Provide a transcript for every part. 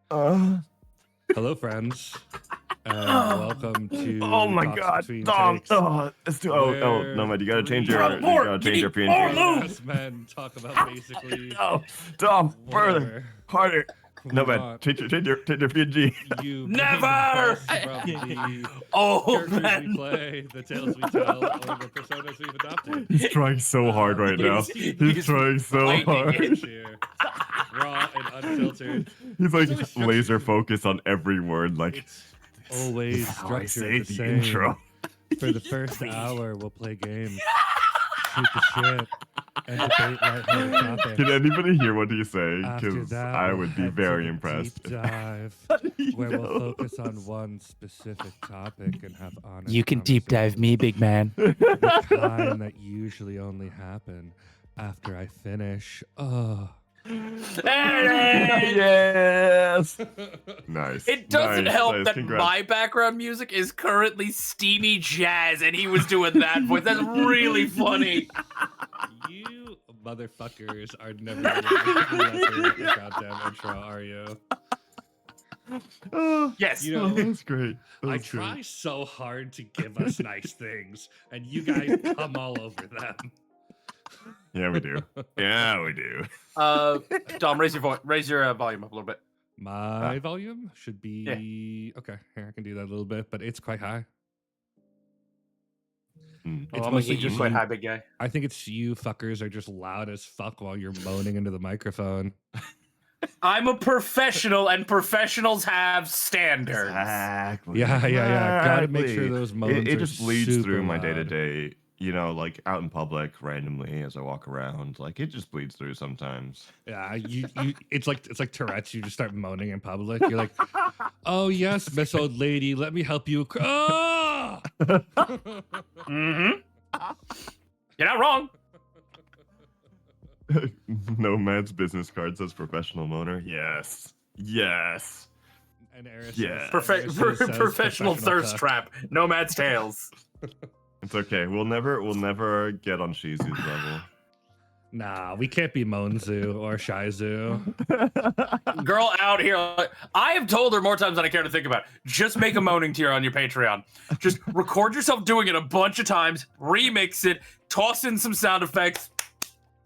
Uh, Hello, friends, and welcome to oh my Talks God, Between Dom! Takes, Oh, it's too. Oh, no, man! You gotta change your. You gotta change your PNG. grown-ass men talk about basically No, Dom, further, whatever harder. we No, man, want. change your PNG. You Never! from the Oh, characters we man. play, the tales we tell, or the personas we've adopted. He's trying so hard right now. He's trying so fighting hard. it. Here, raw and unfiltered. He's like It's always laser structured. focused on every word. Like It's always this is how I say structured the the same. intro. For the first hour, we'll play games, shoot the shit, and debate lighthearted topics. Can anybody hear what he's saying? After Because that, I we'll would be head to very the impressed. Deep dive, He where we'll knows. focus on one specific topic and have honest You can deep dive conversations. me, big man. The kind that usually only happen after I finish. Yes. Nice. It doesn't Nice, help nice. that Congrats. my background music is currently steamy jazz, and he was doing that voice. That's really funny. You motherfuckers are never gonna make me laugh your goddamn intro, are you? Oh, Yes. You know, that's great. I That's try great. so hard to give us nice things, and you guys come all over them. Yeah, we do. Yeah, we do. Dom, raise your volume up a little bit. My volume should be okay. Here, I can do that a little bit, but it's quite high. Mm. It's I'm gonna mostly get you just quite you. high, big guy. I think it's you fuckers are just loud as fuck while you're moaning into the microphone. I'm a professional, and professionals have standards. Exactly. Yeah. Gotta make sure Exactly. those moans It are just bleeds super through my day to loud. day. You know, like out in public randomly as I walk around. Like it just bleeds through sometimes. Yeah, you it's like Tourette's. You just start moaning in public. You're like, "Oh yes, Miss Old Lady, let me help you." Ah! Mm-hmm. You're not wrong. Nomad's business card says professional moaner. Yes. Yes. And Eris Yeah. says, Professional thirst cook. trap. Nomad's tales. It's okay. We'll never get on Shizu's level. Nah, we can't be Monzu or Shizu. Girl out here. I have told her more times than I care to think about. Just make a moaning tier on your Patreon. Just record yourself doing it a bunch of times, remix it, toss in some sound effects,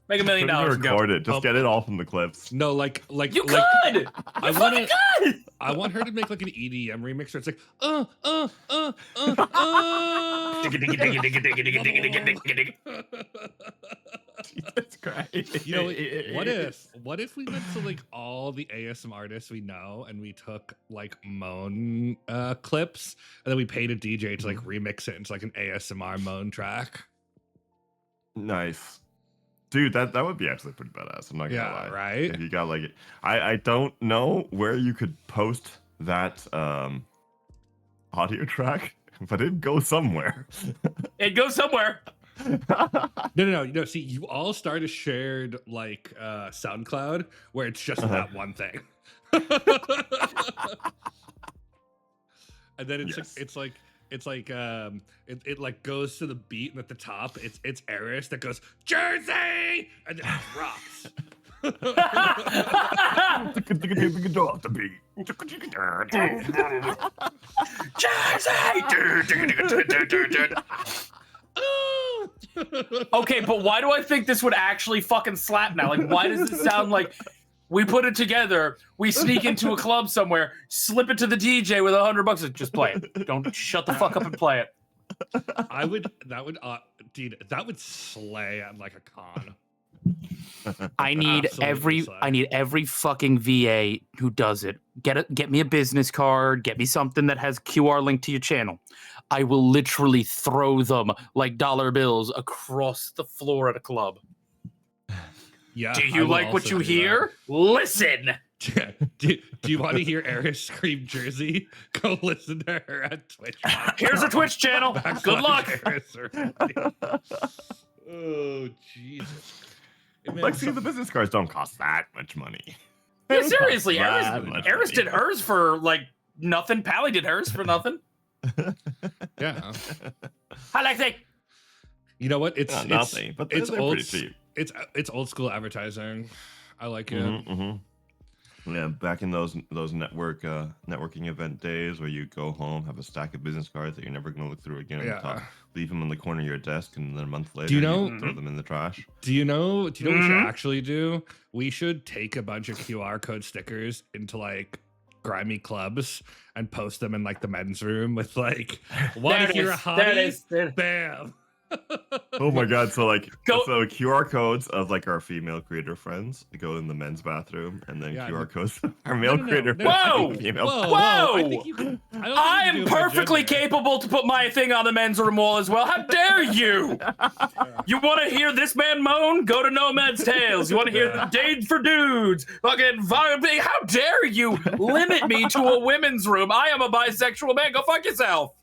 make $1 million. Don't even And go. record it. Just get it all from the clips. No, like You like, could. I You want fucking to. could. I want her to make like an EDM remix where it's like, Jesus Christ. You know, what if we went to like all the ASM artists we know and we took like moan clips and then we paid a DJ to like remix it into like an ASMR moan track? Nice. Dude, that would be actually pretty badass. I'm not gonna Yeah, lie. right? If you got like I don't know where you could post that audio track, but it'd go somewhere. It goes somewhere. No. See, you all start a shared like SoundCloud where it's just that one thing. And then Yes. it's like it like goes to the beat, and at the top it's Eris that goes Jersey and then it drops. Drop the beat. Okay, but why do I think this would actually fucking slap now? Like, why does it sound like we put it together, we sneak into a club somewhere, slip it to the DJ with $100 and just play it. Don't shut the fuck up and play it. Dude, that would slay at like a con. I need Absolutely every fucking VA who does it. Get me a business card, get me something that has QR link to your channel. I will literally throw them like dollar bills across the floor at a club. Yeah. Do I you will like what also you do hear? Listen. that. Do you want to hear Eris scream Jersey? Go listen to her at Twitch. Here's a Twitch channel. Good luck. Oh, Jesus. Man, Like, see, the business cards don't cost that much money. Yeah, seriously, That much Eris money. did hers for like nothing. Pally did hers for nothing. yeah. Hi, Lexi. You know what? It's Nothing, but they're it's pretty old cheap. it's old school advertising. I like it. Mhm, mhm. Yeah, back in those networking event days where you go home, have a stack of business cards that you're never gonna look through again, and Yeah. leave them in the corner of your desk, and then a month later, Do you know- throw them in the trash. Do you know what we should Mhm. actually do? We should take a bunch of QR code stickers into like grimy clubs and post them in like the men's room with like, what There if it you're a is. There it hottie? is. There- Bam. Oh my god! So like, Go- so QR codes of like our female creator friends go in the men's bathroom, and then Yeah, QR no- codes of our male no, creator no, friends. Whoa! in the female Whoa, Whoa! I think you can. I, don't think I you can am do it by perfectly gender. capable to put my thing on the men's room wall as well. How dare you? You want to hear this man moan? Go to Nomad's Tales. You want to hear Yeah. the Dade for Dudes? Fucking how dare you limit me to a women's room? I am a bisexual man. Go fuck yourself.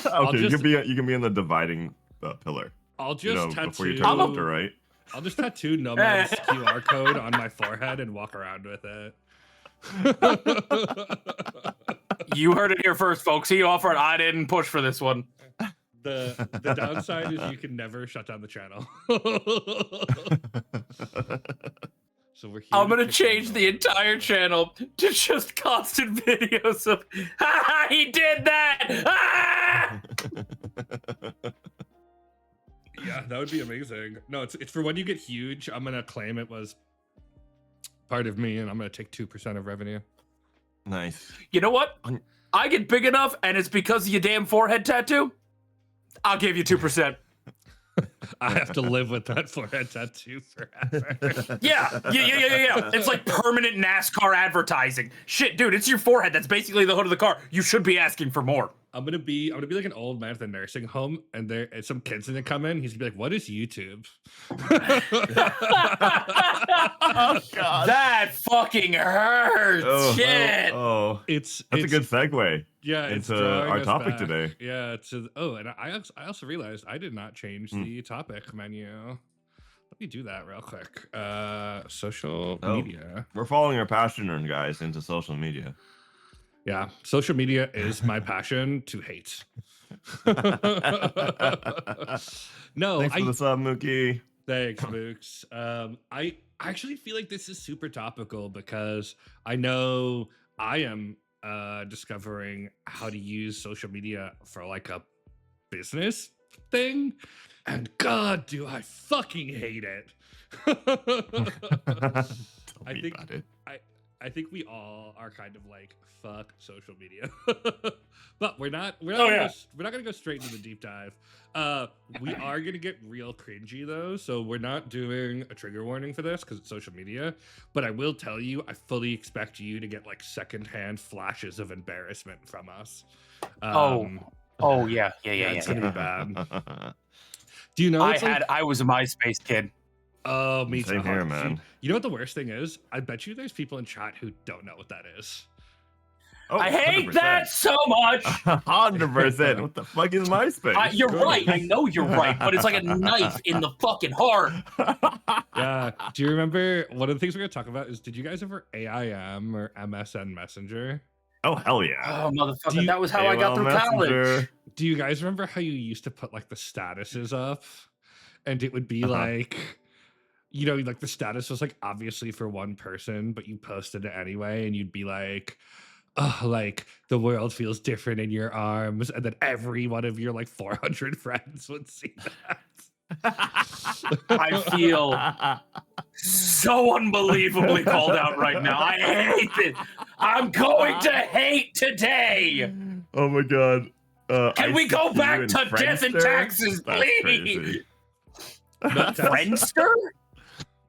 Okay, just- you can be in the dividing pillar. I'll You just know, tattoo. before you turn I'm a- left or right. I'll just tattoo Nomad's QR code on my forehead and walk around with it. You heard it here first, folks. He offered. I didn't push for this one. The downside is you can never shut down the channel. So we're here. I'm to gonna pick change on the entire channel to just constant videos of. Ha! He did that. Ah! Yeah, that would be amazing. No, it's for when you get huge. I'm gonna claim it was part of me, and I'm gonna take 2% of revenue. Nice. You know what? I get big enough, and it's because of your damn forehead tattoo. I'll give you 2%. I have to live with that forehead tattoo forever. Yeah. It's like permanent NASCAR advertising. Shit, dude, it's your forehead. That's basically the hood of the car. You should be asking for more. I'm gonna be like an old man at the nursing home, and some kid's gonna come in. He's gonna be like, "What is YouTube?" Oh god. That fucking hurts. Oh, Shit. Oh, It's that's a it's- good segue Yeah, it's into drawing our us topic back. today. Yeah, and I also realized I did not change the topic menu. Let me do that real quick. Social Oh. media. We're following our passion, guys, into social media. Yeah, social media is my passion to hate. No, Thanks for the sub, Mookie. Thanks, Mooks. I actually feel like this is super topical because I know I am discovering how to use social media for like a business thing, and God, do I fucking hate it. Tell me think- about it. I think we all are kind of like fuck social media, but we're not. We're Oh, not. yeah. We're not gonna go straight into the deep dive. We are gonna get real cringy though, so we're not doing a trigger warning for this because it's social media. But I will tell you, I fully expect you to get like secondhand flashes of embarrassment from us. Oh, yeah. it's gonna be bad. Do you know? I was a MySpace kid. Oh, me Same too. here, man. You know what the worst thing is? I bet you there's people in chat who don't know what that is. Oh, I hate that so much. 100%. What the fuck is MySpace? You're right. I know you're right, but it's like a knife in the fucking heart. Yeah. Do you remember one of the things we're gonna talk about is did you guys ever AIM or MSN Messenger? Oh, hell yeah. Oh, motherfucker. Do you- That was how I got AOL through college. Messenger. Do you guys remember how you used to put like the statuses up and it would be Uh-huh. like, you know, like the status was like obviously for one person, but you posted it anyway and you'd be like, oh, like the world feels different in your arms. And then every one of your like 400 friends would see that. I feel so unbelievably called out right now. I hate it. I'm going to hate today. Oh my god. Can we go ICQ back and to death and Friendster? taxes, That's please? crazy. Friendster?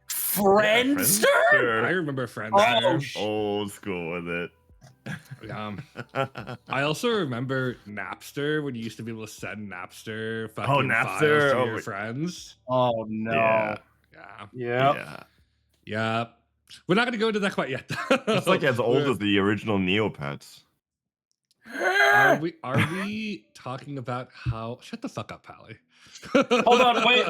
Friendster? I remember friends. Oh, Old school with it. I also remember Napster when you used to be able to send Napster fucking Napster, files to oh your my- friends. Oh no. Yeah. Yeah. Yeah. Yeah. We're not gonna go into that quite yet. It's like as old We're- as the original Neopets. are we talking about how shut the fuck up, Pally. Hold on, wait.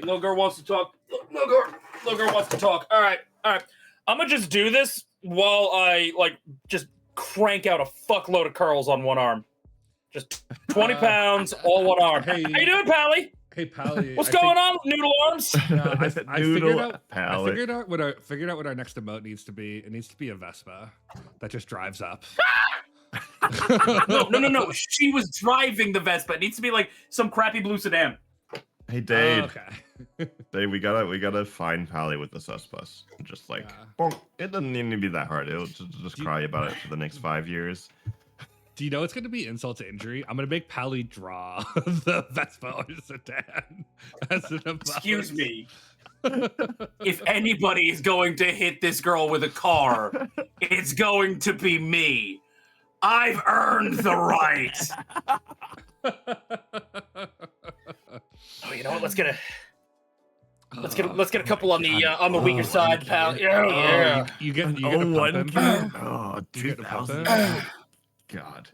Little girl wants to talk. Little girl wants to talk. All right. I'm gonna just do this while I like just crank out a fuckload of curls on one arm. Just 20 pounds, all one arm. Hey. How you doing, Pally? Hey, Pally. What's going on, Noodle Arms? I figured Noodle out. I palette. figured out what our next emote needs to be. It needs to be a Vespa that just drives up. No. She was driving the Vespa. It needs to be like some crappy blue sedan. Hey Dave, Okay. Dave, we gotta find Pally with the sus bus. Just like, bonk. It doesn't need to be that hard. It'll just cry about it for the next 5 years. Do you know it's going to be insult to injury? I'm going to make Pally draw the Vespa or sedan as an emote. Excuse me. If anybody is going to hit this girl with a car, it's going to be me. I've earned the right. Oh, you know what? Let's get a couple on the weaker side, pal. Yeah. You get a one pumping? Oh, You get a 2000. pumping? God.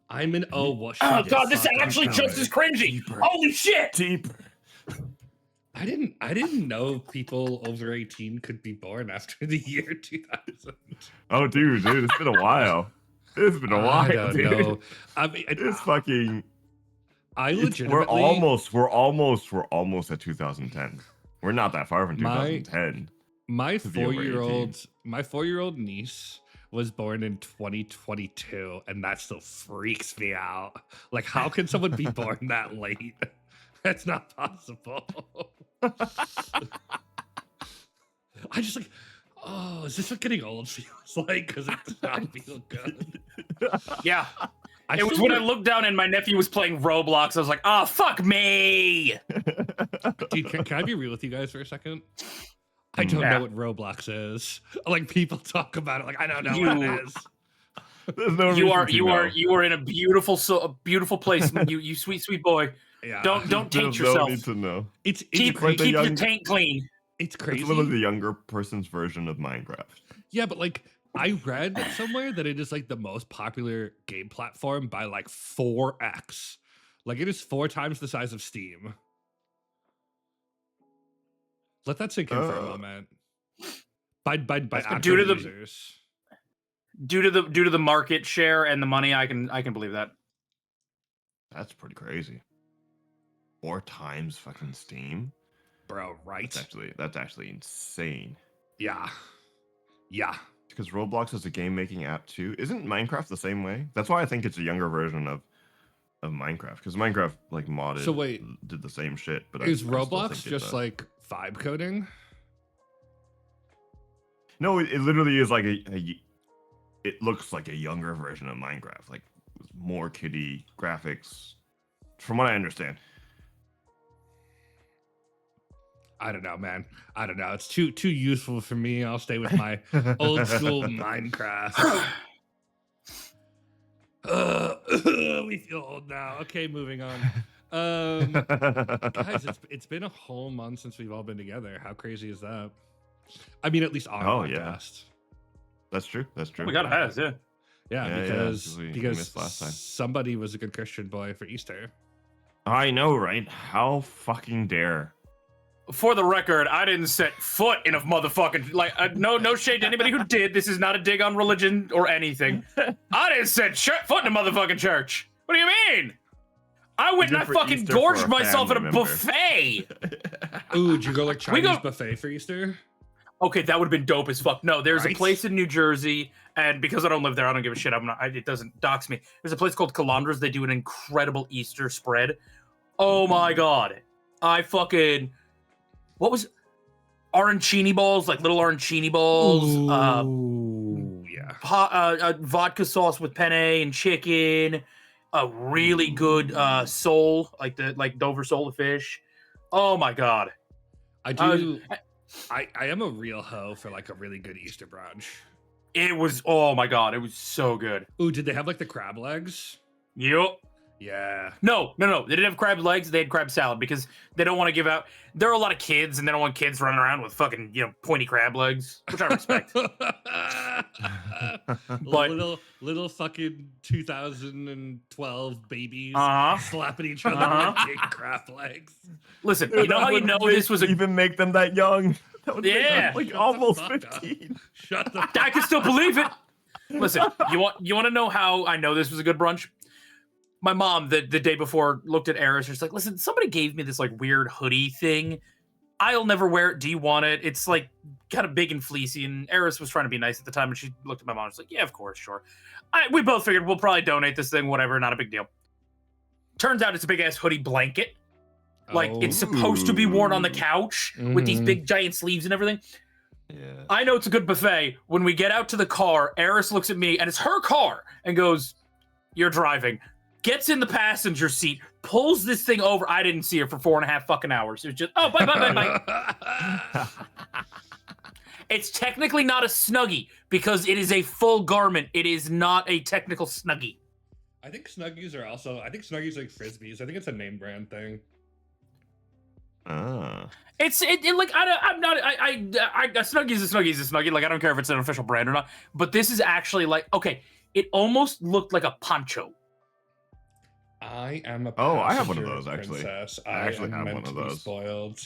I'm an what? Oh god, this is actually just as cringy. Deeper. Holy shit! Deeper. I didn't know people over 18 could be born after the year 2000. Oh, dude, it's been a while. It's been a while, I don't dude. know. I mean, It's fucking. I We're legitimately. almost at 2010. We're not that far from 2010. My to be over 4-year-old niece was born in 2022, and that still freaks me out. Like, how can someone be born that late? That's not possible. I just like, oh, is this what getting old feels like? Because it does not feel good. Yeah. I It was still when I re- looked down and my nephew was playing Roblox. I was like, oh, fuck me. Dude, can I be real with you guys for a second? I don't Yeah. know what Roblox is. Like, people talk about it. Like, I don't know what You- it is. There's no You reason are to you know. are you are in a beautiful place. you sweet boy. Yeah. Don't taint There's yourself. No need to know. It's Keep like the keep your young- taint clean. it's crazy. It's literally the younger person's version of Minecraft. Yeah, but like I read somewhere that it is like the most popular game platform by like 4x. Like it is 4 times the size of Steam. Let that sink in for a moment. By actual due to the- users. Due to the market share and the money, I can believe that. That's pretty crazy. 4 times fucking Steam. Bro, right? That's actually insane. Yeah. Yeah. Because Roblox is a game making app too. Isn't Minecraft the same way? That's why I think it's a younger version of Minecraft. Because Minecraft like modded So wait, did the same shit. But Is I still Roblox think just like vibe coding? No, it literally is like it looks like a younger version of Minecraft, like with more kiddie graphics, from what I understand. I don't know, man. I don't know. It's too useful for me. I'll stay with my old school Minecraft. We feel old now. Okay, moving on. Guys, it's been a whole month since we've all been together. How crazy is that? I mean, at least on Oh, podcast. yeah. That's true. That's true. Oh my god, it has, yeah. Yeah, Yeah, because we because missed last time. somebody was a good Christian boy for Easter. I know, right? How fucking dare? For the record, I didn't set foot in a motherfucking no shade to anybody who did. This is not a dig on religion or anything. I didn't set foot in a motherfucking church. What do you mean? I went did and I for fucking Easter for gorged a myself at a family member. buffet. Ooh, did you go like We Chinese go- buffet for Easter? Okay, that would have been dope as fuck. No, there's Right? a place in New Jersey, and because I don't live there, I don't give a shit. It doesn't dox me. There's a place called Calandra's. They do an incredible Easter spread. Oh my god, what was arancini balls, like little arancini balls. Ooh, yeah. Vodka sauce with penne and chicken. A really good sole, like Dover sole of fish. Oh my god. I do. I am a real hoe for like a really good Easter brunch. It was, oh my god, it was so good. Ooh, did they have like the crab legs? Yep. Yeah. No. They didn't have crab legs. They had crab salad because they don't want to give out. There are a lot of kids, and they don't want kids running around with fucking pointy crab legs, which I respect. But little fucking 2012 babies slapping each other with big crab legs. listen, you know how you know this was a. even make them that young? That would make them, Yeah. like Shut the almost fuck up. 15. Shut the. I can still believe it. Listen, you want to know how I know this was a good brunch? my mom the day before looked at Eris. She's like, "Listen, somebody gave me this like weird hoodie thing. I'll never wear it. Do you want it? It's like kind of big and fleecy." And Eris was trying to be nice at the time, and she looked at my mom and was like, "Yeah, of course, sure." We both figured we'll probably donate this thing, whatever, not a big deal. Turns out it's a big ass hoodie blanket. Like it's supposed to be worn on the couch with these big giant sleeves and everything. Yeah. I know it's a good buffet. When we get out to the car, Eris looks at me, and it's her car, and goes, "You're driving." Gets in the passenger seat, pulls this thing over. I didn't see her for 4.5 fucking hours. It was just, oh, bye. It's technically not a Snuggie because it is a full garment. It is not a technical Snuggie. I think Snuggies are also. I think Snuggies are like Frisbees. I think it's a name brand thing. It's like a Snuggie is a Snuggie is a Snuggie. Like I don't care if it's an official brand or not. But this is actually like okay. It almost looked like a poncho. I am a I have one of passenger those actually. princess. I actually am have meant one of to be those. Spoiled.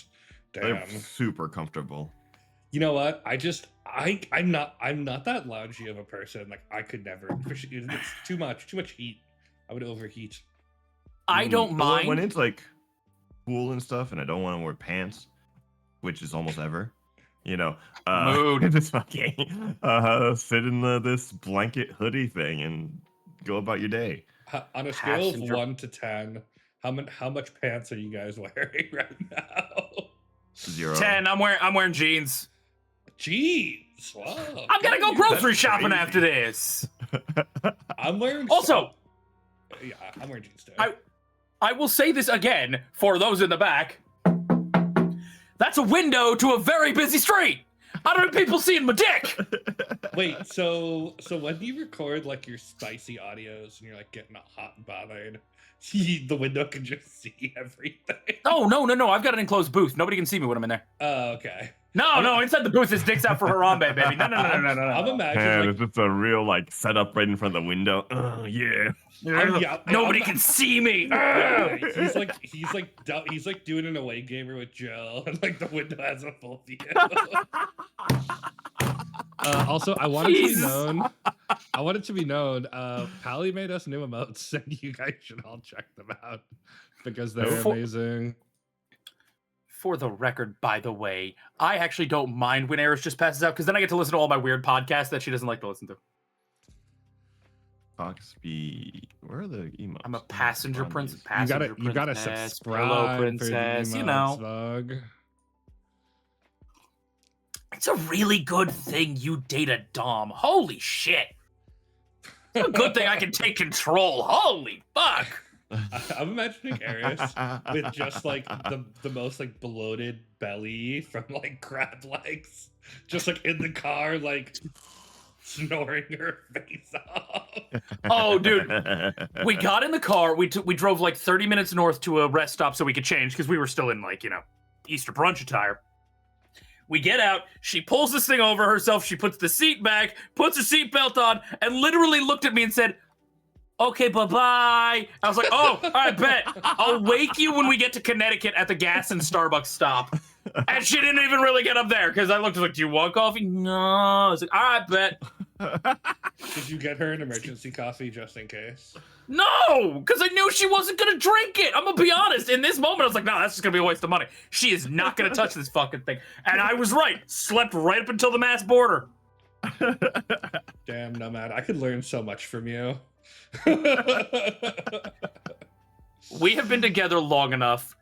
They're Damn. super comfortable. You know what? I'm not that loungy of a person. Like I could never. It's too much heat. I would overheat. I don't But mind when it's like cool and stuff, and I don't want to wear pants, which is almost ever. You know, Mood. just fucking sit in this blanket hoodie thing and go about your day. On a scale Passenger. of 1 to 10, how much pants are you guys wearing right now? 0. 10. I'm wearing jeans. Jeez. Wow. I'm gonna go grocery That's shopping crazy. after this. I'm wearing. Also, yeah, I'm wearing jeans too. I will say this again for those in the back. That's a window to a very busy street. I don't want people seeing my dick. Wait, so when you record like your spicy audios and you're like getting hot and bothered, the window can just see everything. Oh no! I've got an enclosed booth. Nobody can see me when I'm in there. Oh, okay. No, inside the booth is dicks out for Harambe, baby. No. I'm imagining And like it's just a real like setup right in front of the window. Oh yeah. Nobody can see me. yeah, he's like doing an away gamer with Jill, and like the window has a full view. Also, I want it to be known. Pally made us new emotes, and you guys should all check them out because they're amazing. For the record, by the way, I actually don't mind when Eris just passes out because then I get to listen to all my weird podcasts that she doesn't like to listen to. Foxby, where are the emotes? I'm a passenger princess. You gotta subscribe princess, for the you emotes, know. Vug. It's a really good thing you date a dom. Holy shit. It's a good thing I can take control. Holy fuck. I'm imagining Eris with just like the most like bloated belly from like crab legs, just like in the car, like snoring her face off. Oh, dude. We got in the car. We drove like 30 minutes north to a rest stop so we could change because we were still in like, Easter brunch attire. We get out. She pulls this thing over herself. She puts the seat back, puts her seatbelt on, and literally looked at me and said, "Okay, bye-bye." I was like, "Oh, I bet. I'll wake you when we get to Connecticut at the gas and Starbucks stop." And she didn't even really get up there because I looked like, "Do you want coffee?" No. I was like, "All right, bet." Did you get her an emergency coffee just in case? No, because I knew she wasn't going to drink it. I'm going to be honest. In this moment, I was like, no, that's just going to be a waste of money. She is not going to touch this fucking thing. And I was right. Slept right up until the mass border. Damn, Nomad. I could learn so much from you. We have been together long enough.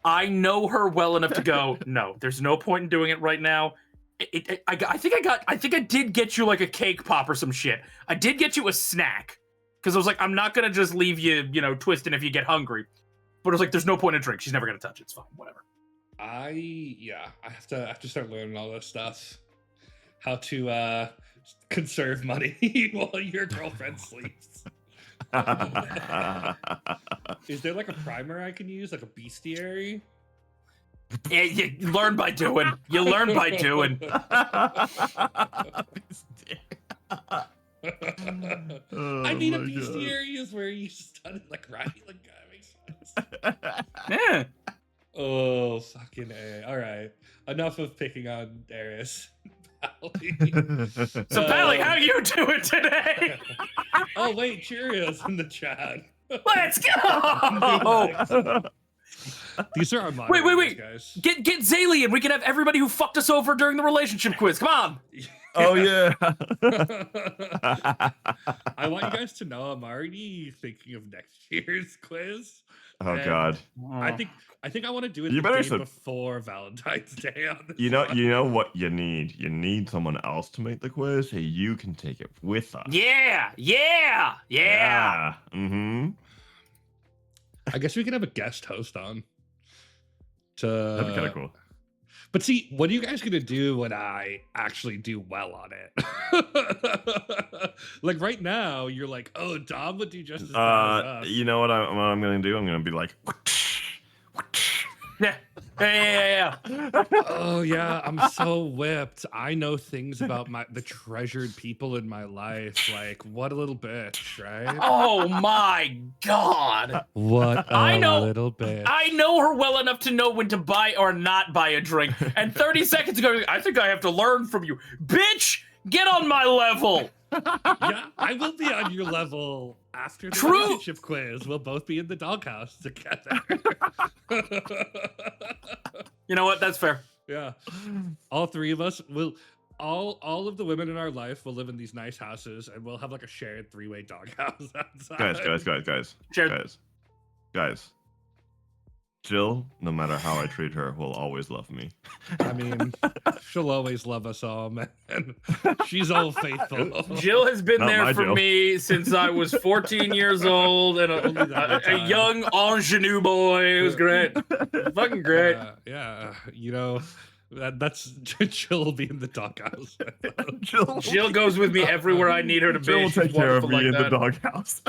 I know her well enough to go, no, there's no point in doing it right now. I think I did get you like a cake pop or some shit. I did get you a snack. Because I was like, I'm not going to just leave you, twisting if you get hungry. But I was like, there's no point in drink. She's never going to touch it. It's fine. Whatever. I have to start learning all this stuff. How to conserve money while your girlfriend sleeps. Is there like a primer I can use, like a bestiary? Yeah, you learn by doing. You learn by doing. I mean, a bestiary is where you study like riding like that makes sense. Yeah. Oh, fucking A. All right. Enough of picking on Darius. So, Pally, how you doing today? Oh, wait. Cheerios in the chat. Let's go. These are our Wait, moderators, guys. Get Zaylee and we can have everybody who fucked us over during the relationship quiz. Come on. Oh yeah. I want you guys to know I'm already thinking of next year's quiz. Oh And God. I think I want to do it You the better day before Valentine's Day. On this You one. know what you need. You need someone else to make the quiz, so you can take it with us. Yeah. Mm-hmm. I guess we could have a guest host on. That'd be kind of cool. But see, what are you guys gonna do when I actually do well on it? Like right now, you're like, oh, Dom would do just as bad as us. You know what I'm gonna do? I'm gonna be like, Yeah. Oh yeah, I'm so whipped. I know things about the treasured people in my life. Like, what a little bitch, right? Oh my God. What a I know- little bitch. I know her well enough to know when to buy or not buy a drink. And 30 seconds ago, I think I have to learn from you. Bitch, get on my level. Yeah, I will be on your level after the True. relationship quiz. We'll both be in the doghouse together. You know what? That's fair. Yeah, all three of us will. All of the women in our life will live in these nice houses, and we'll have like a shared three-way doghouse outside. guys. Jill, no matter how I treat her, will always love me. I mean, she'll always love us all, man. She's all faithful. Jill has been Not there my for Jill. me since I was 14 years old and Only that a time. young ingenue boy. It was great. Fucking great. Yeah, you know, that's Jill will be in the doghouse. Jill goes with me everywhere I need her to be. Jill will She's take care of wonderful me like in the that. doghouse.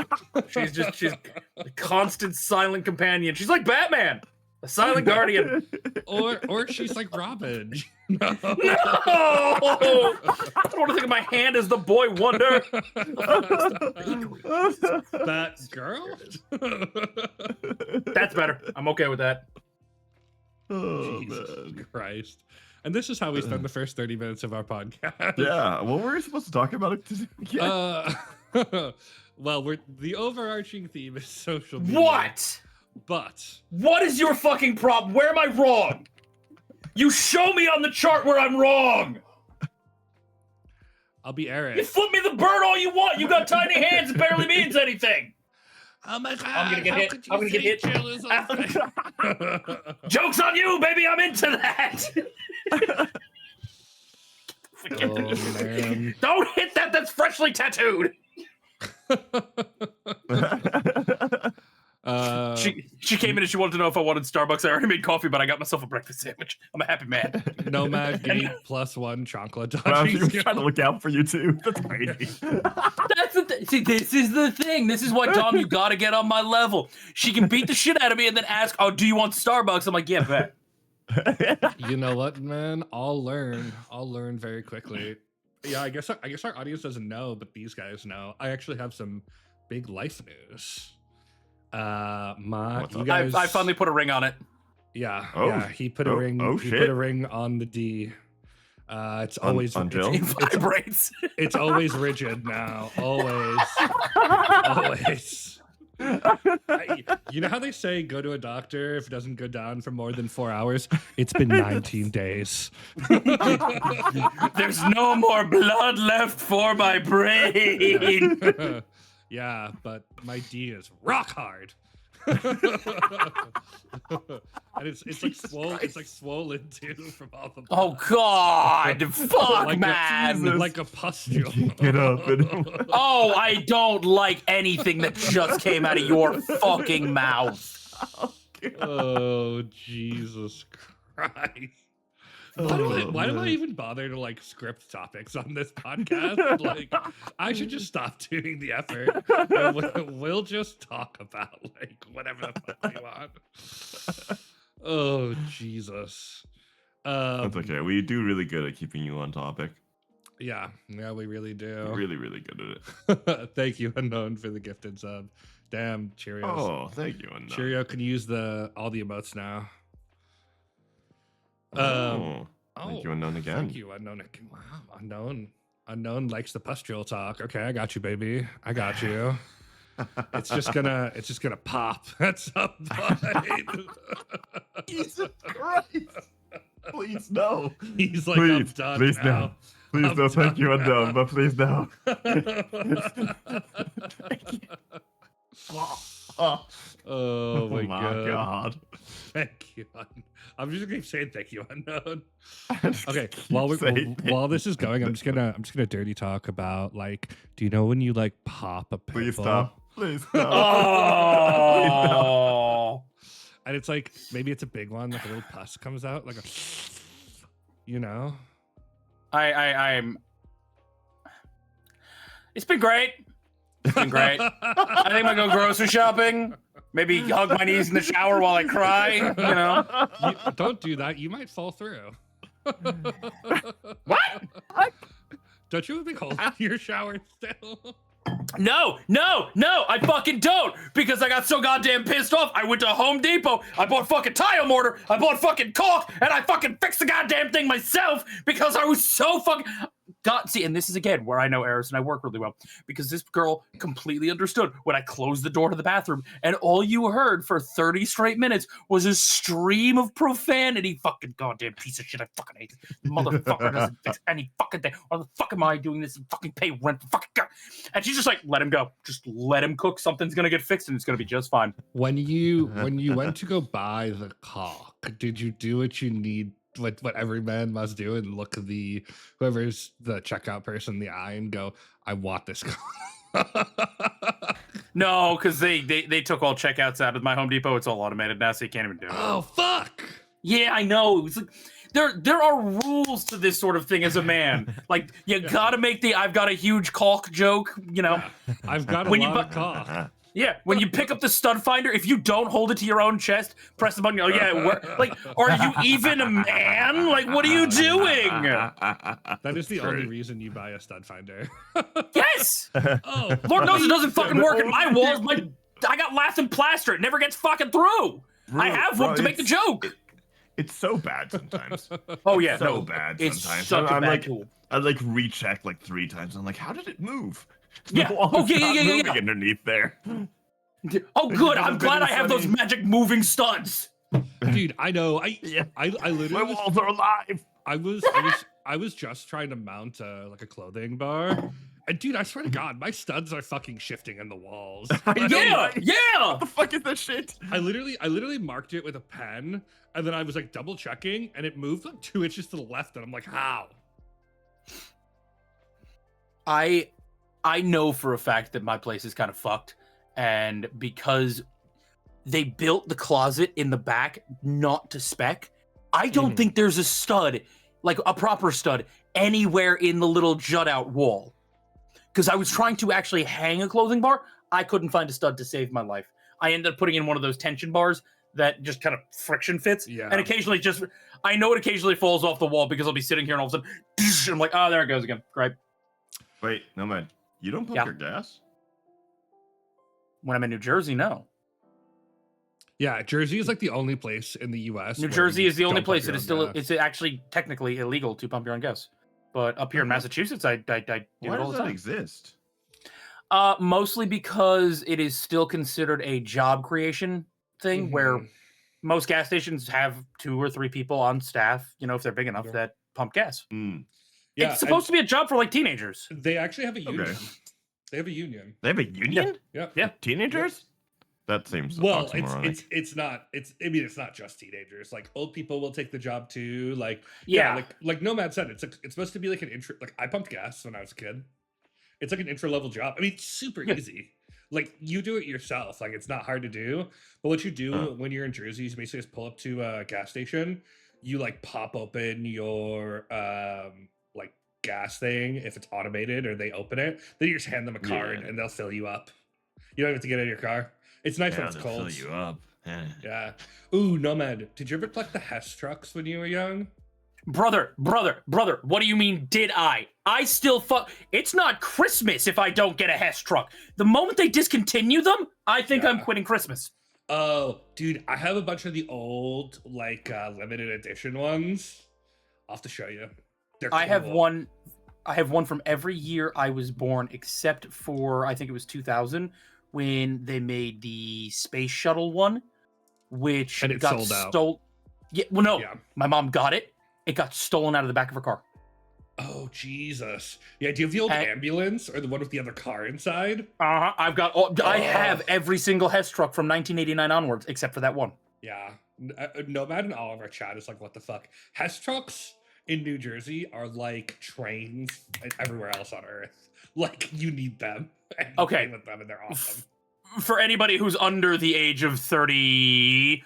She's a constant silent companion. She's like Batman, a silent guardian. or she's like Robin. No. No! I don't want to think of my hand as the boy wonder. That girl? That's better. I'm okay with that. Oh, Jesus man. Christ. And this is how we spend the first 30 minutes of our podcast. Yeah, what were we supposed to talk about again? Well, the overarching theme is social media. What? But What is your fucking problem? Where am I wrong? You show me on the chart where I'm wrong. I'll be Eric. You flip me the bird all you want. You got tiny hands. It barely means anything. Oh my god! I'm gonna get hit. I'm gonna get hit. Jill is all Joke's on you, baby. I'm into that. Oh man. Don't hit that. That's freshly tattooed. She came in and she wanted to know if I wanted Starbucks. I already made coffee, but I got myself a breakfast sandwich. I'm a happy man. Nomad Gate +1 chocolate Well, she was dodging. trying to look out for you too. That's crazy. That's the thing. See, this is the thing. This is why, Dom, you gotta get on my level. She can beat the shit out of me and then ask, "Oh, do you want Starbucks?" I'm like, "Yeah, bet." You know what, man? I'll learn. I'll learn very quickly. Yeah, I guess our audience doesn't know, but these guys know. I actually have some big life news. What's You up? guys, I finally put a ring on it. Yeah, Oh, yeah. He put a ring. oh, he shit. put a ring on the D. It's always on Jill? It vibrates. it's always rigid now. Always. Always. You know how they say go to a doctor if it doesn't go down for more than 4 hours? It's been 19 days. There's no more blood left for my brain. Yeah, but my D is rock hard. And it's like swollen. It's like swollen too from all the blood. Oh God! Fuck, like man! like a pustule. Get up and Oh, I don't like anything that just came out of your fucking mouth. Oh Jesus Christ! Why do I even bother to like script topics on this podcast? Like, I should just stop doing the effort. And we'll just talk about like whatever the fuck we want. Oh Jesus! That's okay. We do really good at keeping you on topic. Yeah, we really do. Really, really good at it. Thank you, Unknown, for the gifted sub. Damn, Cheerios. Oh, thank you. Unknown. Cheerio can use all the emotes now. Thank you, Unknown, again. Thank you, Unknown. Wow, Unknown likes the pustule talk. Okay, I got you, baby. I got you. it's just gonna pop at some point. Jesus Christ! Please no. He's like, I'm done please now. no. Please I'm no. Thank you, done Undone, now. but please no. Oh my, God. god. Thank you. I'm just gonna keep saying thank you, Unknown. Okay, while this is going, I'm just gonna dirty talk about, like, do you know when you like pop a pimple? Please stop. Please stop. Oh. And it's like, maybe it's a big one, like a little pus comes out, like a, you know? I'm. It's been great. It's been great. I think I'm gonna go grocery shopping. Maybe hug my knees in the shower while I cry. You know. Don't do that. You might fall through. What? Don't you have a big hole in your shower still? No, I fucking don't, because I got so goddamn pissed off. I went to Home Depot, I bought fucking tile mortar, I bought fucking caulk, and I fucking fixed the goddamn thing myself because I was so fucking... See, and this is again where I know Eris and I work really well, because this girl completely understood when I closed the door to the bathroom, and all you heard for 30 straight minutes was a stream of profanity. Fucking goddamn piece of shit, I fucking hate this motherfucker. Doesn't fix any fucking thing. Why the fuck am I doing this and fucking pay rent for fucking God? And she's just like, let him go. Just let him cook. Something's gonna get fixed and it's gonna be just fine. When you went to go buy the caulk, did you do what you need, what every man must do, and look the whoever's the checkout person in the eye and go, I want this caulk? No, because they took all checkouts out of my Home Depot. It's all automated now, so you can't even do it. Oh fuck! Yeah, I know. It was like, there are rules to this sort of thing as a man. Like, you gotta make the I've got a huge caulk joke, you know. Yeah, I've got a When you lot of caulk. Yeah, when you pick up the stud finder, if you don't hold it to your own chest, press the button, you go, yeah, like, are you even a man? Like, what are you doing? That is the True. only reason you buy a stud finder. Yes! Oh, Lord knows it doesn't fucking work in my walls. I got lath and plaster. It never gets fucking through. I have one to make the joke. It's so bad sometimes. Oh, yeah, so no. bad It's sometimes. such a I'm bad like, tool. I like recheck like 3 times. I'm like, how did it move? Yeah. The wall Oh, is yeah, not yeah, yeah, moving yeah. underneath there. Oh, good. I'm I've glad been I have those sunny. magic moving studs. dude, I know. I My literally was, walls are alive. I was just trying to mount like a clothing bar. And dude, I swear to God, my studs are fucking shifting in the walls. I know, Yeah, right? yeah. What the fuck is that shit? I literally marked it with a pen, and then I was like double checking, and it moved like 2 inches to the left, and I'm like, how? I know for a fact that my place is kind of fucked, and because they built the closet in the back not to spec, I don't Mhm. think there's a stud, like a proper stud, anywhere in the little jut out wall. Because I was trying to actually hang a clothing bar, I couldn't find a stud to save my life. I ended up putting in one of those tension bars that just kind of friction fits, Yeah. and occasionally just, I know it occasionally falls off the wall because I'll be sitting here and all of a sudden, I'm like, oh, there it goes again. Great. Wait, no man. You don't pump Yeah. your gas? When I'm in New Jersey, no. Yeah, Jersey is like the only place in the U.S. New where Jersey you is the only don't pump place your that is own still, gas. it's actually technically illegal to pump your own gas. But up here in Okay. Massachusetts, I do Why it all does the that time. exist? Mostly because it is still considered a job creation thing where Mhm. most gas stations have 2 or 3 people on staff, you know, if they're big enough, Sure. that pump gas. Mm. Yeah, It's supposed to be a job for like teenagers. They actually have a union. Okay. They have a union. They have a union? Yeah. Yeah. Teenagers? That seems Well, oxymoronic. it's not. I mean, it's not just teenagers. Like old people will take the job too. Like Yeah. like Nomad said, it's supposed to be like an intro. Like I pumped gas when I was a kid. It's like an intro level job. I mean, it's super Yeah. easy. Like you do it yourself. Like it's not hard to do. But what you do Huh. when you're in Jersey is basically just pull up to a gas station. You like pop open your like gas thing if it's automated, or they open it. Then you just hand them a card Yeah. and they'll fill you up. You don't have to get in your car. It's nice when Yeah, it's they'll cold. fill you up. Yeah. Yeah. Ooh, Nomad. Did you ever collect the Hess trucks when you were young? Brother, what do you mean, did I? I still It's not Christmas if I don't get a Hess truck. The moment they discontinue them, I think I'm Yeah. quitting Christmas. Oh, dude, I have a bunch of the old, like, limited edition ones. I'll have to show you. They're I have cool. one from every year I was born except for, I think it was 2000, when they made the space shuttle one, which And it got sold out. stole. Yeah, well, no, Yeah. my mom got it. It got stolen out of the back of her car. Oh Jesus! Yeah, do you have the old And- ambulance or the one with the other car inside? I've got. I have Oh. every single Hess truck from 1989 onwards, except for that one. Yeah, Nomad and all of our chat is like, what the fuck? Hess trucks in New Jersey are like trains everywhere else on Earth. Like you need them. And you Okay. play with them, and they're awesome. For anybody who's under the age of 30,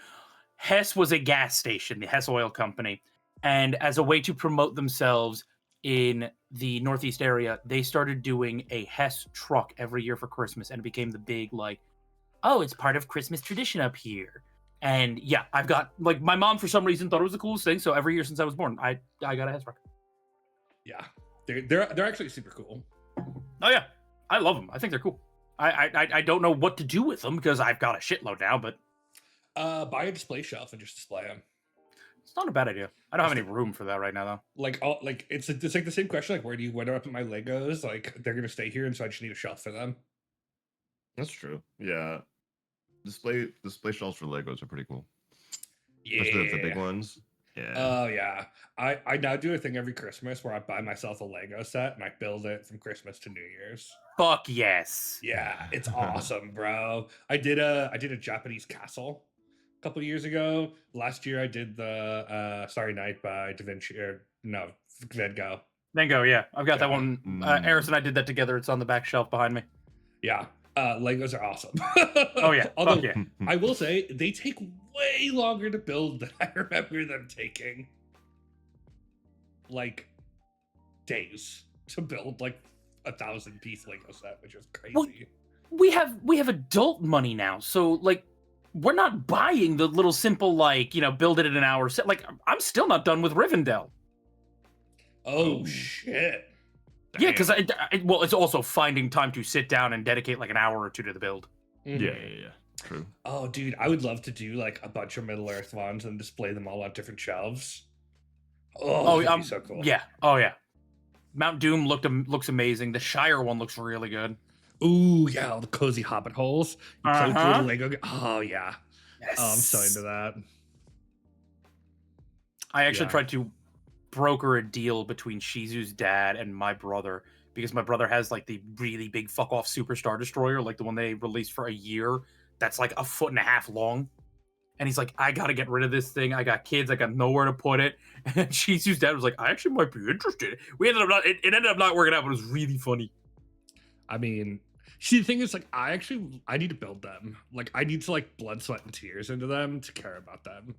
Hess was a gas station, the Hess Oil Company, and as a way to promote themselves in the Northeast area, they started doing a Hess truck every year for Christmas, and it became the big like, oh, it's part of Christmas tradition up here. And yeah, I've got like my mom for some reason thought it was the coolest thing, so every year since I was born, I got a Hess truck. Yeah, they're actually super cool. Oh yeah, I love them. I think they're cool. I don't know what to do with them because I've got a shitload now, but Buy a display shelf and just display them. it's not a bad idea. I don't have any room for that right now though. Like it's like the same question. Like where do I put my Legos? Like they're gonna stay here, and so I just need a shelf for them. That's true. Yeah. Display shelves for Legos are pretty cool. Yeah. Especially the big ones. Yeah. Oh yeah. I now do a thing every Christmas where I buy myself a Lego set and I build it from Christmas to New Year's. Fuck yes. Yeah, it's awesome, bro. I did a Japanese castle a couple years ago. Last year I did the Starry Night by Da Vinci Van Gogh. Then go, yeah. I've got that Yeah. one. Eris and I did that together. It's on the back shelf behind me. Yeah. Legos are awesome. Oh yeah. Although Fuck yeah. I will say they take way longer to build than I remember them taking. Like days to build like 1,000-piece Lego set, which is crazy. Well, we have adult money now, so like we're not buying the little simple like build it in an hour set. Like I'm still not done with Rivendell. Oh shit. Yeah, because Damn. well, it's also finding time to sit down and dedicate like an hour or two to the build. Mhm. Yeah. True. Oh, dude, I would love to do like a bunch of Middle Earth ones and display them all on different shelves. Oh, that'd be so cool. Yeah. Oh yeah. Mount Doom looks amazing. The Shire one looks really good. Ooh, yeah, all the cozy hobbit holes. You play through Uh-huh. the Lego. Oh yeah. Yes. Oh, I'm so into that. I actually Yeah. tried to broker a deal between Shizu's dad and my brother because my brother has like the really big fuck off Super Star Destroyer, like the one they released for a year. That's like 1.5 feet long. And he's like, I gotta get rid of this thing. I got kids. I got nowhere to put it. And Shizu's dad was like, I actually might be interested. It ended up not working out, but it was really funny. I mean, see, the thing is, like, I need to build them. Like, I need to like blood, sweat, and tears into them to care about them.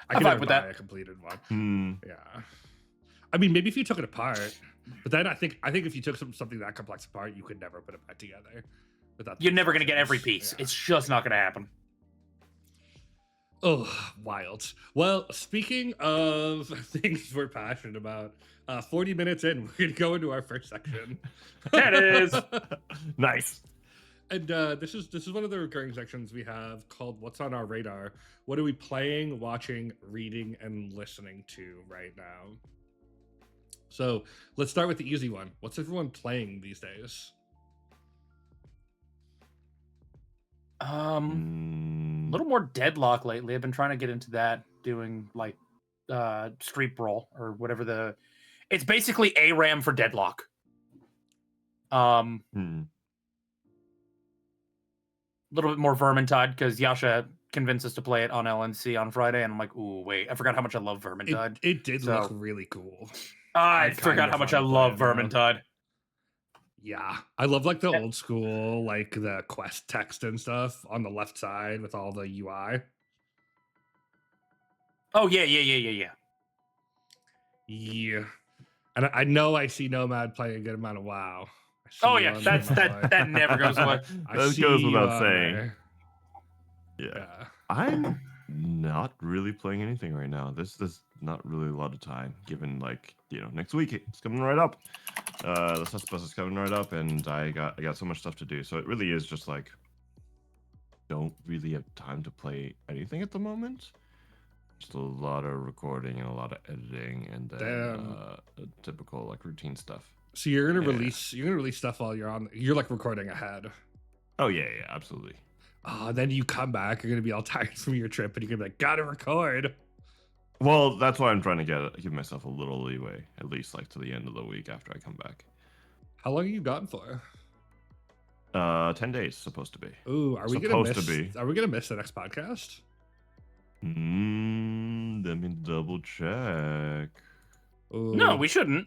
I I'm can fine never with buy that. a completed one. Hmm. Yeah. I mean, maybe if you took it apart, but then I think if you took something that complex apart, you could never put it back together. Without the You're never gonna get every instructions. piece. Yeah. It's just not gonna happen. Oh, wild. Well, speaking of things we're passionate about, 40 minutes in, we're gonna go into our first section. There it is. Nice. And this is one of the recurring sections we have called "What's on Our Radar." What are we playing, watching, reading, and listening to right now? So let's start with the easy one. What's everyone playing these days? A Mm, little more Deadlock lately. I've been trying to get into that, doing like Street Brawl or whatever it's basically ARAM for Deadlock. hmm. A little bit more Vermintide because Yasha convinced us to play it on LNC on Friday, and I'm like, ooh, wait, I forgot how much I love Vermintide. It did So- look really cool. I kind forgot of how much I wanna play love it now. Vermintide. Yeah, I love like the Yeah. old school, like the quest text and stuff on the left side with all the UI. Oh yeah. Yeah, and I know I see Nomad playing a good amount of WoW. I see Oh you yeah, on that's there, that Nomad. that never goes away. I That see goes you without on saying. there. Yeah. Yeah. I'm not really playing anything right now. There's not really a lot of time, given like next week it's coming right up. The Sus Bus is coming right up, and I got so much stuff to do. So it really is just like don't really have time to play anything at the moment. Just a lot of recording and a lot of editing, and then typical like routine stuff. So you're gonna Yeah. release stuff while you're like recording ahead. Oh yeah, yeah, absolutely. Oh, then you come back, you're gonna be all tired from your trip, and you're gonna be like, gotta record. Well, that's why I'm trying to give myself a little leeway, at least like to the end of the week after I come back. How long are you gone for? 10 days supposed to be. Ooh, are we Supposed gonna to miss? be. Are we gonna miss the next podcast? Let me double check. Ooh, No, we shouldn't.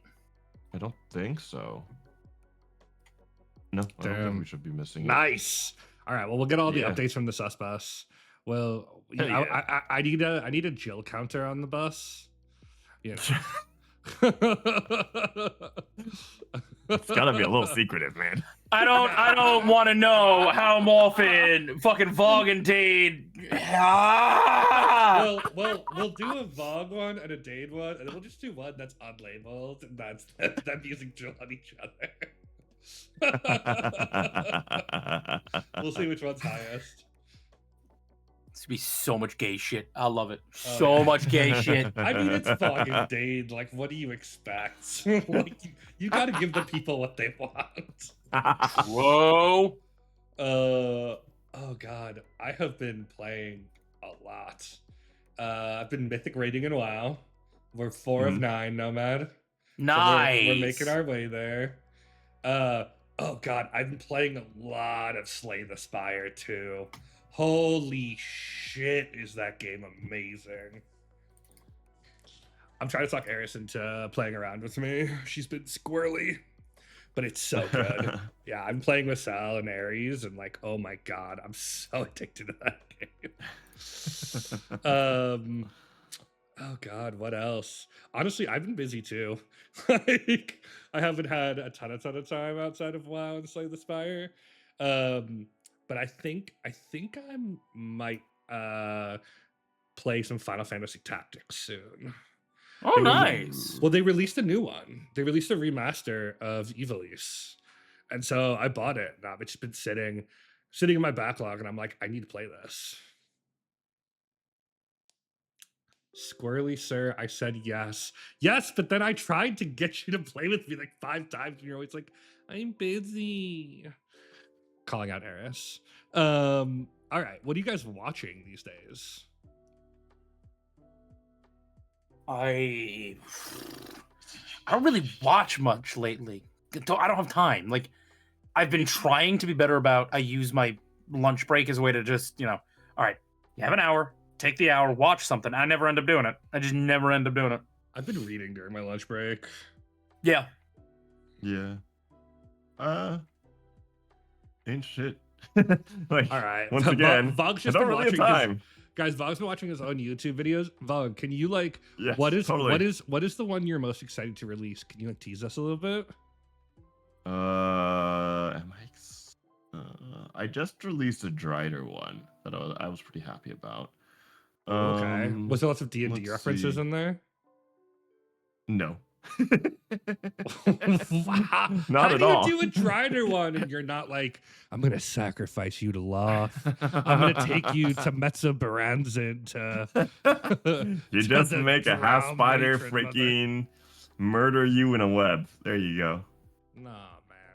I don't think so. No, I don't Damn. think we should be missing it. nice. All right, well, we'll get all the Yeah. updates from the sus bus. Well, Hell yeah. I need a Jill counter on the bus. You know. It's gotta be a little secretive, man. I don't want to know how often fucking Vogue and Dade. Well, we'll do a Vogue one and a Dade one, and then we'll just do one that's unlabeled, and that's them using Jill on each other. We'll see which one's highest. It's gonna be so much gay shit. I love it. Oh, So yeah. much gay shit. I mean, it's Vogue and Dade. Like, what do you expect? Like, you got to give the people what they want. Whoa. Oh god, I have been playing a lot. I've been mythic raiding in WoW. We're 4 of 9 Nomad. So Nice. we're making our way there. Oh god, I've been playing a lot of Slay the Spire too. Holy shit, is that game amazing. I'm trying to talk Eris into playing around with me. She's been squirrely, but it's so good. Yeah, I'm playing with Sal and Ares, and like, oh my god, I'm so addicted to that game. Oh god, what else? Honestly, I've been busy too. Like, I haven't had a ton of time outside of WoW and Slay the Spire. But I think I might play some Final Fantasy Tactics soon. Oh, nice. Well, they released a new one. They released a remaster of Ivalice. And so I bought it. And I've just been sitting in my backlog, and I'm like, I need to play this. Squirrely, sir, I said yes. Yes, but then I tried to get you to play with me like 5 times, and you're always like, I'm busy. Calling out Eris. All right, what are you guys watching these days? I don't really watch much lately. I don't have time. Like, I've been trying to be better about. I use my lunch break as a way to just, all right, you have an hour, take the hour, watch something. I never end up doing it. I just never end up doing it. I've been reading during my lunch break. Yeah. Yeah. Ain't shit. Like, All right. once again, Vog's I just don't been really have watching time. Guys, Vog's been watching his own YouTube videos. Vog, can you like Yes, what is totally. what is the one you're most excited to release? Can you like tease us a little bit? I just released a Drider one that I was pretty happy about. Okay. Was there lots of D&D let's references see. in there? No. Wow. Not How at do all. you do a Drider one and you're not like, I'm gonna sacrifice you to Loth. I'm gonna take you to Metza Baranzin to You to just the make a half drow spider matron mother. freaking murder you in a web. There you go. Nah, man.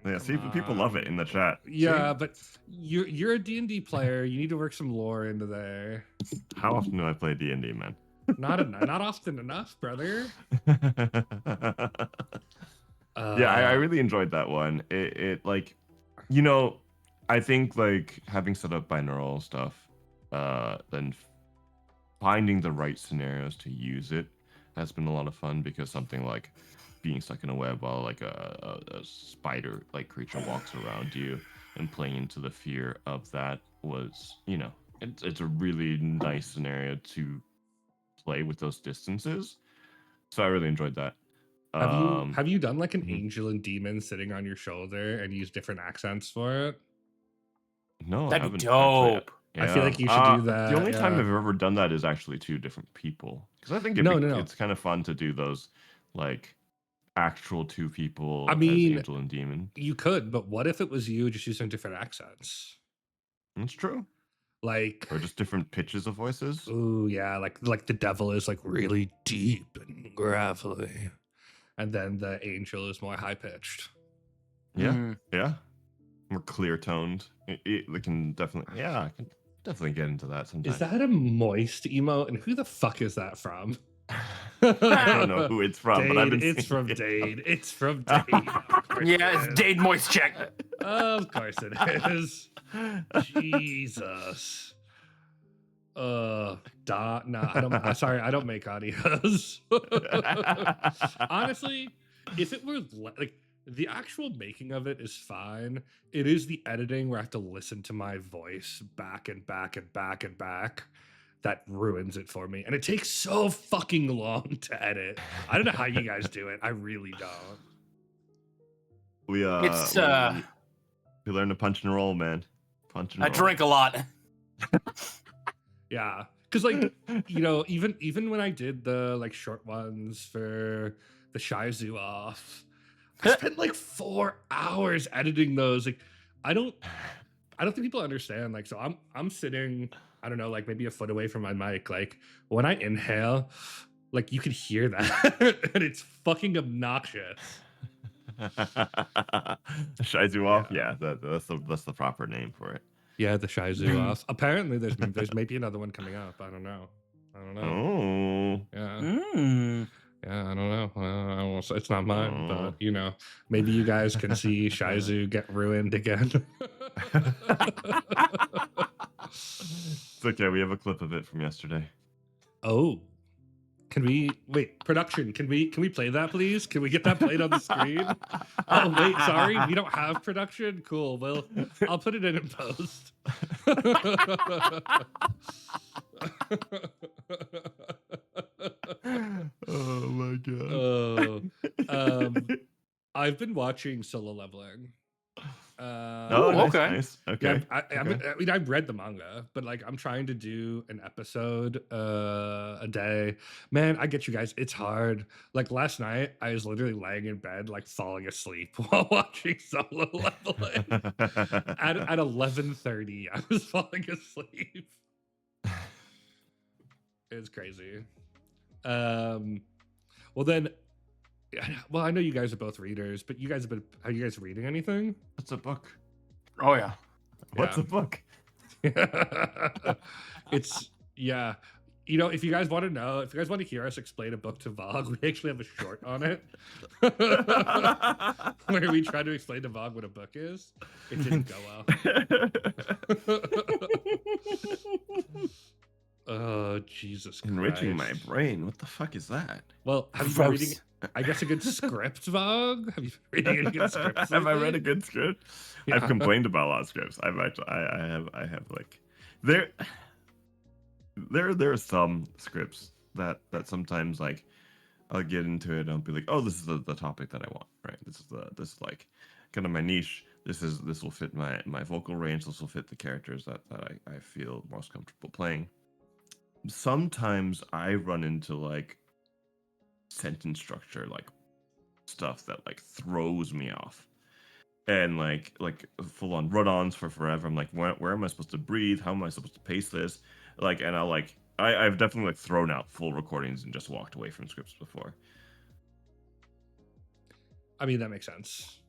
Yeah, come see, people love it on. in the chat. Yeah, See? but you're a D&D player. You need to work some lore into there. How often do I play D&D, man? Not often enough, brother. Yeah, I really enjoyed that one. It like, I think like having set up binaural stuff, then finding the right scenarios to use it has been a lot of fun, because something like being stuck in a web while like a spider like creature walks around you and playing into the fear of that was, it's a really nice scenario to play with those distances. So I really enjoyed that. Have you done like an mhm. angel and demon sitting on your shoulder and use different accents for it? No, I That'd haven't be actually. dope. I feel like you should do that, The only time yeah. I've ever done that is actually 2 different people, because I think No. it's kind of fun to do those like actual 2 people I mean, as angel and demon. You could, but what if it was you just using different accents? That's true. Like, Or just different pitches of voices. ooh, yeah, like the devil is like really deep and gravelly, and then the angel is more high pitched. Yeah, Mm. yeah. more clear toned. It can definitely, yeah, I can definitely get into that sometime. Is that a moist emote? And who the fuck is that from? I don't know who it's from, but I've Dade, been it's seeing from it. Dade. It's from Dade. Of course Yeah, it it's is. Dade Moist check. Of course it is. Jesus. Nah, I don't. Sorry, I don't make audios. Honestly, if it were like the actual making of it is fine. It is the editing where I have to listen to my voice back and back and back and back that ruins it for me. And it takes so fucking long to edit. I don't know how you guys do it. I really don't. we It's we learn to punch and roll, man. Punch and I roll. drink a lot. Yeah, because like even when I did the like short ones for the Shy Zoo off, I spent like 4 hours editing those. Like, I don't think people understand. Like, so I'm sitting, I don't know, like maybe a foot away from my mic. Like when I inhale, like you could hear that, and it's fucking obnoxious. Shizu off? Yeah. Yeah, that's the proper name for it. Yeah, the Shy Zoo off. Apparently, there's maybe another one coming up. I don't know. Oh. Yeah. Yeah, I don't know. I don't know. It's not mine, but maybe you guys can see Shizu get ruined again. It's okay. We have a clip of it from yesterday. Oh, can we wait? Production, can we play that, please? Can we get that played on the screen? Oh wait, sorry, we don't have production. Cool. Well, I'll put it in post. Oh my god. I've been watching Solo Leveling. Oh, nice, okay. nice. Okay. Yeah, I mean, I've read the manga, but like, I'm trying to do an episode a day. Man, I get you guys. It's hard. Like last night, I was literally laying in bed, like falling asleep while watching Solo Leveling. At 11:30, I was falling asleep. It was crazy. Well then, I know you guys are both readers, but are you guys reading anything? What's a book? Oh yeah. What's a book? It's if you guys want to know, if you guys want to hear us explain a book to Vogue, we actually have a short on it where we try to explain to Vogue what a book is. It didn't go well. Oh, Jesus Christ. Enriching my brain. What the fuck is that? Well, have you been Gross. reading, I guess, a good script, Vogue? Have you been reading any good scripts? Have I read lately? a good script? Yeah. I've complained about a lot of scripts. I have like there are some scripts that sometimes like I'll get into it and I'll be like, oh, this is the topic that I want, right? This is like kind of my niche. This will fit my vocal range. This will fit the characters that I feel most comfortable playing. Sometimes I run into like sentence structure, like stuff that like throws me off, and like full on run-ons for forever. I'm like, where am I supposed to breathe? How am I supposed to pace this? Like, and I've definitely like thrown out full recordings and just walked away from scripts before. I mean, that makes sense.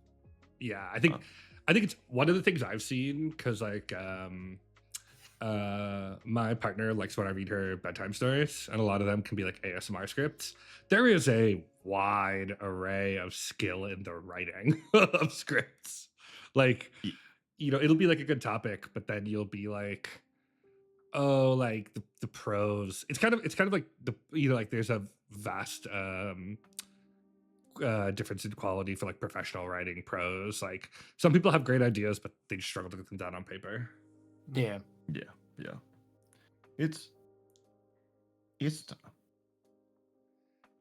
Yeah, I think it's one of the things I've seen because like my partner likes when I read her bedtime stories, and a lot of them can be like ASMR scripts. There is a wide array of skill in the writing of scripts. Like, it'll be like a good topic, but then you'll be like, oh, like the prose. It's kind of like like there's a vast difference in quality for like professional writing prose. Like some people have great ideas, but they just struggle to get them down on paper. Yeah. Yeah. It's tough.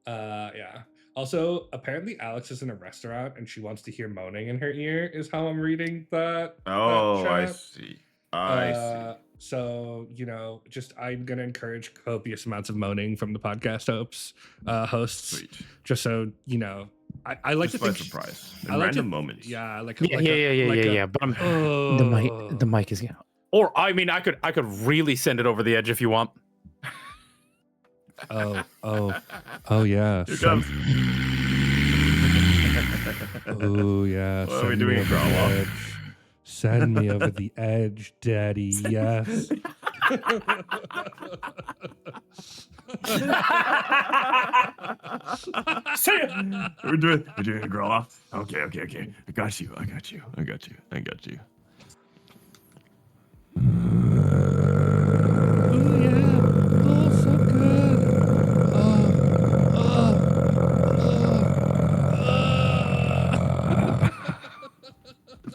Yeah. Also, apparently Alex is in a restaurant and she wants to hear moaning in her ear, is how I'm reading that. Oh, that I chat. see. I see. So, I'm going to encourage copious amounts of moaning from the podcast hosts. Sweet. Just so, I like Just to by think. surprise. I In like random to, moments. Yeah. Yeah. But I'm, the mic is. Or I mean, I could really send it over the edge if you want. Oh yeah. Here comes. Oh yeah. What are we doing, Send me Growlithe? over the edge. Send me over the edge, Daddy. Yes. We're doing a girl off. Okay. I got you. Oh yeah. Oh, so good.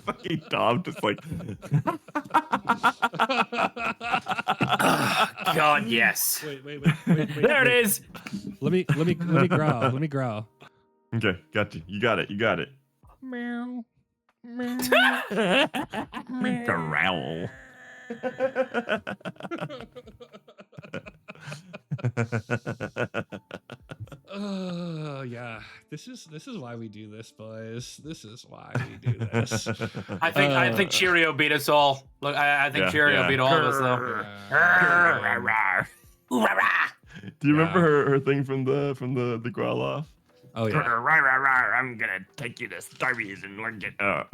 Fucking Tom just like. God, yes. Wait. There it is. Let me growl. Let me growl. Okay, got you. You got it. Meow. Growl. Oh yeah. This is why we do this, boys. This is why we do this. I think Cheerio beat us all. Look, I think Cheerio beat all of us though. Do you remember her thing from the growl off? Oh yeah. I'm gonna take you to Starbucks and we're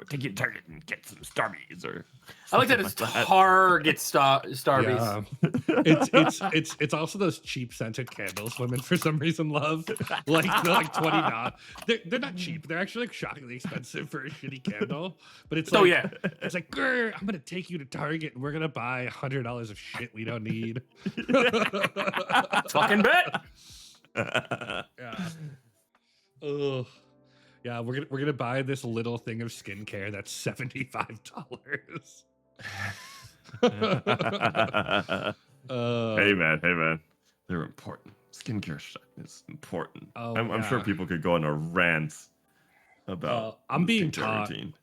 take you to Target and get some Starbucks or. I like that it's Target Starbucks. Yeah. It's also those cheap scented candles women for some reason love. Like they're like $20. They're not cheap. They're actually like shockingly expensive for a shitty candle. But it's like, it's like, "Grr, I'm gonna take you to Target and we're gonna buy $100 of shit we don't need." Fucking bet. Yeah. Ugh. Yeah, we're gonna buy this little thing of skincare that's $75. Hey man, they're important. Skincare shit is important. Oh, I'm sure people could go on a rant about. I'm being skincare taught. routine.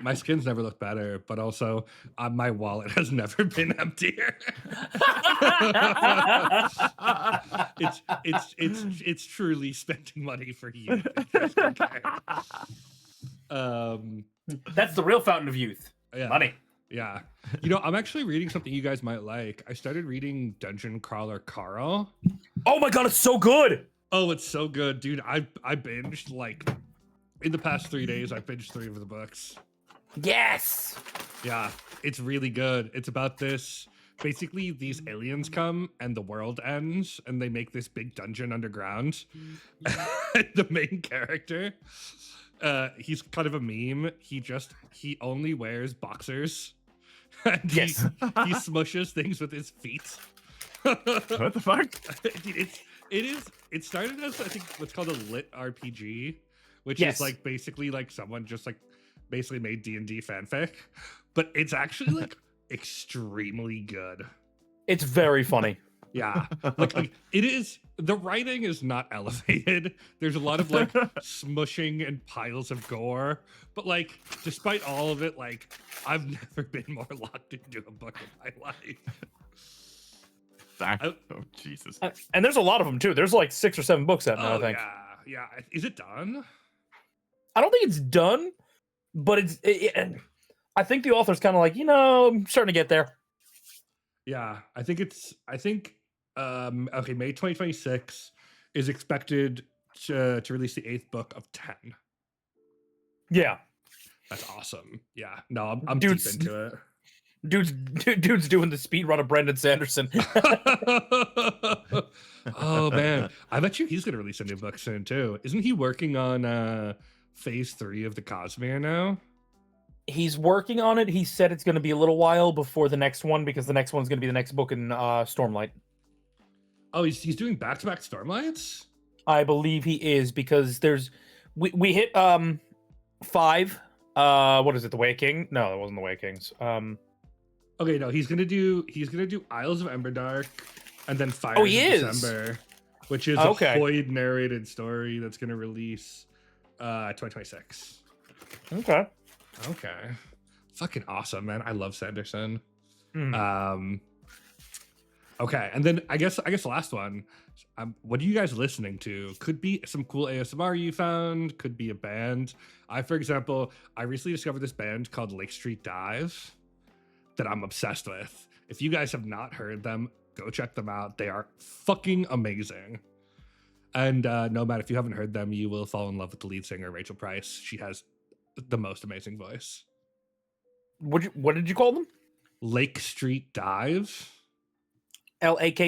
My skin's never looked better, but also my wallet has never been emptier. it's truly spending money for you. That's the real fountain of youth. Yeah. Money. Yeah. You know, I'm actually reading something you guys might like. I started reading Dungeon Crawler Carl. Oh my god, it's so good. Oh, it's so good, dude. I binged like in the past 3 days. I binged 3 of the books. Yes. Yeah, it's really good. It's about this. Basically, these aliens come and the world ends, and they make this big dungeon underground. The main character, he's kind of a meme. He only wears boxers. And Yes. he smushes things with his feet. What the fuck? Dude, it started as, I think, what's called a lit RPG, which Yes. is like basically like someone just like basically made D&D fanfic, but it's actually like extremely good. It's very funny. Yeah, like it is. The writing is not elevated. There's a lot of like smushing and piles of gore, but like despite all of it, like I've never been more locked into a book in my life. Oh Jesus! And there's a lot of them too. There's like 6 or 7 books out now, I think. Yeah. Is it done? I don't think it's done, but I think the author's kind of like, I'm starting to get there. Yeah, I think okay, May 2026 is expected to release the 8th book of 10. Yeah. That's awesome. Yeah. No, I'm deep into it. Dude's doing the speed run of Brendan Sanderson. Oh man, I bet you he's gonna release a new book soon too. Isn't he working on phase 3 of the Cosmere now? He's working on it. He said it's going to be a little while before the next one because the next one's going to be the next book in Stormlight. Oh, he's doing back-to-back Stormlights? I believe he is because we hit 5. What is it? The Way of King? No, it wasn't the Way of Kings. Okay, no, he's gonna do Isles of Emberdark and then Fires Oh, of he is? December, which is a Hoyd narrated story that's gonna release 2026. Okay. Okay. Fucking awesome, man. I love Sanderson. Mm. Okay, and then I guess the last one. What are you guys listening to? Could be some cool ASMR you found. Could be a band. For example, I recently discovered this band called Lake Street Dive that I'm obsessed with. If you guys have not heard them, go check them out. They are fucking amazing. And Nomad, if you haven't heard them, you will fall in love with the lead singer, Rachel Price. She has the most amazing voice. What did you call them? Lake Street Dive. Lake?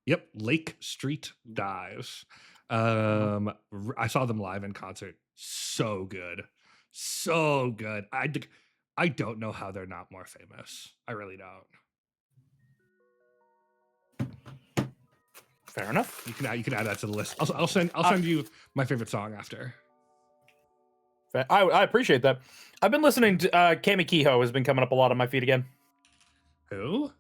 Yep, Lake Street Dive. I saw them live in concert. So good, so good. I don't know how they're not more famous. I really don't. Fair enough. You can add that to the list. I'll send you my favorite song after. I appreciate that. I've been listening to Kami Kehoe has been coming up a lot on my feed again. Who?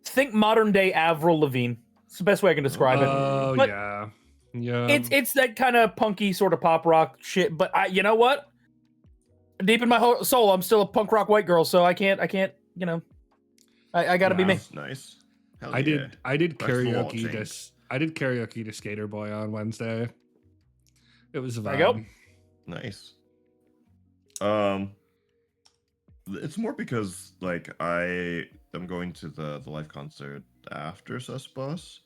Think modern day Avril Lavigne. It's the best way I can describe it. Oh But yeah, yeah. It's that kind of punky sort of pop rock shit. But you know what? Deep in my whole soul, I'm still a punk rock white girl, so I can't. You know, I gotta be me. Nice. Hell I yeah. did Nice little karaoke change. I did karaoke to Skater Boy on Wednesday. It was a There you go. vibe. Nice. It's more because like I am going to the live concert after Susbus,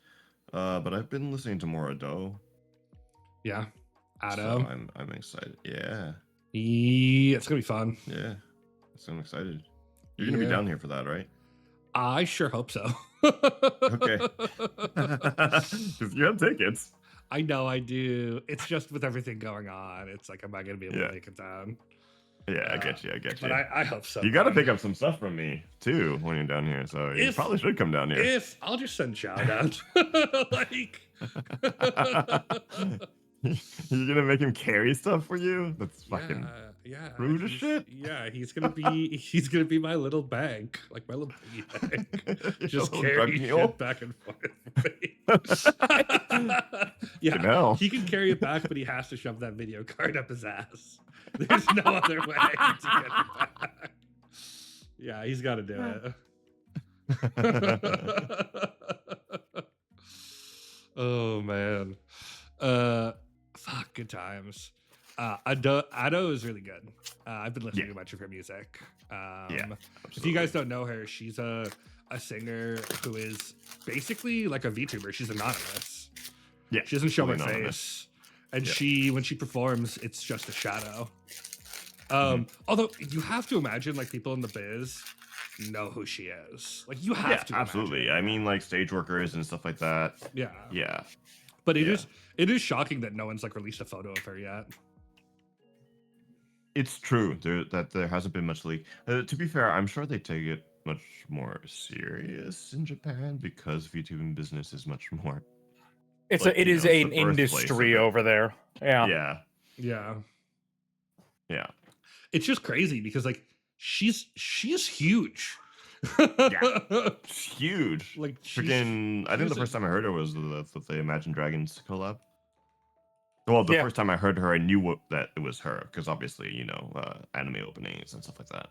but I've been listening to more Ado. Yeah. So Adam. I'm excited. Yeah, It's gonna be fun. yeah. So I'm excited. You're gonna be Yeah. down here for that, right? I sure hope so. Okay. Because you have tickets. I know I do. It's just with everything going on. It's like, am I gonna be able Yeah. to make it down? Yeah, I get you. I get you. But I hope so. You got to man. pick up some stuff from me too when you're down here. So you If- probably should come down here. If I'll just send shout out. Like You're gonna make him carry stuff for you? That's fucking. yeah. rude as he's- shit. Yeah, he's gonna be my little bank, like my little piggy bank. Your Just little drug carry mule. shit back and forth. Yeah, hell. he can carry it back, but he has to shove that video card up his ass. There's no other way to get it back. Yeah, he's got to do it. Oh man, fuck, good times. Ado is really good. I've been listening to a bunch of her music. If you guys don't know her, she's a singer who is basically like a VTuber. She's anonymous. Yeah, She doesn't show her totally anonymous. face, and Yeah. when she performs, it's just a shadow. Mm-hmm. Although you have to imagine, like, people in the biz know who she is. Like, you have Yeah, to. absolutely. Imagine. I mean, like stage workers and stuff like that. Yeah. Yeah. But Yeah. it is shocking that no one's like released a photo of her yet. It's true that there hasn't been much leak. To be fair, I'm sure they take it much more serious in Japan because VTubing business is much more. It Like, is it's an the birthplace of industry it. over there. Yeah. Yeah. Yeah. Yeah. It's just crazy because like she's huge. Yeah. It's huge. Like she's- Freaking, I think she's the a- first time I heard her was the Imagine Dragons collab. Well, the Yeah. first time I heard her, I knew that it was her because obviously, anime openings and stuff like that.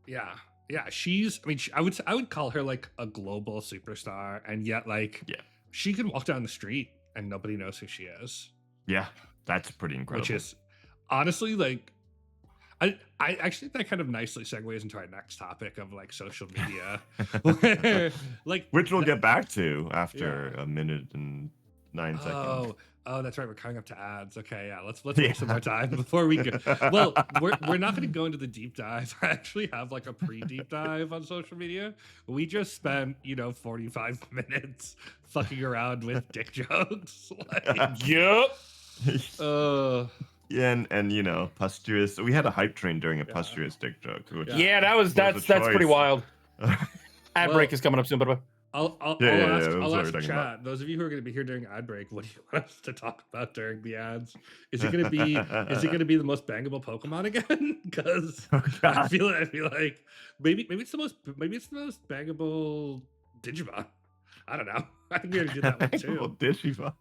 Yeah. She's. I mean, I would call her like a global superstar, and yet like Yeah. she can walk down the street and nobody knows who she is, Yeah, that's pretty incredible. which is honestly like. I actually think that kind of nicely segues into our next topic of like social media, where, like Which we'll that- get back to after Yeah. a minute and 9 seconds. Oh, that's right. We're coming up to ads. Okay, yeah. Let's Yeah. waste some more time before we go. Well, we're not going to go into the deep dive. I actually have like a pre-deep dive on social media. We just spent 45 minutes fucking around with dick jokes. Like, Yup. Yeah, and Pustuous. We had a hype train during a Yeah. Pustuous dick joke. Which, Yeah. Yeah, that's pretty choice. wild. Ad Well- break is coming up soon, by the way. I'll Yeah, ask, that's I'll what ask we're the talking chat. about. Those of you who are going to be here during ad break, what do you want us to talk about during the ads? Is it going to be the most bangable Pokemon again? Because Oh, I God. feel like maybe it's the most bangable Digimon. I don't know. I think we already did that one Well, too. Digiva.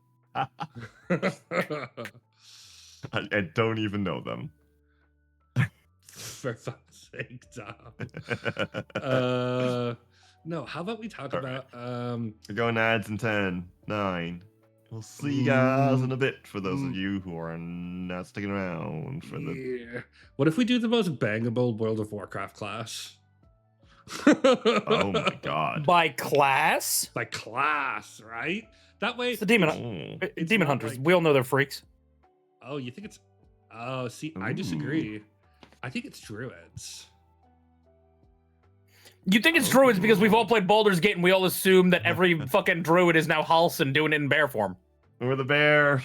I don't even know them. For fuck's sake, Tom. No, how about we talk All about We're going ads in 10, 9. We'll see you guys in a bit for those of you who are not sticking around for the. yeah. What if we do the most bangable World of Warcraft class? Oh my god. By class? By class, right? That way. It's the demon. Oh. not Demon hunters. like- We all know they're freaks. Oh, you think it's? Oh, see, I disagree. I think it's druids. You think it's druids because we've all played Baldur's Gate and we all assume that every fucking druid is now Halsin doing it in bear form. We're the bear.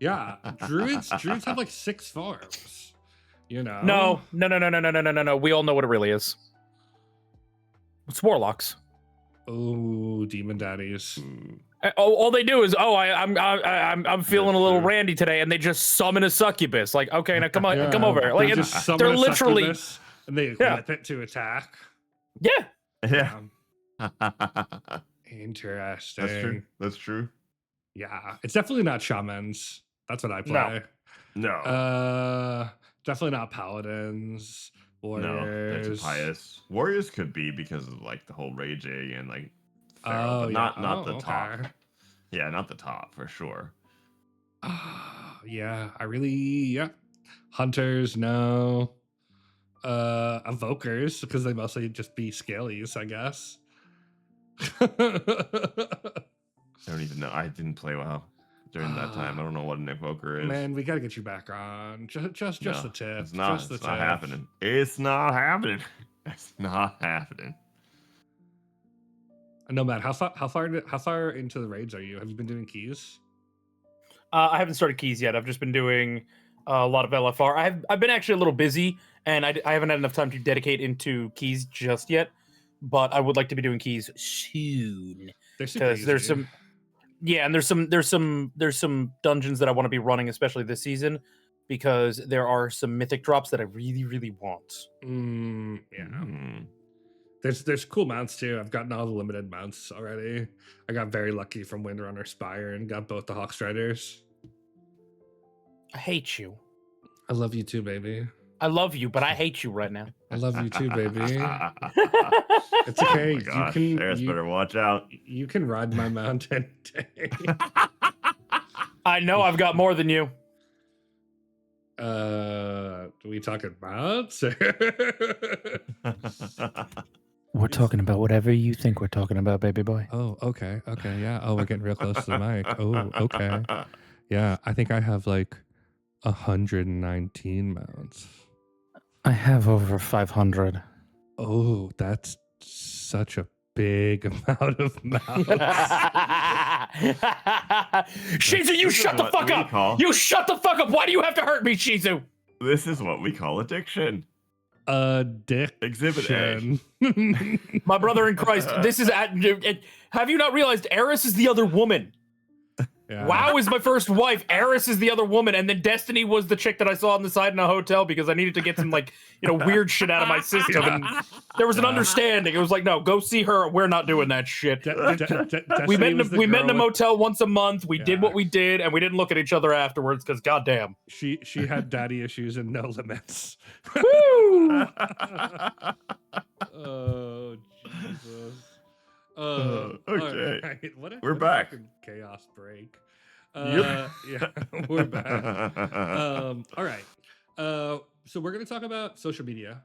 Yeah, druids have like 6 forms. You know? No. We all know what it really is. It's warlocks. Oh, demon daddies. Mm. All they do is, I'm feeling a little randy today, and they just summon a succubus. Like, okay, now come on, Yeah, come over. Like, they just summon they're a literally, succubus and they Yeah. whip it to attack. yeah. Yeah. Interesting. That's true. That's true. Yeah, it's definitely not shamans. That's what I play. No. Definitely not paladins. No. It's Warriors. pious. Warriors could be because of like the whole raging and like feral, Oh, but yeah. not the Oh, top. okay. Yeah, not the top for sure. Yeah, yeah. Hunters, no. Evokers, because they mostly just be scalies, I guess. I don't even know. I didn't play WoW during that time. I don't know what an evoker is. Man, we gotta get you back on. Just No, the tip. It's not. Just the It's not tip. happening. It's not happening. It's not happening. No, Matt, how far into the raids are you? Have you been doing keys? I haven't started keys yet. I've just been doing a lot of LFR. I've been actually a little busy, and I haven't had enough time to dedicate into keys just yet. But I would like to be doing keys soon They're super because there's easy. some, yeah, and there's some dungeons that I want to be running, especially this season, because there are some mythic drops that I really want. Yeah. Mm. There's cool mounts too. I've gotten all the limited mounts already. I got very lucky from Windrunner Spire and got both the Hawkstriders. I hate you. I love you too, baby. I love you, but I hate you right now. I love you too, baby. It's Oh okay. my gosh, you Eris can better watch out. you can ride my mount any day. I know I've got more than you. Do we talking mounts? We're talking about whatever you think we're talking about, baby boy. Oh, okay, yeah. Oh, we're getting real close to the mic. Oh, okay. Yeah, I think I have like 119 mounts. I have over 500. Oh, that's such a big amount of mounts. Shizu, you This is shut the what fuck we up! call- You shut the fuck up! Why do you have to hurt me, Shizu? This is what we call addiction. Dick. Exhibit A. My brother in Christ, this is at. Have you not realized Eris is the other woman? Yeah. WoW is my first wife. Eris is the other woman, and then Destiny was the chick that I saw on the side in a hotel because I needed to get some weird shit out of my system. And there was an understanding. It was like, no, go see her. We're not doing that shit. We met in a motel once a month. We did what we did, and we didn't look at each other afterwards because goddamn. She had daddy issues and no limits. Woo! Oh Jesus. Okay. alright, what a We're back. fucking chaos break. Yep. Yeah, we're back. All right. So we're gonna talk about social media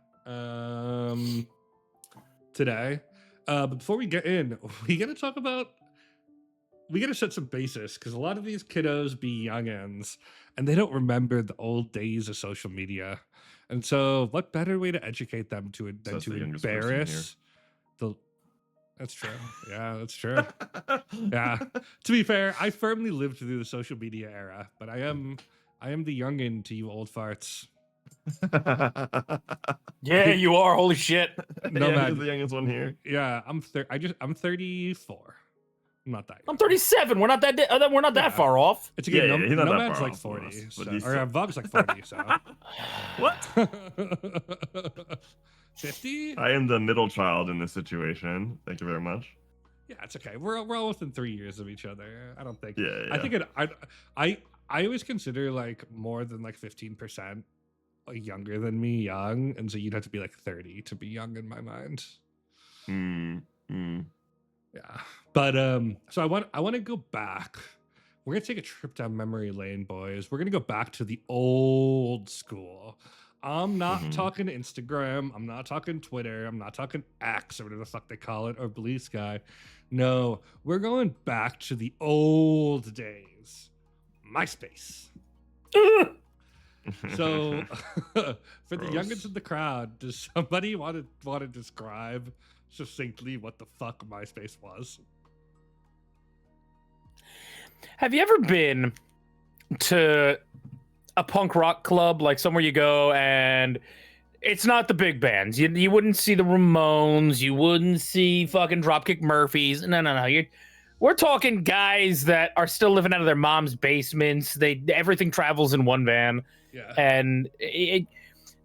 today. But before we get in, we gotta set some basis because a lot of these kiddos be youngins and they don't remember the old days of social media. And so, what better way to educate them than Says to the youngest person embarrass the? That's true. Yeah, that's true. Yeah. To be fair, I firmly lived through the social media era, but I am the youngin to you old farts. Yeah, you are. Holy shit. No, Yeah, man. he's the youngest one here. Yeah, I'm 34. I'm not that young. I'm 37. We're not that. We're not that Yeah. far off. It's okay. Yeah, he's not that Nomad's far like off from 40, us, so, but he's or still- Vog's like 40. So What? 50? I am the middle child in this situation. Thank you very much. Yeah, it's okay. We're all within 3 years of each other. I don't think. Yeah, I think I always consider like more than like 15% younger than me young, and so you'd have to be like 30 to be young in my mind. Yeah, but so I want to go back. We're gonna take a trip down memory lane, boys. We're gonna go back to the old school. I'm not Mhm. talking Instagram. I'm not talking Twitter. I'm not talking X or whatever the fuck they call it, or Blue Sky. No, we're going back to the old days. MySpace. So, for the Gross. youngins in the crowd, does somebody want to describe succinctly what the fuck MySpace was? Have you ever been to a punk rock club, like somewhere you go and it's not the big bands? You wouldn't see the Ramones, you wouldn't see fucking Dropkick Murphys. No. We're talking guys that are still living out of their mom's basements. Everything travels in one van, Yeah. and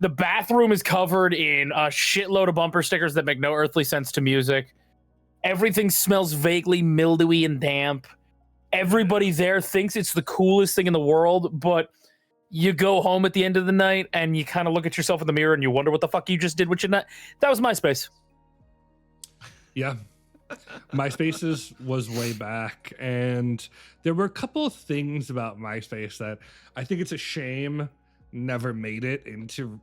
the bathroom is covered in a shitload of bumper stickers that make no earthly sense to music. Everything smells vaguely mildewy and damp. Everybody there thinks it's the coolest thing in the world, but you go home at the end of the night and you kind of look at yourself in the mirror and you wonder what the fuck you just did with your night. That was MySpace. Yeah. MySpace's was way back, and there were a couple of things about MySpace that I think it's a shame never made it into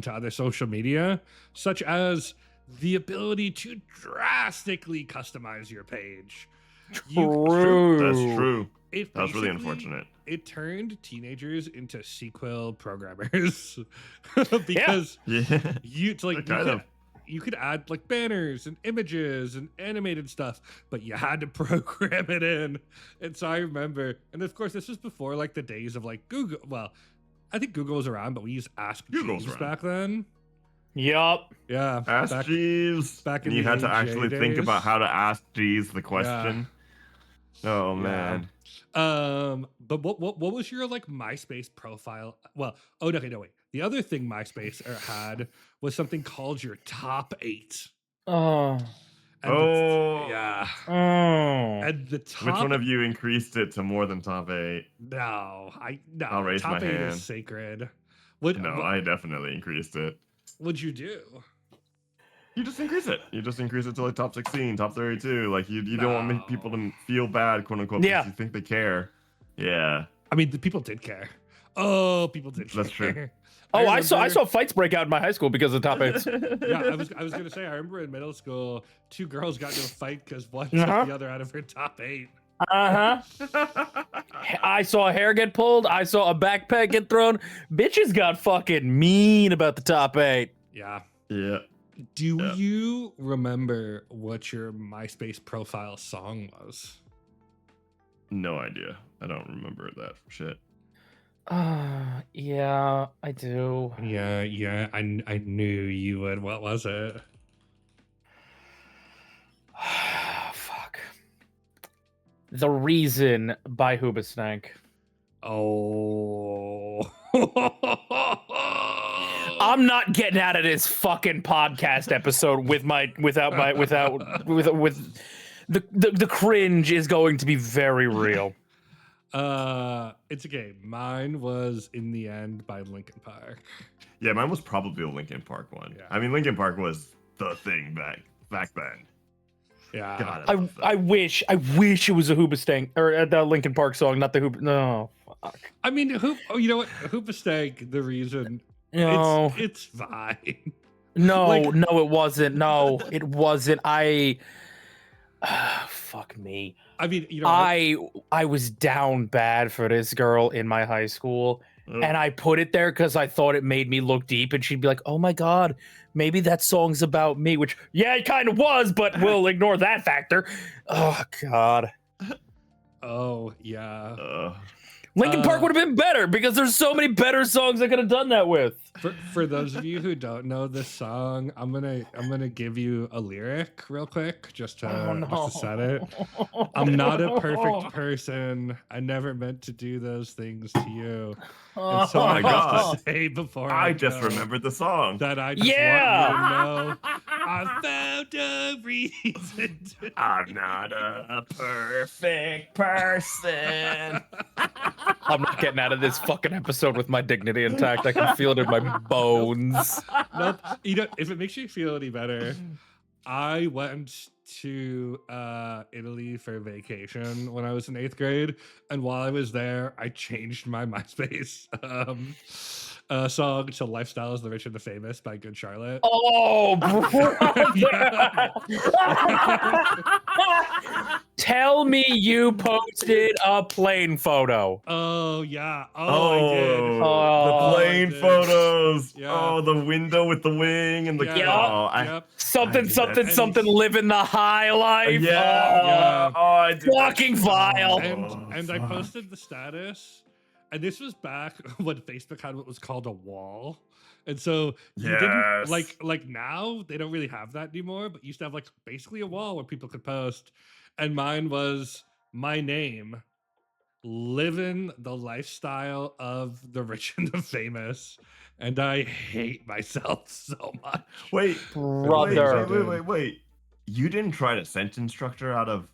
other social media, such as the ability to drastically customize your page. That's true. It That was really basically- unfortunate. It turned teenagers into SQL programmers because Yeah. you could add like banners and images and animated stuff, but you had to program it in. And so I remember, and of course this was before like the days of like Google. Well, I think Google was around, but we used Ask Google's Jeeves around. back then. Yup. Yeah, Ask Jeeves. back in And you the had to AJ actually think days. about how to ask Jeeves the question. Oh Yeah. man. But what was your like MySpace profile? Well, oh no, okay, no wait. The other thing MySpace had was something called your top 8. Oh. And Oh. yeah. Oh. And the top. Which one of you increased it to more than top 8? No, I'll raise top my 8 hand. is sacred. What? No, I definitely increased it. What'd you do? You just increase it. You just increase it to like top 16, top 32. Like you don't want No. people to feel bad, quote unquote, Yeah. because you think they care. Yeah. I mean, the people did care. Oh, people did. That's true. care. Oh, I saw remember- fights break out in my high school because of top 8s. Yeah, I was gonna say. I remember in middle school, 2 girls got into a fight because one Uh-huh. took the other out of her top 8. Uh-huh. I saw a hair get pulled. I saw a backpack get thrown. Bitches got fucking mean about the top 8. Yeah. Yeah. Do Yeah. you remember what your MySpace profile song was? No idea. I don't remember that shit. Yeah, I do. Yeah, I knew you would. What was it? Fuck. The Reason by Hoobastank. Oh. I'm not getting out of this fucking podcast episode with the cringe is going to be very real. It's okay. Mine was In the End by Linkin Park. Yeah, mine was probably a Linkin Park one. Yeah. I mean, Linkin Park was the thing back then. Yeah. God, I love that. I wish it was a Hoobastank or the Linkin Park song, not the Hoop. No, fuck. I mean, you know what? Hoobastank, The Reason. No, It's fine. no, like- no, it wasn't. No, it wasn't. Fuck me. I mean, you know, I was down bad for this girl in my high school, Ugh. and I put it there because I thought it made me look deep, and she'd be like, "Oh my god, maybe that song's about me," which yeah, it kind of was, but we'll ignore that factor. Oh god, oh yeah. Linkin Park Uh, would have been better because there's so many better songs I could have done that with. For those of you who don't know this song, I'm gonna give you a lyric real quick just to just to set it. I'm not a perfect person. I never meant to do those things to you. And so Oh I my have God. to say before I just go remembered the song. that I just Yeah. want you to know I found a reason. I'm not a Perfect person. I'm not getting out of this fucking episode with my dignity intact. I can feel it in my bones. Nope. You know, if it makes you feel any better, I went to Italy for vacation when I was in 8th grade, and while I was there, I changed my MySpace song to "Lifestyle is the Rich and the Famous" by Good Charlotte. Oh, brother. Tell me you posted a plane photo. Oh yeah. I Oh, did. Oh, the plane train did. photos. Yeah. Oh, the window with the wing and the Yeah. oh, Yep. Something, did something, that. something, living the high life. yeah. Yeah. Oh, I did that Fucking shit. vile. And I fuck. posted the status, and this was back when Facebook had what was called a wall. And so you didn't Yes. like now they don't really have that anymore, but you used to have like basically a wall where people could post. And mine was my name, living the lifestyle of the rich and the famous. And I hate myself so much. Wait, Brother. wait. You didn't try to sentence structure out of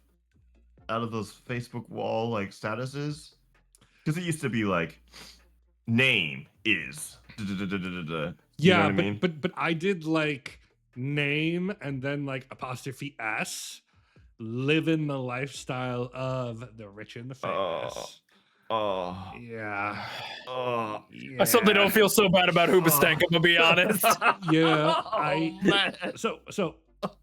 those Facebook wall like statuses? Because it used to be like name is da-da-da-da-da-da. You know Yeah, what I mean? but I did like name and then like apostrophe S, living the lifestyle of the rich and the famous. Oh, Yeah. oh. Yeah. I suddenly don't feel so bad about Hoobastank, I'm gonna be honest. Yeah, Oh, man. so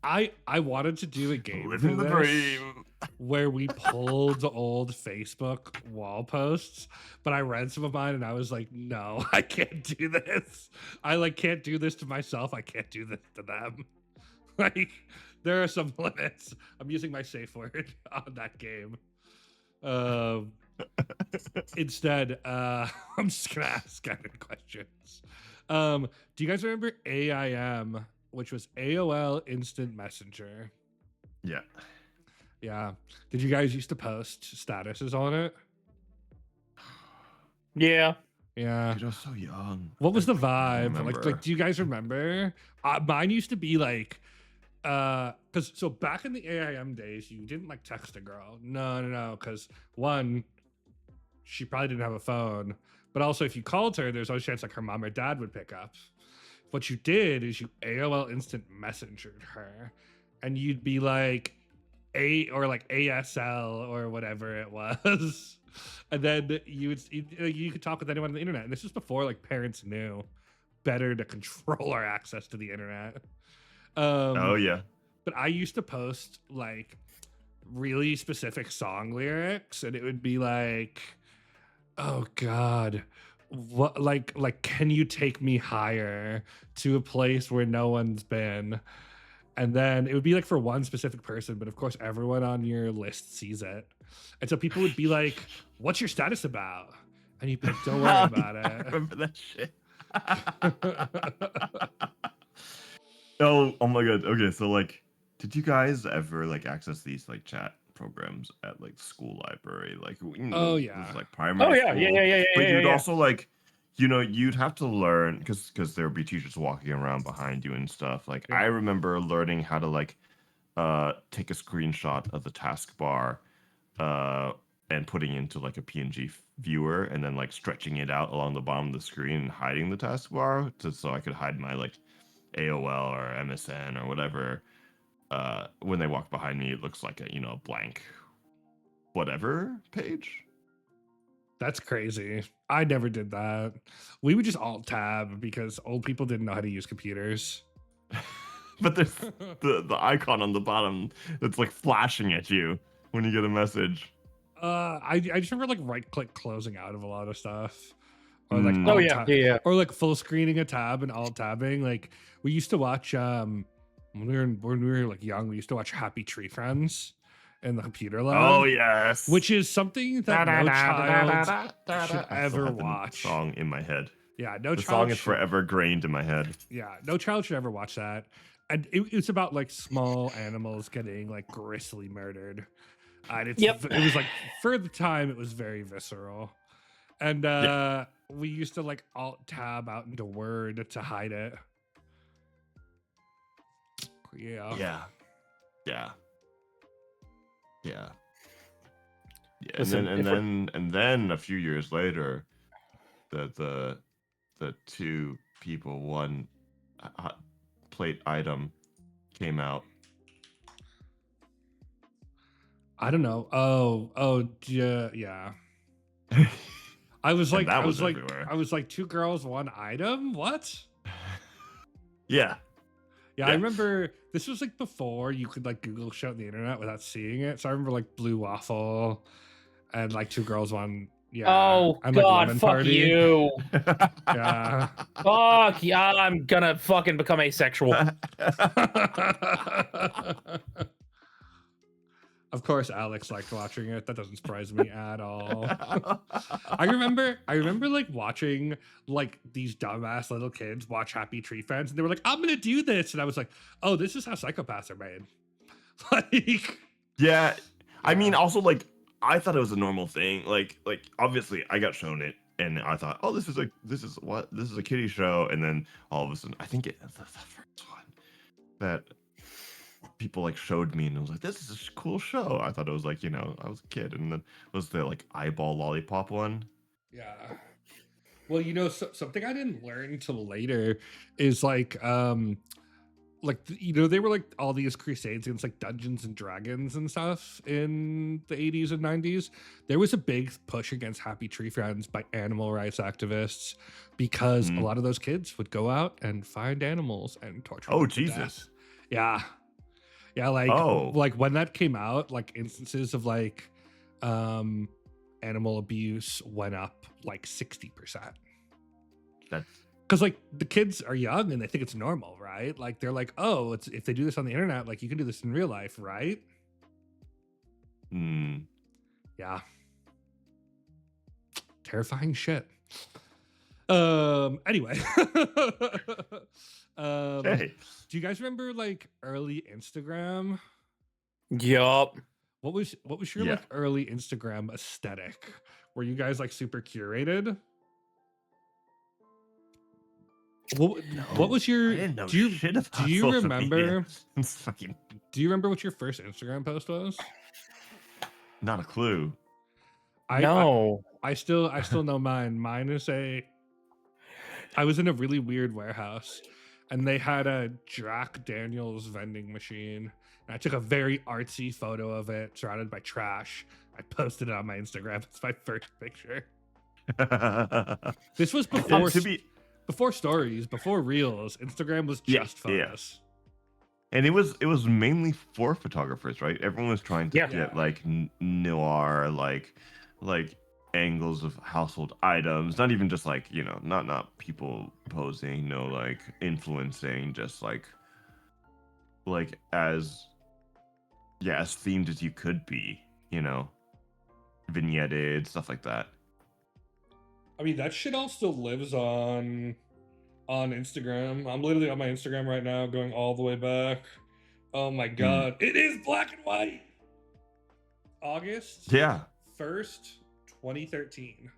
I wanted to do a game Living for the this dream. where we pulled old Facebook wall posts, but I read some of mine and I was like, no, I can't do this. I like can't do this to myself. I can't do this to them. Like there are some limits. I'm using my safe word on that game. Instead, I'm just gonna ask kind of questions. Do you guys remember AIM, which was AOL Instant Messenger? Yeah. Yeah. Did you guys used to post statuses on it? Yeah. Yeah. Dude, I was so young. What was the I vibe? remember. Like, do you guys remember? Mine used to be like, because so back in the AIM days, you didn't like text a girl. No, because one, she probably didn't have a phone, but also if you called her, there's always a chance like her mom or dad would pick up. What you did is you AOL Instant Messengered her, and you'd be like or like ASL or whatever it was. And then you could talk with anyone on the internet. And this was before like parents knew better to control our access to the internet. Oh yeah. But I used to post like really specific song lyrics, and it would be like, "Oh God, what like can you take me higher to a place where no one's been?" And then it would be like for one specific person, but of course everyone on your list sees it. And so people would be like, "What's your status about?" And you'd be like, "Don't worry about I it." remember that shit. Oh my god. Okay, so like, did you guys ever like access these like chat programs at like school library? Like, Oh, this yeah. was, like primary. Oh yeah, school. yeah. But you'd yeah. also like, you'd have to learn because there would be teachers walking around behind you and stuff. Like, Yeah. I remember learning how to like, take a screenshot of the taskbar, and putting into like a PNG viewer, and then like stretching it out along the bottom of the screen and hiding the taskbar so I could hide my like AOL or MSN or whatever. When they walk behind me, it looks like a blank whatever page. That's crazy. I never did that. We would just alt tab because old people didn't know how to use computers. But there's the icon on the bottom that's like flashing at you when you get a message. I just remember like right click closing out of a lot of stuff. Or like Mm. Oh alt yeah, tab- yeah. or like full screening a tab and alt tabbing. Like we used to watch when we were like young, we used to watch Happy Tree Friends in the computer lab. Oh yes. Which is something that no child should I still ever have the watch. song in my head. Yeah, no The child song is should- forever grained in my head. Yeah, no child should ever watch that. And it's about like small animals getting like grisly murdered. And it was like for the time it was very visceral. And we used to like alt tab out into Word to hide it. Yeah. Yeah. Yeah. Yeah. Yeah. Listen, if we're- And then a few years later, the two people, one hot plate item came out. I don't know. Yeah. I was like, that I was was like, everywhere. I was like, two girls, one item. What? Yeah. Yeah, I Yeah. remember this was like before you could like Google shit on the internet without seeing it. So I remember like Blue Waffle and like two girls, one Yeah. Oh and, like, God, Lemon fuck Party. you. Yeah. Fuck yeah, I'm gonna fucking become asexual. Of course, Alex liked watching it. That doesn't surprise me at all. I remember like watching like these dumbass little kids watch Happy Tree Friends, and they were like, "I'm gonna do this," and I was like, "Oh, this is how psychopaths are made." Like, Yeah, I mean, Yeah. also like I thought it was a normal thing. Like obviously I got shown it, and I thought, oh, this is a kiddie show, and then all of a sudden, I think it's the first one that people like showed me, and I was like, this is a cool show. I thought it was like, I was a kid, and then it was the like eyeball lollipop one. yeah. Well, something I didn't learn till later is like they were like all these crusades against like Dungeons and Dragons and stuff in the 80s and 90s. There was a big push against Happy Tree Friends by animal rights activists because a lot of those kids would go out and find animals and torture Oh them to Jesus! death. Yeah, like Oh. like when that came out, like instances of like animal abuse went up like 60%. That's Because like the kids are young and they think it's normal, right? Like they're like, oh, it's if they do this on the internet, like you can do this in real life, right? Yeah. Terrifying shit. Anyway. hey. Do you guys remember like early Instagram? Yup. What was your Yeah. like early Instagram aesthetic? Were you guys like super curated? What was your I didn't know do you shit about do you social remember media. It's fucking do you remember what your first Instagram post was? not a clue. No. I still know mine. Mine is I was in a really weird warehouse and they had a Jack Daniels vending machine. And I took a very artsy photo of it surrounded by trash. I posted it on my Instagram. It's my first picture. This was before to be before stories, before reels. Instagram was Yeah, just yeah. photos. And it was mainly for photographers, right? Everyone was trying to Yeah. get like noir, like angles of household items. Not even just like not people posing, no like influencing, just like as themed as you could be, vignetted stuff like that. I mean, that shit all still lives on Instagram. I'm literally on my Instagram right now, going all the way back. Oh my god, it is black and white. August Yeah. 1st, 2013.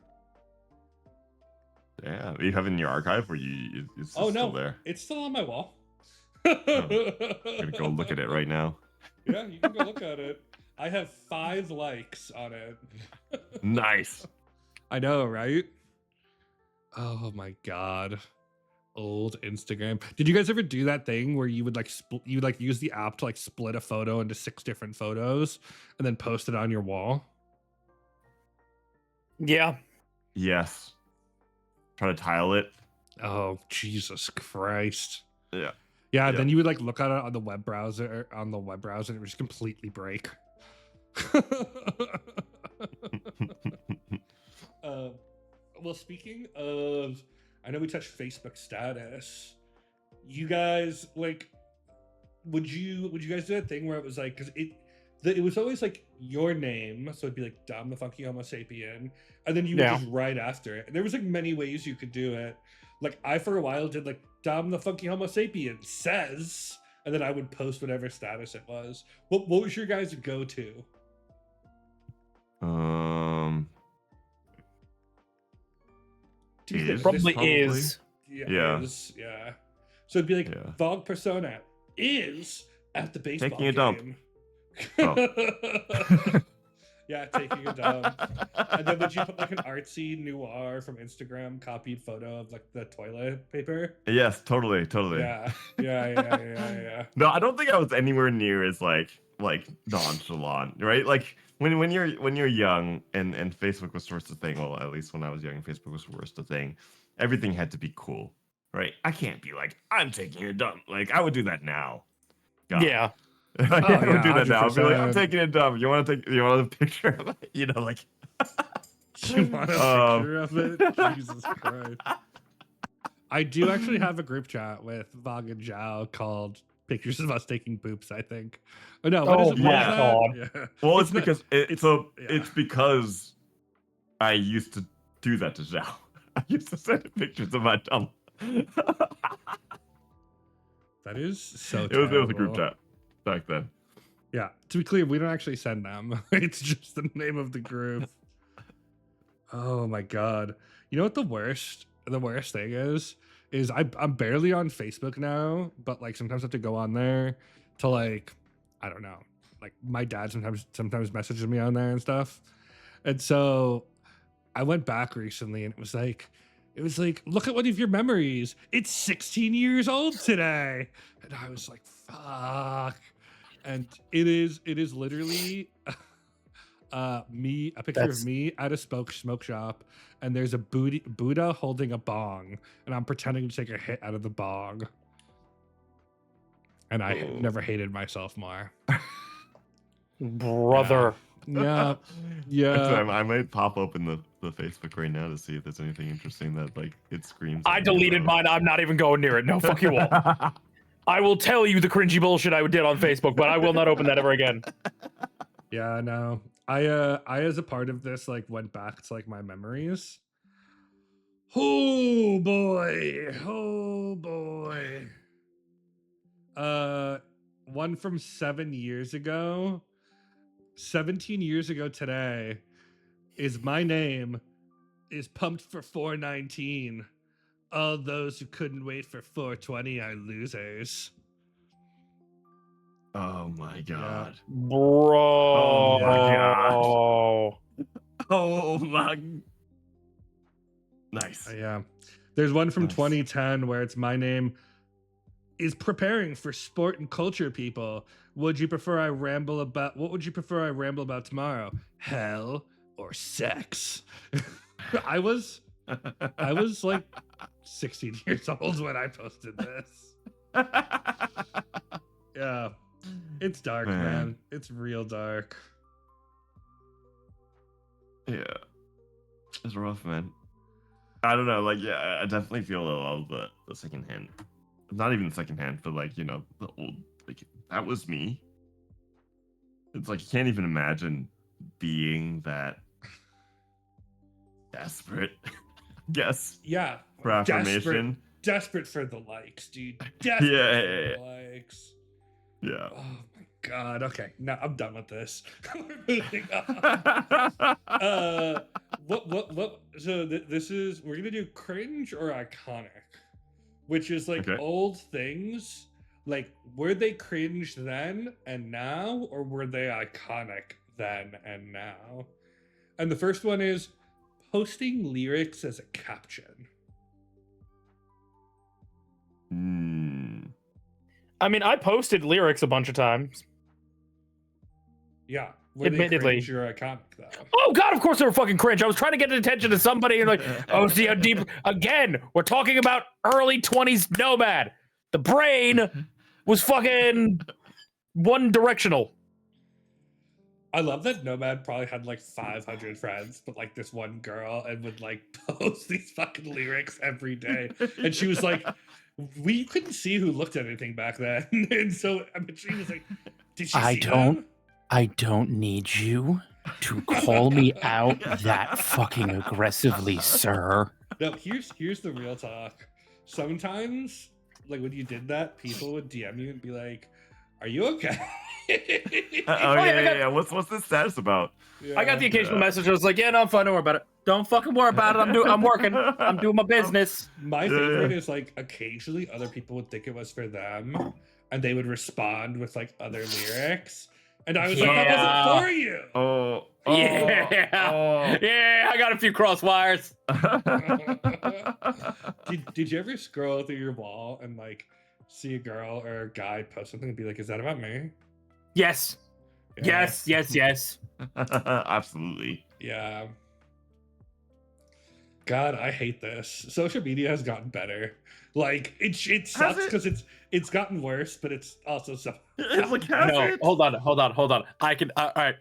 Yeah. You have it in your archive, or it's Oh still no, there? it's still on my wall. I'm gonna go look at it right now. Yeah, you can go look at it. I have 5 likes on it. Nice. I know, right? Oh my god. Old Instagram. Did you guys ever do that thing where you would like use the app to like split a photo into 6 different photos and then post it on your wall? Yeah. Yes. Try to tile it. Oh, Jesus Christ. Yeah. Yeah, Yeah. then you would like look at it on the web browser and it would just completely break. Well, speaking of, I know we touched Facebook status. You guys like, would you guys do that thing where it was like, because it was always like your name, so it'd be like Dom the Funky Homo Sapien, and then you would Yeah. just write after it. And there was like many ways you could do it. Like I for a while did like Dom the Funky Homo Sapien says, and then I would post whatever status it was. What was your guys' go-to? Do you think Probably Probably. is. Yeah. Yeah. So it'd be like Yeah. Vog Persona is at the baseball Taking a dump. game. Oh. Yeah, taking a dump. And then would you put like an artsy noir from Instagram copied photo of like the toilet paper? Yes, totally. Yeah. No, I don't think I was anywhere near as like nonchalant, right? Like when you're young and Facebook was first a thing. Well, at least when I was young, Facebook was first a thing. Everything had to be cool, right? I can't be like, I'm taking a dump. Like I would do that now. God. Yeah. I would yeah, do that now. I'd be like, I'm 100%. taking a dump. You want a picture of it? Like. You want a picture of it? Jesus Christ. I do actually have a group chat with Vog and Zhao called Pictures of Us Taking Poops, I think. Oh, no, what is it? my What is that? God. Yeah. Well, it's not- because yeah. it's because I used to do that to Zhao. I used to send him pictures of my tongue. That is so It was a group terrible. chat back then. Yeah, to be clear, we don't actually send them. It's just the name of the group. Oh my god. You know what the worst thing is I'm barely on Facebook now, but like sometimes I have to go on there to like, I don't know, like my dad sometimes messages me on there and stuff. And so I went back recently and it was like, look at one of your memories. It's 16 years old today. And I was like, fuck. And it is literally a picture That's- of me at a smoke shop, and there's a Buddha holding a bong, and I'm pretending to take a hit out of the bong. And I Oh. never hated myself more. Brother. Yeah, Actually, yeah. I might pop open the Facebook right now to see if there's anything interesting that like it screams. I at me deleted about. mine. I'm not even going near it. No, fuck you all. I will tell you the cringy bullshit I did on Facebook, but I will not open that ever again. Yeah, no. I as a part of this like went back to like my memories. Oh boy. Oh boy. One from 7 years ago. 17 years ago today is my name is pumped for 419. All those who couldn't wait for 420 are losers. Oh my god. Bro. Oh my gosh. Oh my. Nice. Yeah. There's one from Nice. 2010 where it's my name is preparing for sport and culture people. What would you prefer I ramble about tomorrow? Hell or sex? I was like 16 years old when I posted this. Yeah. It's dark, Man. man. It's real dark. Yeah. It's rough, man. I don't know, like, yeah, I definitely feel a lot of the secondhand. Not even the secondhand, but like, you know, the old, like, that was me. It's like, you can't even imagine being that desperate, guess, Yeah. for affirmation. Desperate for the likes, dude. Yeah, Desperate yeah, for yeah. the likes. Yeah. Oh my god. Okay, now I'm done with this. We're moving on. What? So this is we're gonna do cringe or iconic, which is like Okay. old things. Like, were they cringe then and now, or were they iconic then and now? And the first one is posting lyrics as a caption. Hmm. I mean, I posted lyrics a bunch of times. Yeah. Were Admittedly. they cringe or iconic though? Oh god, of course they were fucking cringe. I was trying to get attention to somebody and like, oh, see how deep. Again, we're talking about early 20s Nomad. The brain was fucking one directional. I love that Nomad probably had like 500 friends, but like this one girl and would like post these fucking lyrics every day. And she was like, we couldn't see who looked at anything back then. And so I mean, she was like, did she I see don't- them? I don't need you to call me out that fucking aggressively, sir. No, here's the real talk. Sometimes, like when you did that, people would DM you and be like, "Are you okay?" Oh I yeah, got- yeah. What's the status about? I got the occasional Yeah. message. I was like, yeah, no, I'm fine. Don't worry about it. Don't fucking worry about it. I'm working. I'm doing my business. My Yeah. favorite is like occasionally other people would think it was for them, and they would respond with like other lyrics, and I was like, "That Yeah. wasn't for you." Oh. Yeah. Yeah, I got a few cross wires. Did you ever scroll through your wall and like see a girl or a guy post something and be like, "Is that about me?" Yes. Yeah. Yes. Absolutely. Yeah. God, I hate this. Social media has gotten better. Like it sucks it? because it's gotten worse, but it's also so. It's like has No, it? hold on. I can. All right.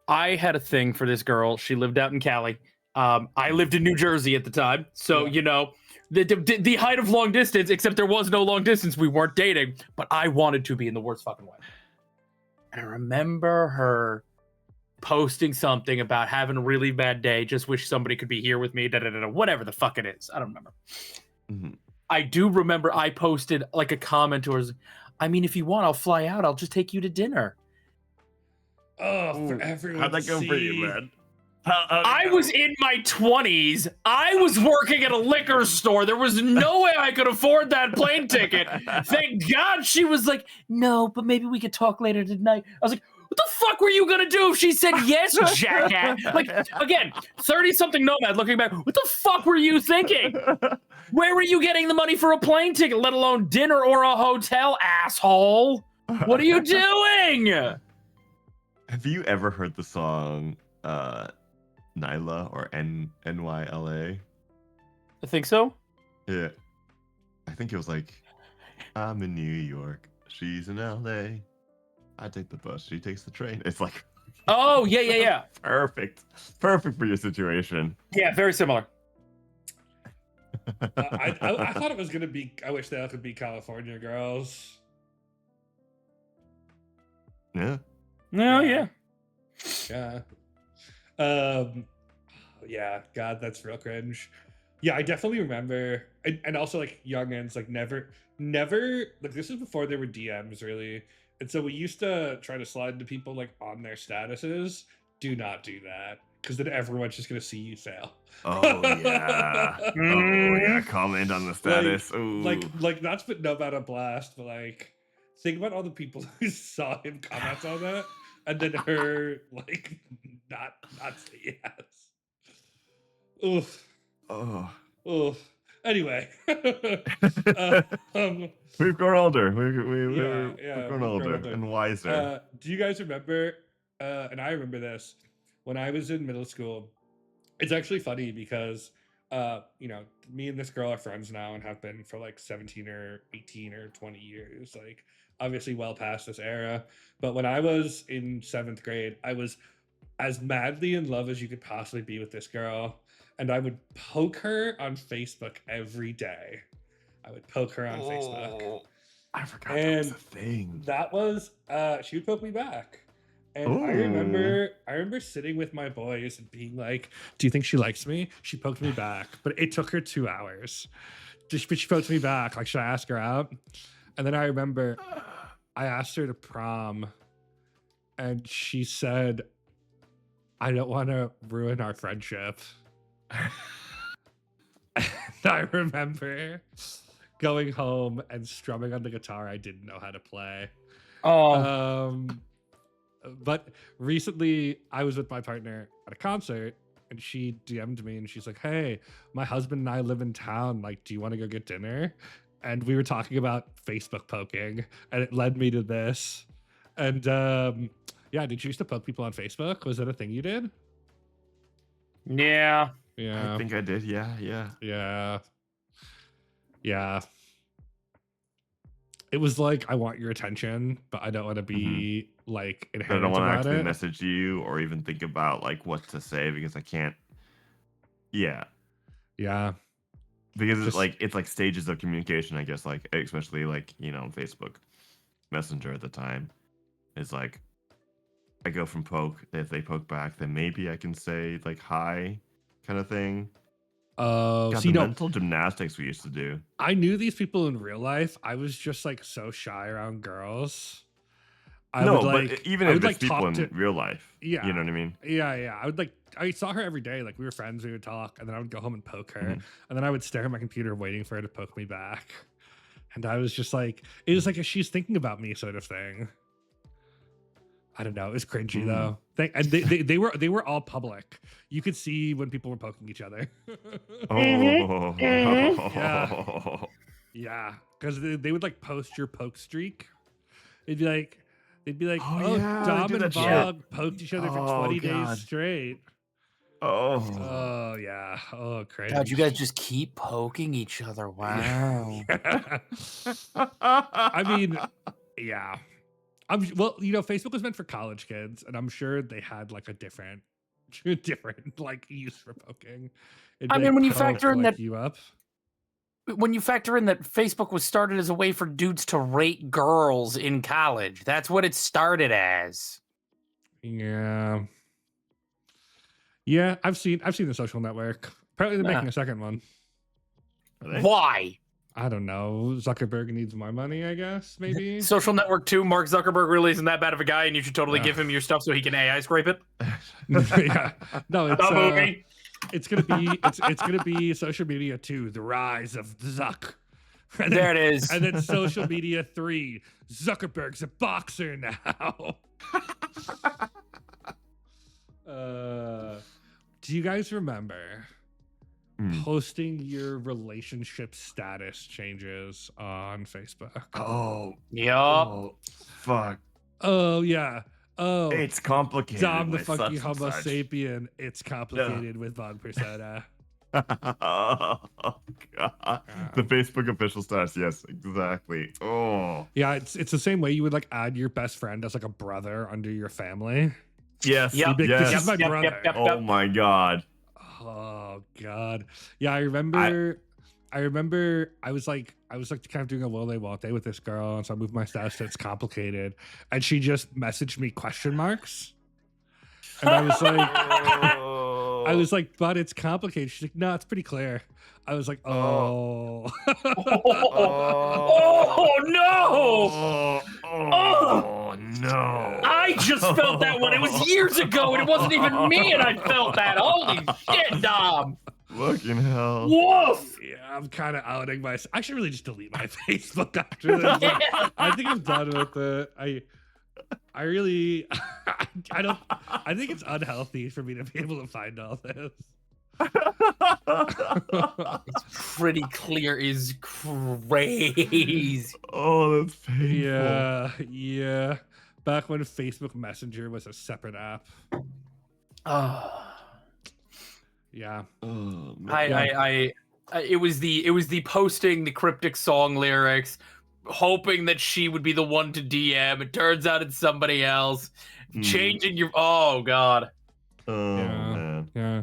I had a thing for this girl. She lived out in Cali. I lived in New Jersey at the time, so Yeah. you know the height of long distance. Except there was no long distance. We weren't dating, but I wanted to be in the worst fucking way. And I remember her posting something about having a really bad day. Just wish somebody could be here with me. Da da da. Whatever the fuck it is, I don't remember. Mhm. I do remember I posted like a comment or, I mean, if you want, I'll fly out. I'll just take you to dinner. Oh, for Ooh, everyone. How'd that go for you, see. man? I was in my 20s. I was working at a liquor store. There was no way I could afford that plane ticket. Thank God she was like, no, but maybe we could talk later tonight. I was like, what the fuck were you gonna do if she said yes, jackass? Like, again, 30-something nomad looking back, what the fuck were you thinking? Where were you getting the money for a plane ticket, let alone dinner or a hotel, asshole? What are you doing? Have you ever heard the song Nyla or NYLA? I think so. Yeah. I think it was like, I'm in New York, she's in LA. I take the bus, she takes the train. It's like Oh, yeah. perfect. Perfect for your situation. Yeah, very similar. I thought it was gonna be. I wish that could be California Girls. Yeah. No, yeah. Yeah. Yeah. God, that's real cringe. Yeah, I definitely remember, and also like youngins, like never, like this is before there were DMs really, and so we used to try to slide into people like on their statuses. Do not do that, because then everyone's just gonna see you fail. Oh yeah. Oh yeah. Comment on the status. Ooh. Like not to put Nomad on blast, but like think about all the people who saw him comment on that and then her like not say yes. Oof. Oh. Oof. Anyway. We've grown older. We've Yeah, grown we've grown older older. and wiser. Do you guys remember and I remember this when I was in middle school? It's actually funny because you know, me and this girl are friends now and have been for like 17 or 18 or 20 years, like obviously well past this era. But when I was in 7th grade, I was as madly in love as you could possibly be with this girl, and I would poke her on Facebook every day. I would poke her on Facebook. I forgot that was a And thing. That was she would poke me back. And I remember sitting with my boys and being like, do you think she likes me? She poked me back, but it took her 2 hours. She poked me back. Like, should I ask her out? And then I remember I asked her to prom, and she said, I don't want to ruin our friendship. And I remember going home and strumming on the guitar I didn't know how to play. Oh, But recently I was with my partner at a concert and she DM'd me and she's like, hey, my husband and I live in town. Like, do you want to go get dinner? And we were talking about Facebook poking and it led me to this. And yeah, did you used to poke people on Facebook? Was that a thing you did? yeah. Yeah. I think I did. Yeah. Yeah. Yeah. It was like, I want your attention, but I don't want to be like I inherent don't want to about actually it. message you or even think about like what to say because I can't. Yeah. Yeah. Because Just- it's like stages of communication, I guess, like especially like, you know, on Facebook Messenger at the time. It's like I go from poke, if they poke back, then maybe I can say like hi kind of thing. God, So the you know, mental gymnastics we used to do. I knew these people in real life. I was just like so shy around girls. I No, would but like even I if would it's like people in talk to real life, Yeah. you know what I mean? yeah. I would like I saw her every day. Like we were friends, we would talk, and then I would go home and poke her. Mhm. And then I would stare at my computer waiting for her to poke me back. And I was just like, it was like a she's thinking about me sort of thing. I don't know. It was cringy Mm. though. And they were all public. You could see when people were poking each other. Oh, Yeah, because they would like post your poke streak. They'd be like, Oh, oh, yeah, they Dom do and that shit. Bog poked each other for Oh, 20 God. days straight. oh. Oh yeah. Oh, crazy. God, you guys just keep poking each other. Wow. I mean, yeah. Well, Facebook was meant for college kids, and I'm sure they had like a different like use for poking. I mean, when you factor in that you up. When you factor in that Facebook was started as a way for dudes to rate girls in college, that's what it started as. Yeah. Yeah, I've seen the Social Network. Apparently they're making a second one. Why? I don't know. Zuckerberg needs more money, I guess, maybe. Social Network 2, Mark Zuckerberg really isn't that bad of a guy, and you should totally give him your stuff so he can AI scrape it. Yeah. No, it's The movie. it's gonna be Social Media 2, The Rise of Zuck. And There it is. And then Social Media 3, Zuckerberg's a boxer now. Do you guys remember posting your relationship status changes on Facebook? Oh, Yup. fuck. Oh yeah. Oh, It's complicated. Dom the with fucking such and Homo such. sapien. It's complicated with Von Persona. Oh, God. The Facebook official status. Yes, exactly. Oh. Yeah, it's the same way you would like add your best friend as like a brother under your family. Yes. Yep. This Yes. is my brother. Oh my God. Oh God. Yeah, I remember I was like kind of doing a Lole Walde with this girl, and so I moved my status to it's complicated, and she just messaged me question marks, and I was like, but it's complicated. She's like, no, it's pretty clear. I was like, oh. Oh no! Oh no. I just felt that one. It was years ago, and it wasn't even me, and I felt that. Holy shit, Dom! Fucking hell. Woof! Yeah, I'm kind of outing myself. I should really just delete my Facebook after this. I think I'm done with it. I really, I think it's unhealthy for me to be able to find all this. It's pretty clear is crazy. Oh, that's painful. Yeah. Back when Facebook Messenger was a separate app. Yeah. Oh, man. I it was the posting the cryptic song lyrics, hoping that she would be the one to DM. It turns out it's somebody else. Changing your God. Oh, Yeah. man. Yeah.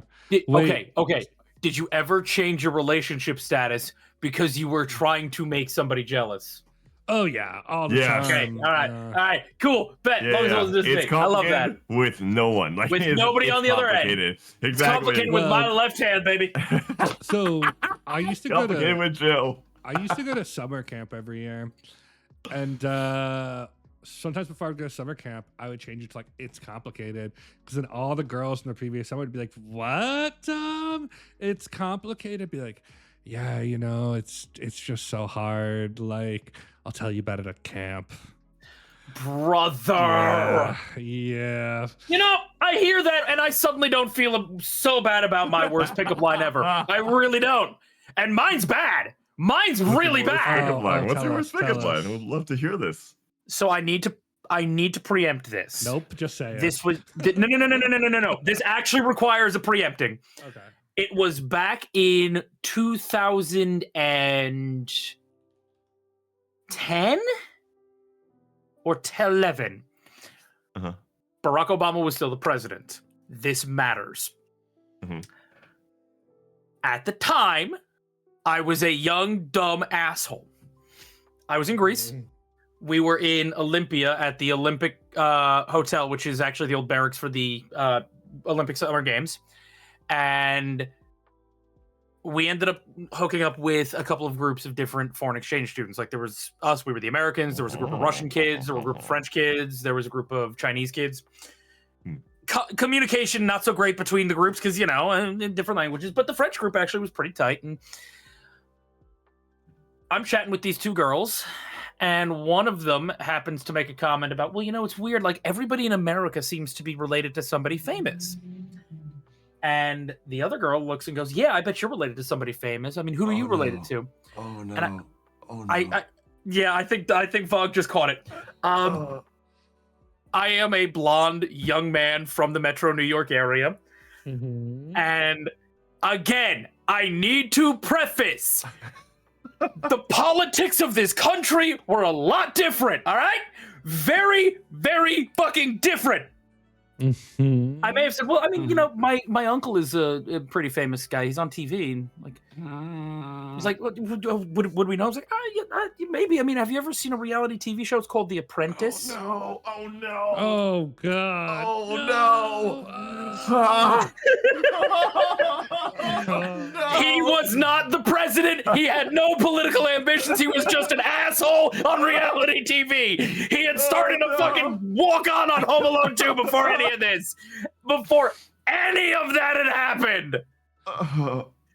Okay. Did you ever change your relationship status because you were trying to make somebody jealous? Oh yeah. All the Yeah. time. Okay. All right. Cool. Bet. Yeah, As long as it yeah. wasn't this It's big. I love that. complicated with no one. Like, With nobody on the other end. complicated. It's Exactly. complicated with my left hand, baby. So I used to go Complicated to with Jill. summer camp every year, and sometimes before I would go to summer camp, I would change it to like it's complicated, because then all the girls in the previous summer would be like, "What? It's complicated." I'd be like, "Yeah, it's just so hard. Like, I'll tell you about it at camp." Brother. Yeah. I hear that, and I suddenly don't feel so bad about my worst pickup line ever. I really don't. And mine's bad. Mine's really bad. Oh, What's tell your us, worst pickup tell line? us. I would love to hear this. So I need to preempt this. Nope. Just say it. This was no. This actually requires a preempting. Okay. It was back in 2010 or 11. Uh-huh. Barack Obama was still the president. This matters. Mhm. At the time, I was a young, dumb asshole. I was in Greece. We were in Olympia at the Olympic Hotel, which is actually the old barracks for the Olympic Summer Games. And we ended up hooking up with a couple of groups of different foreign exchange students. Like there was us, we were the Americans. There was a group of Russian kids. There were a group of French kids. There was a group of Chinese kids. Communication not so great between the groups because, in different languages. But the French group actually was pretty tight. And I'm chatting with these two girls. And one of them happens to make a comment about, well, it's weird. Like everybody in America seems to be related to somebody famous. And the other girl looks and goes, yeah, I bet you're related to somebody famous. I mean, who are you related to? Oh no. And Oh no. I think Fog just caught it. I am a blonde young man from the Metro New York area. And again, I need to preface the politics of this country were a lot different, all right? very, very fucking different. Mhm. I may have said, well, I mean, you know, my uncle is a pretty famous guy. He's on TV, and like, he's like, would we know? I was like, yeah, maybe. I mean, have you ever seen a reality TV show? It's called The Apprentice. Oh no! Oh no! Oh god. Oh, no. He was not the president. He had no political ambitions. He was just an asshole on reality TV. He had started a fucking walk-on Home Alone 2 before any of this. Before any of that had happened.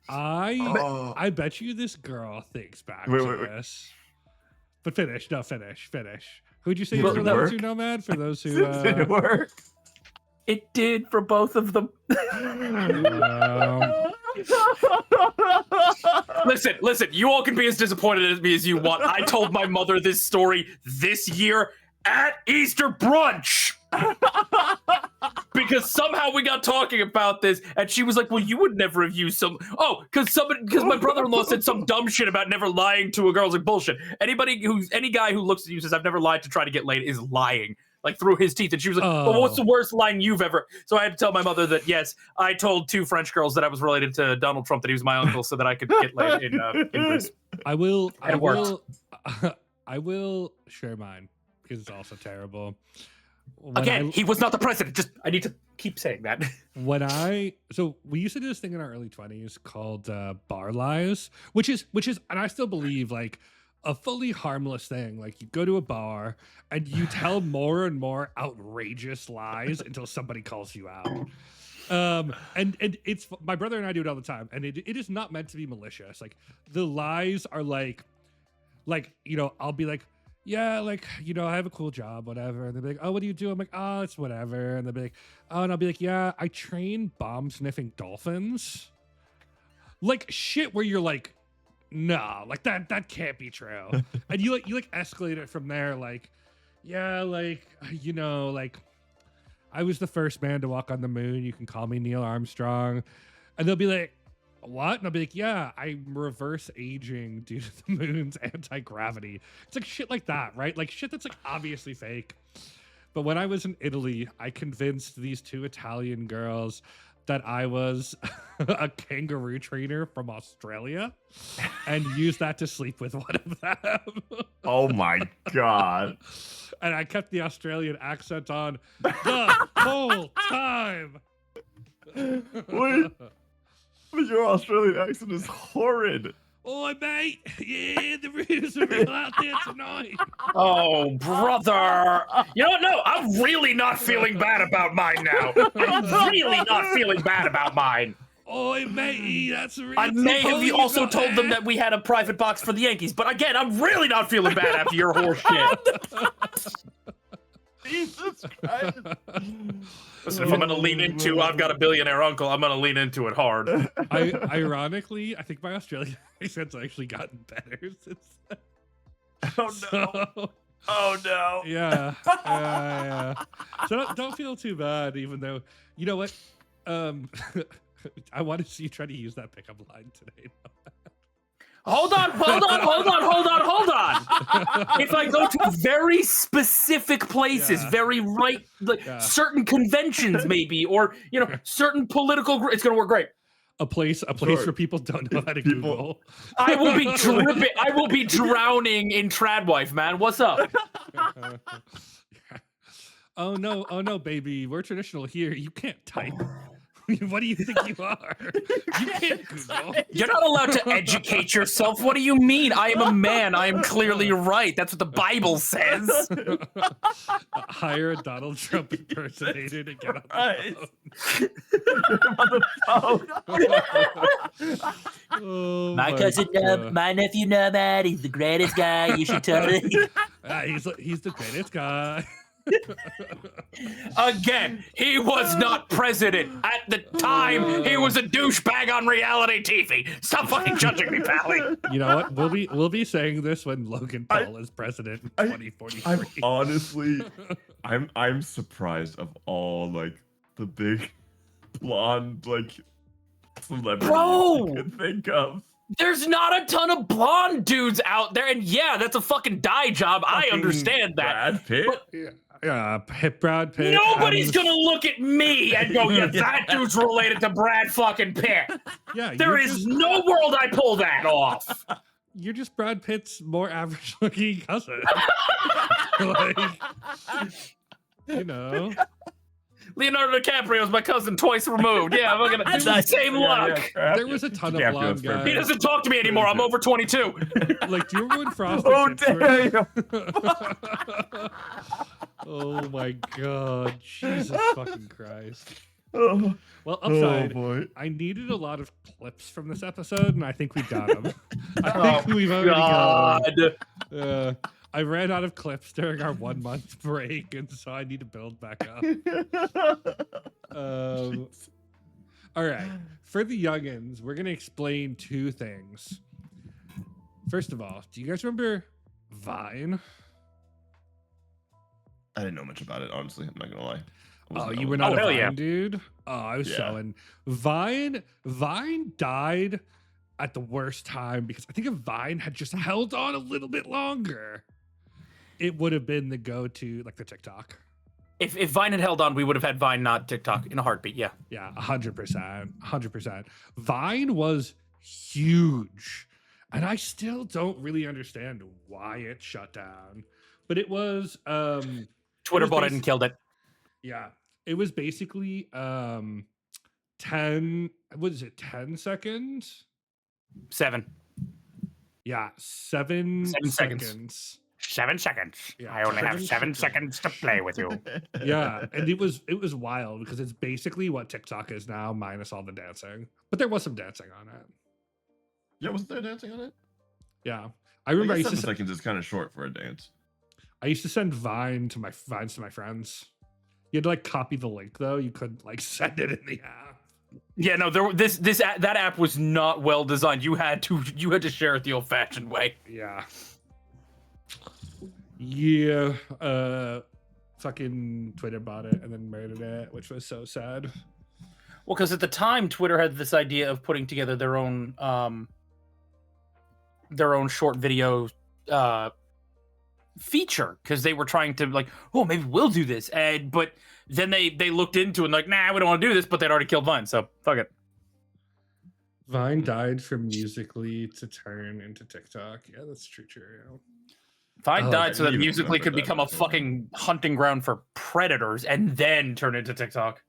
I bet you this girl thinks back Wait, to wait, wait. this. But finish. Who'd you say Did you it were that work? to, Nomad? For those who Did it work? It did for both of them. Listen, you all can be as disappointed at me as you want. I told my mother this story this year at Easter brunch. Because somehow we got talking about this, and she was like, well, you would never have used some. Oh, because my brother-in-law said some dumb shit about never lying to a girl. I was like, bullshit. Any guy who looks at you and says, I've never lied to try to get laid is lying. Like through his teeth. And she was like, well, what's the worst line you've ever? So I had to tell my mother that, yes, I told 2 French girls that I was related to Donald Trump, that he was my uncle, so that I could get laid in Greece. I will share mine because it's also terrible. Again, he was not the president. Just, I need to keep saying that. So we used to do this thing in our early 20s called bar lies, which is, and I still believe like a fully harmless thing. Like you go to a bar and you tell more and more outrageous lies until somebody calls you out. And it's, my brother and I do it all the time, and it is not meant to be malicious. Like the lies are like, you know, I'll be like, yeah, like, you know, I have a cool job, whatever. And they'll be like, oh, what do you do? I'm like, oh, it's whatever. And they'll be like, oh, and I'll be like, yeah, I train bomb sniffing dolphins. Like shit where you're like, no, like that can't be true. And you escalate it from there. Like, yeah, like, you know, like I was the first man to walk on the moon. You can call me Neil Armstrong. And they'll be like, what? And I'll be like, yeah, I'm reverse aging due to the moon's anti-gravity. It's like shit like that, right? Like shit that's like obviously fake. But when I was in Italy, I convinced these 2 Italian girls that I was a kangaroo trainer from Australia and used that to sleep with one of them. Oh my god. And I kept the Australian accent on the whole time. Wait. Your Australian accent is horrid. Oi, mate. Yeah, the roots are real out there tonight. Oh, brother. You know what? No, I'm really not feeling bad about mine now. I'm really not feeling bad about mine. Oi, matey, that's a real I may have you also got told them there. that we had a private box for the Yankees, but again, I'm really not feeling bad after your horse shit. Jesus Christ. Listen, if I'm gonna lean into I've got a billionaire uncle, I'm gonna lean into it hard. Ironically, I think my Australian accent's actually gotten better since then. Oh no. So, Oh no. yeah. So don't feel too bad, even though, you know what? I want to see you try to use that pickup line today. Hold on. If I go to very specific places, Yeah. very right, like Yeah. certain conventions maybe, or you know, certain political it's gonna work great. A place Sure. where people don't know how to People- Google. I will be dripping. I will be drowning in Tradwife, man. What's up? Oh no, baby. We're traditional here. You can't type. What do you think you are? You can't Google. You're not allowed to educate yourself. What do you mean? I am a man. I am clearly right. That's what the Bible says. Hire a Donald Trump impersonator to get on Right. the phone. Oh My cousin, God. my nephew Nomad, he's the greatest guy. You should totally. He's the greatest guy. Again, he was not president at the time. He was a douchebag on reality TV. Stop fucking judging me, Pally. You know what? We'll be saying this when Logan Paul is president in 2043. I'm honestly, I'm surprised of all like the big blonde like celebrities Bro! I could think of. There's not a ton of blonde dudes out there, and yeah, that's a fucking dye job. I Fucking understand that. Brad Pitt. But Yeah, Brad Pitt. nobody's and- gonna look at me and go, "Yeah, that dude's related to Brad fucking Pitt." Yeah, There you're is just- no world I pull that off. You're just Brad Pitt's more average looking cousin. Like, you know. Leonardo DiCaprio's my cousin twice removed. Yeah, I'm gonna same luck. There was a ton of blonde He guys. doesn't talk to me anymore. I'm over 22. Like, do you remember when Frosted Oh, Tips were- dare you. Oh my god, Jesus fucking Christ. Oh, Well, upside, boy. I needed a lot of clips from this episode, and I think we got them. I think we've already got them. God. I ran out of clips during our 1 month break, and so I need to build back up. All right, for the youngins, we're gonna explain two things. First of all, do you guys remember Vine? I didn't know much about it, honestly. I'm not gonna lie. I Oh, wasn't- you I were wasn't- not a hell Vine yeah. dude? Oh, I was Yeah. so in. Vine died at the worst time because I think if Vine had just held on a little bit longer, it would have been the go-to, like the TikTok. If Vine had held on, we would have had Vine, not TikTok, in a heartbeat. Yeah. Yeah, 100%. 100%. Vine was huge. And I still don't really understand why it shut down. But it was Twitter was bought it basi- and killed it. yeah. It was basically 10 what is it, 10 seconds? 7 Yeah, 7 seconds. seconds. 7 seconds. Yeah, I only have 7 7 seconds. seconds to play with you. Yeah, and it was wild because it's basically what TikTok is now minus all the dancing. But there was some dancing on it. Yeah, wasn't there dancing on it? Yeah. I remember I used 7 to seconds is kind of short for a dance. send Vines to my friends. You had to like copy the link though. You couldn't like send it in the app. Yeah, no, that app was not well designed. You had to share it the old-fashioned way. Yeah. Yeah. Fucking Twitter bought it and then murdered it, which was so sad. Well, because at the time, Twitter had this idea of putting together their own short video feature, because they were trying to like, oh, maybe we'll do this, but then they looked into it and like, nah, we don't want to do this, but they'd already killed Vine, so fuck it. Vine died from Musically to turn into TikTok. Yeah, that's true. Yeah. Vine Oh, died so I that didn't even Musically remember could that become a before. fucking hunting ground for predators and then turn into TikTok.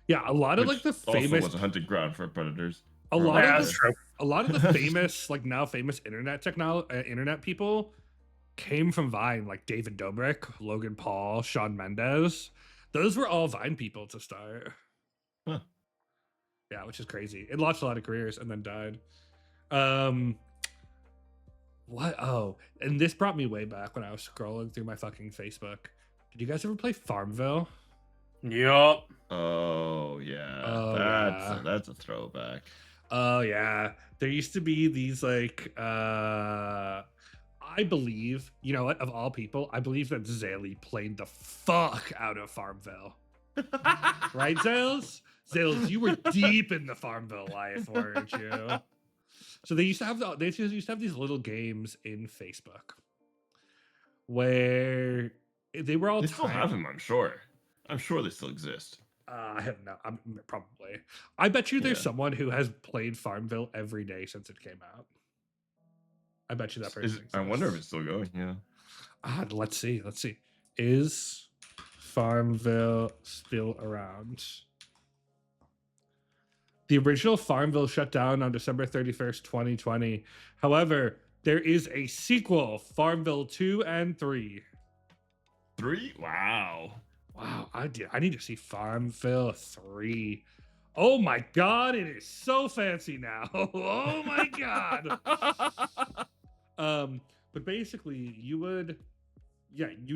Yeah, a lot of like Which the also famous, was a hunting ground for predators. a lot Yeah, of that's the, true. a lot of the famous, like now famous internet people came from Vine, like David Dobrik, Logan Paul, Shawn Mendes. Those were all Vine people to start. Huh. Yeah, which is crazy. It launched a lot of careers and then died. What? Oh, and this brought me way back when I was scrolling through my fucking Facebook. Did you guys ever play Farmville? Yup. Oh yeah, Oh, yeah. that's a throwback. Oh yeah, there used to be these like I believe, you know what, of all people, I believe that Zaley played the fuck out of Farmville. Right, Zales? Zales, you were deep in the Farmville life, weren't you? So they used to have these little games in Facebook where they were all They still have timed. them, I'm sure. I'm sure they still exist. I have no. I'm probably. I bet you there's Yeah. someone who has played Farmville every day since it came out. I bet you that person. I wonder if exists. it's still going. Yeah. Let's see. Let's see. Is Farmville still around? The original Farmville shut down on December 31st, 2020. However, there is a sequel, Farmville 2 and 3. 3? Wow. Wow, I need to see Farmville 3. Oh my god, it is so fancy now. Oh my god. But basically you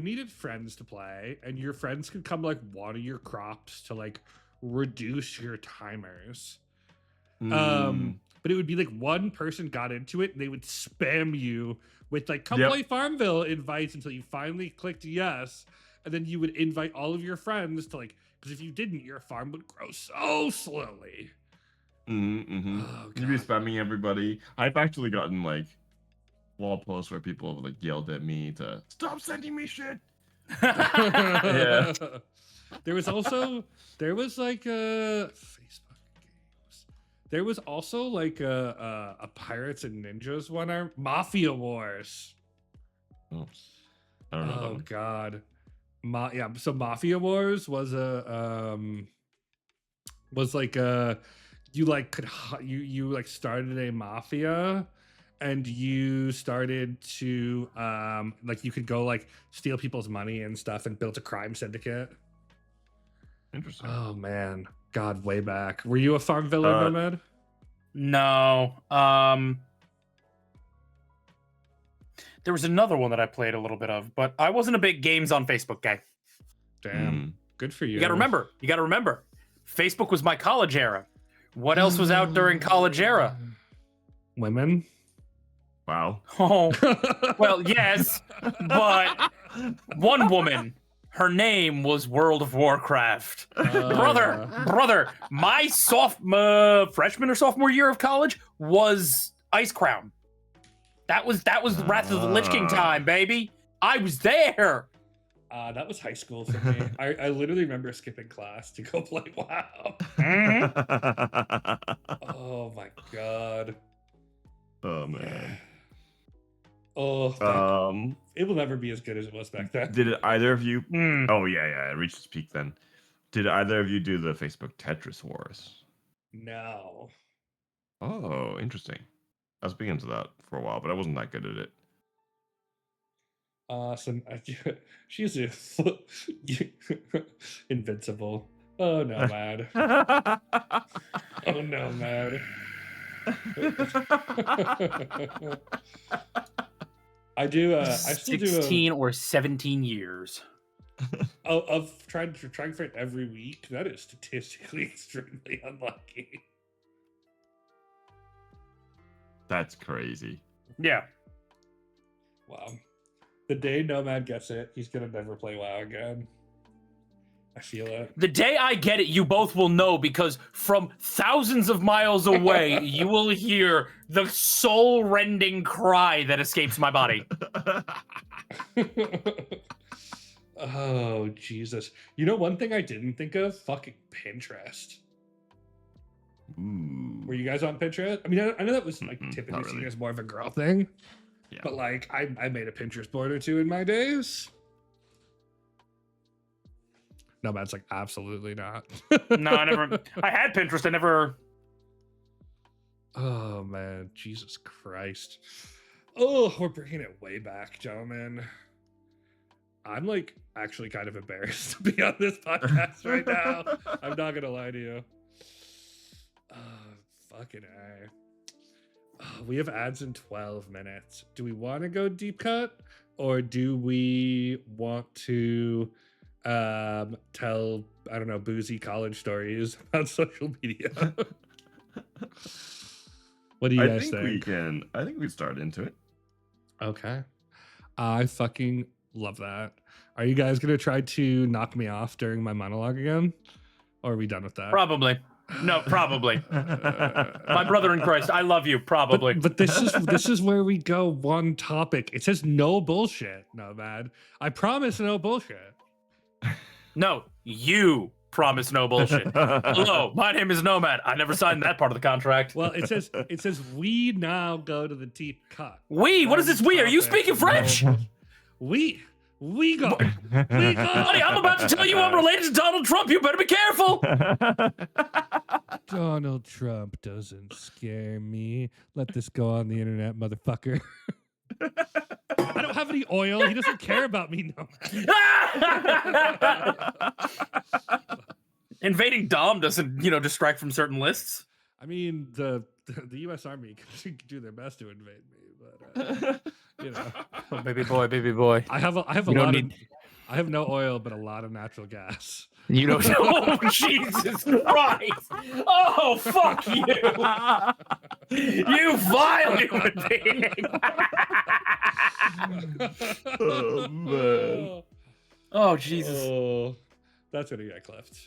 needed friends to play, and your friends could come like water your crops to like reduce your timers. But it would be like one person got into it and they would spam you with like come Yep. play Farmville invites until you finally clicked yes. And then you would invite all of your friends to like, because if you didn't, your farm would grow so slowly. Mm-hmm. Oh, You'd be God. spamming everybody. I've actually gotten like wall posts where people have like yelled at me to stop sending me shit. Yeah. There was like a Facebook games. There was also like a Pirates and Ninjas one, Mafia Wars. Oh, I don't know that Oh one. God. Yeah, so Mafia Wars was like you like you like started a mafia, and you started to like you could go like steal people's money and stuff and built a crime syndicate. Interesting. Oh man, God, way back. Were you a Farmville nomad? No. There was another one that I played a little bit of, but I wasn't a big games on Facebook guy. Damn, Mm. good for you. You got to remember. Facebook was my college era. What else was out during college era? Women. Wow. Oh, well, yes, but one woman. Her name was World of Warcraft. Brother, my freshman or sophomore year of college was Ice Crown. That was Wrath of the Lich King time, baby. I was there. That was high school for me. I literally remember skipping class to go play WoW. Oh my God. Oh man. Oh, it will never be as good as it was back then. Did either of you? Mm. Oh yeah, it reached its peak then. Did either of you do the Facebook Tetris Wars? No. Oh, interesting. I was big into that for a while, but I wasn't that good at it. She's invincible. Oh no, mad. Oh no, mad. I do. I still do 16 or 17 years. of trying to fight every week. That is statistically extremely unlucky. That's crazy. Yeah. Wow. The day Nomad gets it, he's gonna never play WoW again. I feel it. The day I get it, you both will know, because from thousands of miles away, you will hear the soul-rending cry that escapes my body. Oh, Jesus. You know, one thing I didn't think of? Fucking Pinterest. Ooh. Were you guys on Pinterest? I mean, I know that was like Mm-mm, typically not seen really. as more of a girl thing, Yeah. but like I made a Pinterest board or two in my days. No, that's like absolutely not. No, I never. I had Pinterest. I never. Oh man, Jesus Christ. Oh, we're bringing it way back, gentlemen. I'm like actually kind of embarrassed to be on this podcast right now. I'm not gonna lie to you. Fucking A. Oh, we have ads in 12 minutes. Do we want to go deep cut, or do we want to tell, I don't know, boozy college stories on social media? What do you guys think? I think we start into it. Okay. I fucking love that. Are you guys going to try to knock me off during my monologue again? Or are we done with that? Probably. No, probably. My brother in Christ, I love you. Probably. But this is where we go one topic. It says no bullshit. No, man. I promise no bullshit. No, you promise no bullshit. Hello, my name is Nomad. I never signed that part of the contract. Well, it says we now go to the deep cut. We? What is this we? Are you Topic. speaking French? We go. We go. Buddy, I'm about to tell you I'm related to Donald Trump. You better be careful. Donald Trump doesn't scare me. Let this go on the internet, motherfucker. I don't have any oil. He doesn't care about me. No. Invading Dom doesn't, distract from certain lists. I mean, the U.S. Army can do their best to invade me, but Oh, baby boy. I have a You don't lot need- of. I have no oil, but a lot of natural gas. You don't. Oh, Jesus Christ! Oh, fuck you! You vile human being! Oh man. Oh, Jesus! Oh, that's gonna get clipped.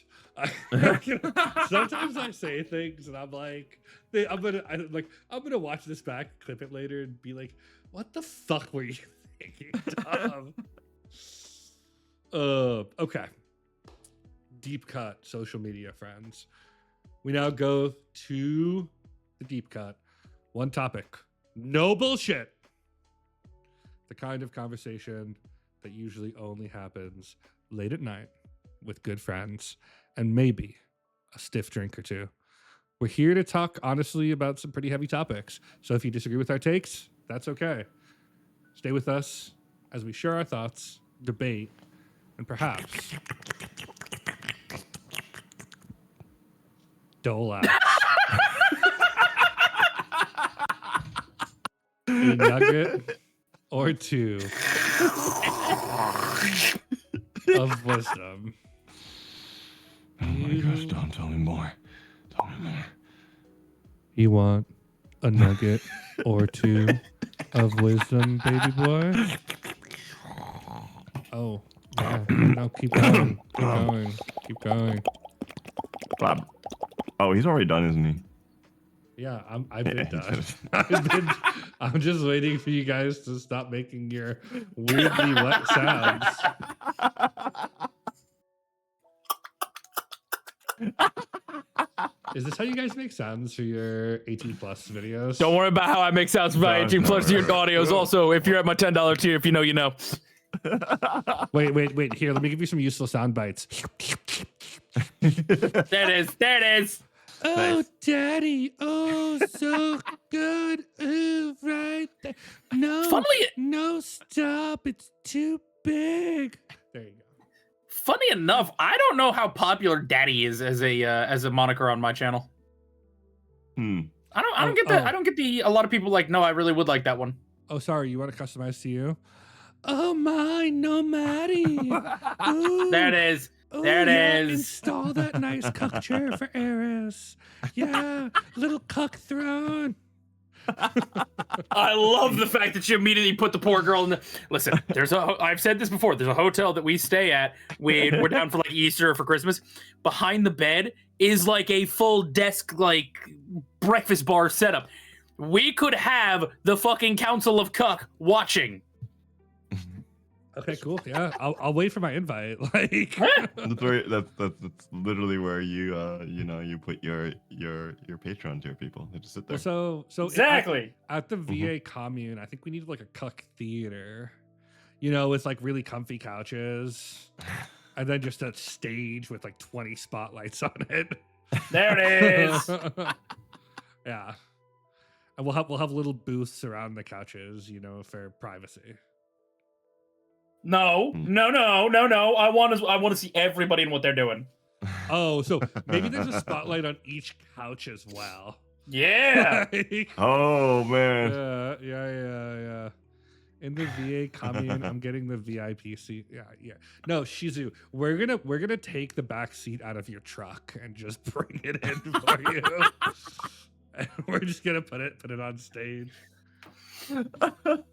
Sometimes I say things and I'm like, I'm gonna watch this back, clip it later, and be like, "What the fuck were you thinking, Tom?" Okay. Deep cut, social media friends. We now go to the deep cut. One topic. No bullshit. The kind of conversation that usually only happens late at night with good friends and maybe a stiff drink or two. We're here to talk honestly about some pretty heavy topics. So if you disagree with our takes, that's okay. Stay with us as we share our thoughts, debate, and perhaps dole out a nugget or two of wisdom. Oh my gosh, don't tell me more. Tell me more. You want a nugget or two of wisdom, baby boy? Oh, yeah. No, keep going. Keep going. Keep going. Bob. Oh, he's already done, isn't he? Yeah, I've been Yeah, done. I'm just waiting for you guys to stop making your weirdly wet sounds. Is this how you guys make sounds for your 18 plus videos? Don't worry about how I make sounds for my No, 18 plus no, year audios. Also, if you're at my $10 tier, if you know, you know. Wait. Here, let me give you some useful sound bites. There it is. There it is. Oh, Nice. daddy. Oh, so good. Ooh, right there. No, Funnily, no, stop. It's too big. There you go. funny enough, I don't know how popular Daddy is as a moniker on my channel. Hmm. I don't Oh, get that. oh. I don't get a lot of people like, no, I really would like that one. Oh, sorry. You want to customize to you? Oh my, no, Maddie. There it is. Oh, There it yeah, is. Install that nice cuck chair for Eris. Yeah, little cuck throne. I love the fact that you immediately put the poor girl in the. Listen, I've said this before. There's a hotel that we stay at. We're down for like Easter or for Christmas. Behind the bed is like a full desk, like breakfast bar setup. We could have the fucking Council of Cuck watching. Okay, cool. Yeah, I'll wait for my invite. Like, That's where that's literally where you you put your Patreon tier people. They just sit there. so Exactly. at the VA commune, I think we need like a cuck theater. You know, with like really comfy couches, and then just a stage with like 20 spotlights on it. There it is. Yeah, and we'll have little booths around the couches, you know, for privacy. No. I want to see everybody and what they're doing. Oh, so maybe there's a spotlight on each couch as well. Yeah. Like, Oh man. yeah. In the VA commune, I'm getting the VIP seat. Yeah. No, Shizu, we're gonna take the back seat out of your truck and just bring it in for you. And we're just gonna put it on stage. Oh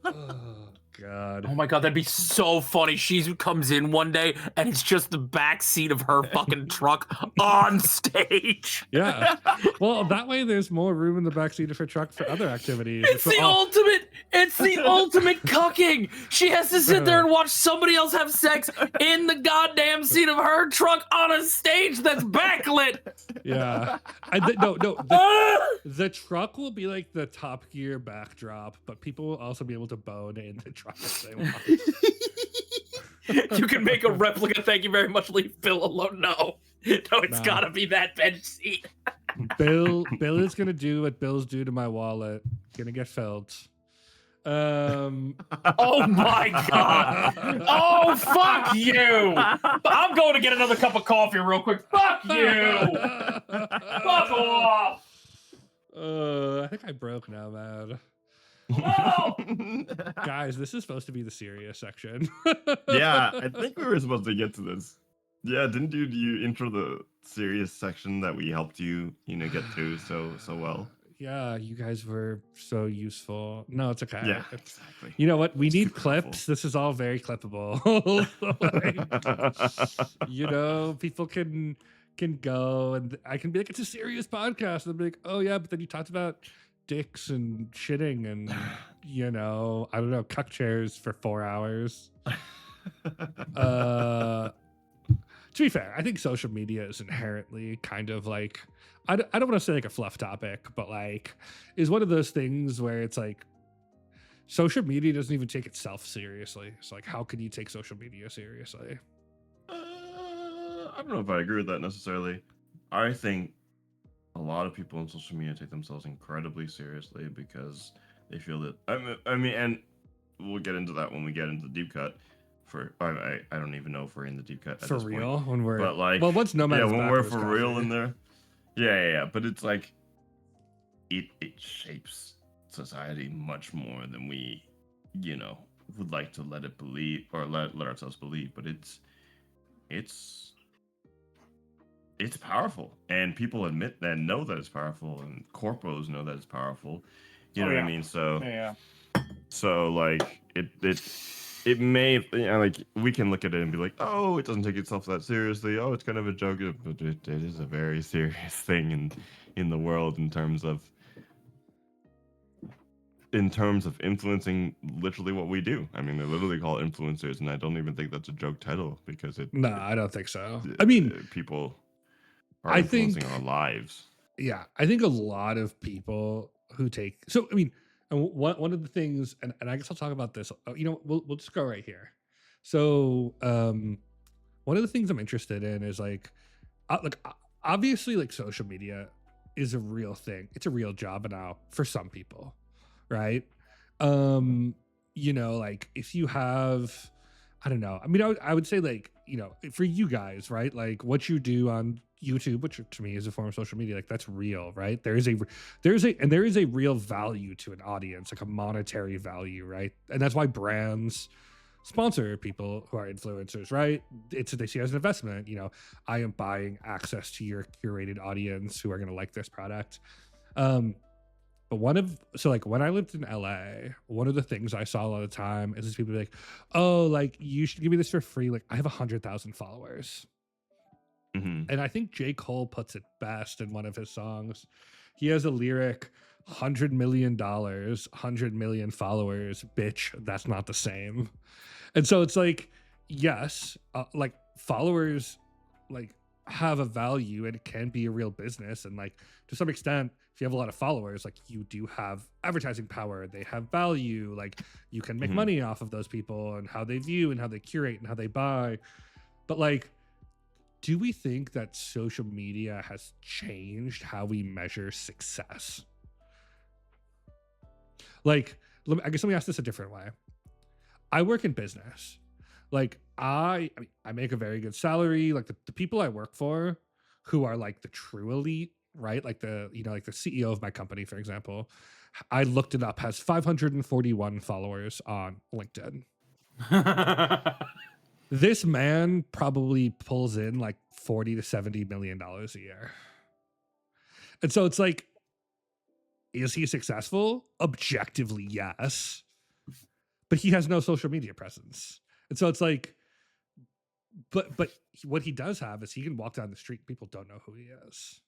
God. Oh my god, that'd be so funny. She comes in one day and it's just the back seat of her fucking truck on stage. Yeah. Well, that way there's more room in the back seat of her truck for other activities. It's the ultimate. It's the ultimate cucking. She has to sit there and watch somebody else have sex in the goddamn seat of her truck on a stage that's backlit. Yeah. No. The truck will be like the Top Gear backdrop, but people will also be able to bone in the truck if they want. You can make a replica. Thank you very much. Leave Bill alone. No, it's Nah. gotta be that bench seat. Bill is gonna do what Bill's do to my wallet. Gonna get filled. Oh my god. Oh fuck you. I'm going to get another cup of coffee real quick. Fuck you. Fuck off. I think I broke now, man. No. Guys, this is supposed to be the serious section. Yeah, I think we were supposed to get to this. Yeah, didn't you intro the serious section that we helped you get through so well? Yeah, you guys were so useful. No, it's okay. Yeah, It's- exactly. You know what? We need Super helpful. clips. This is all very clippable. Like, people can can go and I can be like, it's a serious podcast. And they'll be like, oh yeah, but then you talked about dicks and shitting and you know, I don't know, cuck chairs for 4 hours. To be fair, I think social media is inherently kind of like I don't want to say like a fluff topic, but like is one of those things where it's like social media doesn't even take itself seriously. It's like, how can you take social media seriously? I don't know if I agree with that necessarily. I think a lot of people on social media take themselves incredibly seriously because they feel that. I mean, and we'll get into that when we get into the deep cut. I don't even know if we're in the deep cut at For this point. real, when we're But like, well, once Nomad yeah, is when back we're with for his real coffee. in there, yeah. But it's like, it shapes society much more than we, would like to let it believe or let ourselves believe. But it's powerful, and people admit and know that it's powerful, and corpos know that it's powerful. You know what I mean? So Yeah. so like it may, like, we can look at it and be like, oh, it doesn't take itself that seriously. Oh, it's kind of a joke, but it is a very serious thing in the world in terms of influencing literally what we do. I mean, they literally call it influencers, and I don't even think that's a joke title because No, I don't think so. I mean, people are I influencing think- our lives. yeah, I think a lot of people who take I mean, and one of the things, and I guess I'll talk about this. We'll just go right here. So, one of the things I'm interested in is like obviously, like social media is a real thing. It's a real job now for some people, right? Like if you have, I don't know. I mean, I would say like, for you guys, right? Like what you do on YouTube, which to me is a form of social media, like that's real, right? There is a real value to an audience, like a monetary value, right? And that's why brands sponsor people who are influencers, right? They see it as an investment. I am buying access to your curated audience who are going to like this product. But when I lived in LA, one of the things I saw a lot of the time is people be like, oh, like you should give me this for free. Like I have 100,000 followers. Mm-hmm. And I think J. Cole puts it best in one of his songs. He has a lyric, $100 million, 100 million followers, bitch, that's not the same. And so it's like, yes, like followers like have a value and it can be a real business. And like to some extent, if you have a lot of followers, like you do have advertising power, they have value, like you can make Mhm. money off of those people and how they view and how they curate and how they buy. But like, do we think that social media has changed how we measure success? Like, I guess let me ask this a different way. I work in business. Like, I make a very good salary. Like the people I work for, who are like the true elite, right? Like like the CEO of my company, for example, I looked it up, has 541 followers on LinkedIn. This man probably pulls in like $40 to $70 million a year. And so it's like, is he successful? Objectively, yes. But he has no social media presence. And so it's like, but what he does have is he can walk down the street, people don't know who he is.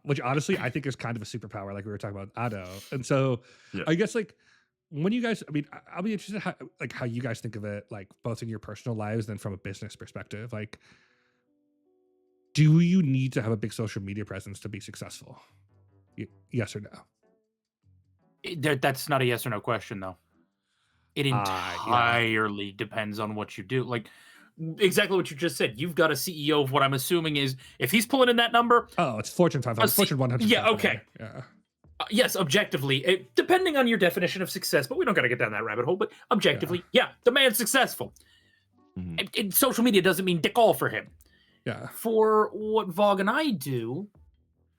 Which honestly, I think is kind of a superpower, like we were talking about Ado. And so Yeah. I guess like when you guys, I mean, I'll be interested how you guys think of it, like both in your personal lives and then from a business perspective. Like, do you need to have a big social media presence to be successful? Yes or no? That's not a yes or no question, though. It Yeah. entirely depends on what you do. Like exactly what you just said. You've got a CEO of what I'm assuming is if he's pulling in that number. Oh, it's Fortune 500, Fortune 100. Yeah, company. okay. Yeah. Yes, objectively, depending on your definition of success, but we don't got to get down that rabbit hole. But objectively, yeah, the man's successful. Mhm. And social media doesn't mean dick all for him. Yeah. For what Vogue and I do,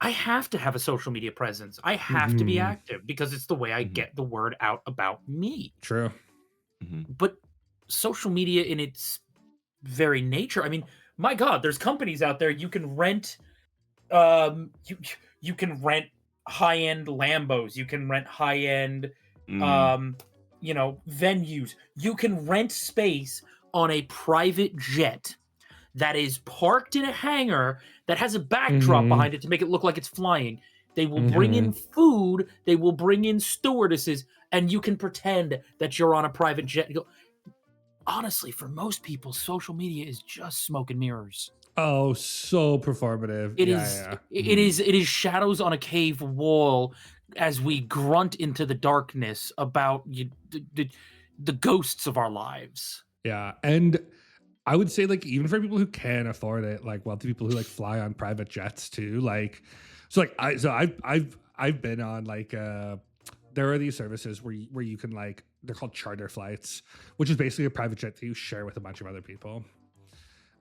I have to have a social media presence. I have to be Mhm. active because it's the way I Mhm. get the word out about me. True. But social media in its very nature, I mean, my God, there's companies out there you can rent you can rent high-end Lambos, you can rent high-end venues. You can rent space on a private jet that is parked in a hangar that has a backdrop Mhm. behind it to make it look like it's flying. They will bring in food, they will bring in stewardesses, and you can pretend that you're on a private jet. You go, honestly, for most people, social media is just smoke and mirrors. Oh, so performative. It Yeah, is. yeah. It is shadows on a cave wall as we grunt into the darkness about the ghosts of our lives. Yeah, and I would say like even for people who can afford it, like wealthy people who like fly on private jets too, like I've been on like there are these services where you can like they're called charter flights, which is basically a private jet that you share with a bunch of other people.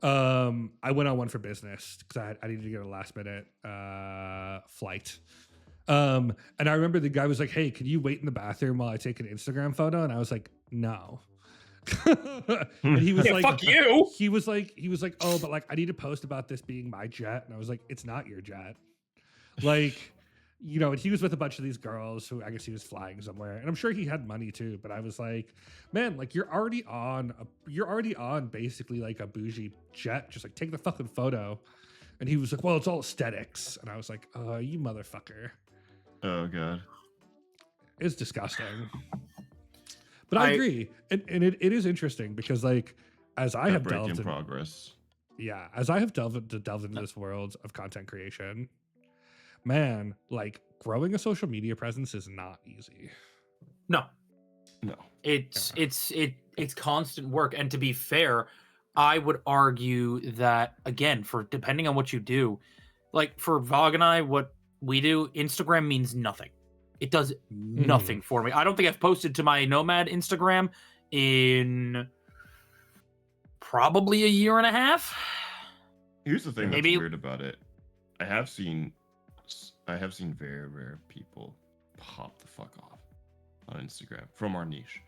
I went on one for business because I needed to get a last minute flight. And I remember the guy was like, "Hey, can you wait in the bathroom while I take an Instagram photo?" And I was like, "No." And he was Yeah, like, fuck you. He was like, "Oh, but like I need to post about this being my jet." And I was like, "It's not your jet." Like, you know, and he was with a bunch of these girls who I guess he was flying somewhere. And I'm sure he had money too, but I was like, "Man, like you're already on basically like a bougie jet. Just like take the fucking photo." And he was like, "Well, it's all aesthetics." And I was like, "Oh, you motherfucker." Oh god. It's disgusting. But I agree. And it is interesting because like as I have Break in delved in, progress. as I have delved into this world of content creation, man, like growing a social media presence is not easy. No, No. it's constant work. And to be fair, I would argue that again, for depending on what you do, like for Vog and I, what we do, Instagram means nothing. It does nothing for me. I don't think I've posted to my Nomad Instagram in probably a year and a half. Here's the thing Maybe- that's weird about it. I have seen very rare people pop the fuck off on Instagram from our niche.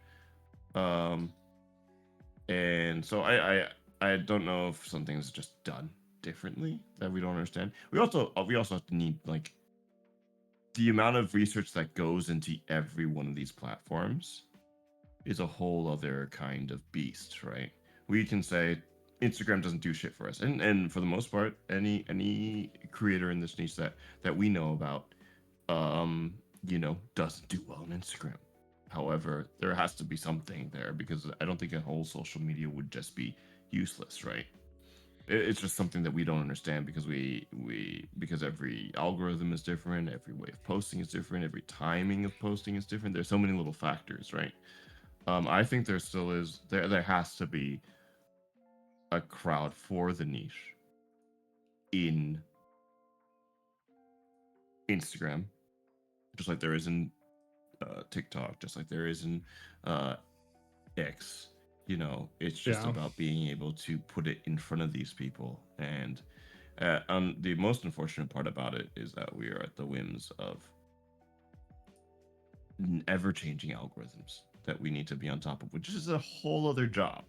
And so I don't know if something's just done differently that we don't understand. We also have to need like the amount of research that goes into every one of these platforms is a whole other kind of beast, right? We can say Instagram doesn't do shit for us, and for the most part, any creator in this niche that we know about, you know, doesn't do well on Instagram. However, there has to be something there because I don't think a whole social media would just be useless, right? It's just something that we don't understand because because every algorithm is different, every way of posting is different, every timing of posting is different. There's so many little factors, right? I think there still is there has to be a crowd for the niche in Instagram, just like there is in TikTok, just like there is in X. You know, it's just about being able to put it in front of these people. And the most unfortunate part about it is that we are at the whims of ever-changing algorithms that we need to be on top of, which is a whole other job,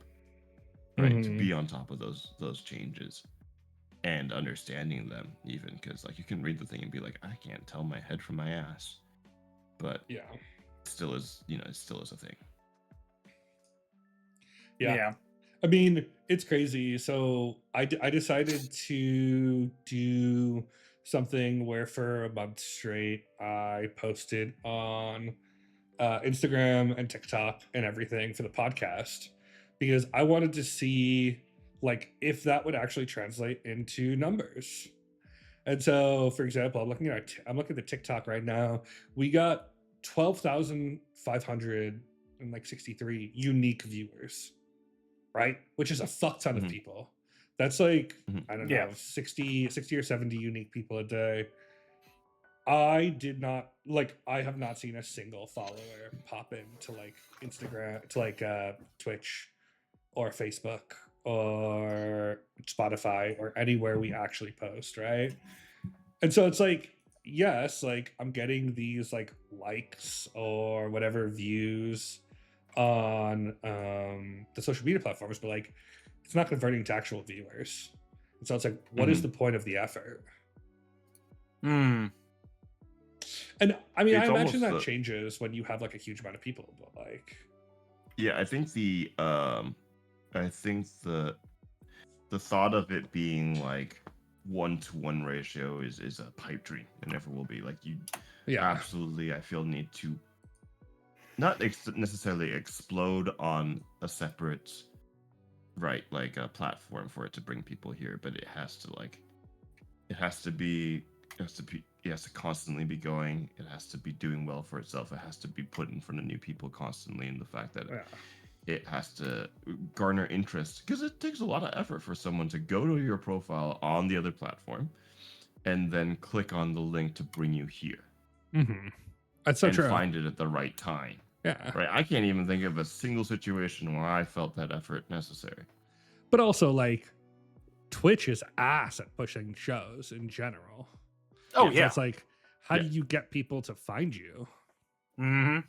right? To be on top of those changes and understanding them, even because like you can read the thing and be like, I can't tell my head from my ass, but Yeah. it still is, you know, it still is a thing. Yeah. I mean, it's crazy. So I decided to do something where for a month straight, I posted on Instagram and TikTok and everything for the podcast because I wanted to see like if that would actually translate into numbers. And so, for example, I'm looking at the TikTok right now. We got 12,563 unique viewers. Right, which is a fuck ton of people. That's like I don't know, 60 or 70 unique people a day. I have not seen a single follower pop in to like Instagram, to like Twitch or Facebook or Spotify or anywhere we actually post, right? And so it's like, yes, like I'm getting these like likes or whatever views on the social media platforms, but like it's not converting to actual viewers. And so it's like, what is the point of the effort? Hmm. And I mean, It's I imagine that almost changes when you have like a huge amount of people, but like yeah, I think the the thought of it being like 1-to-1 ratio is a pipe dream. It never will be. Like you Yeah. absolutely, I feel, need to not necessarily explode on a separate, right, like a platform for it to bring people here, but it has to constantly be going. It has to be doing well for itself. It has to be put in front of new people constantly, and the fact that Yeah. it has to garner interest, because it takes a lot of effort for someone to go to your profile on the other platform and then click on the link to bring you here Mm-hmm. That's so and true. find it at the right time. Yeah. Right? I can't even think of a single situation where I felt that effort necessary. But also, like, Twitch is ass at pushing shows in general. Oh So yeah. it's like, how Yeah. do you get people to find you? Mm-hmm.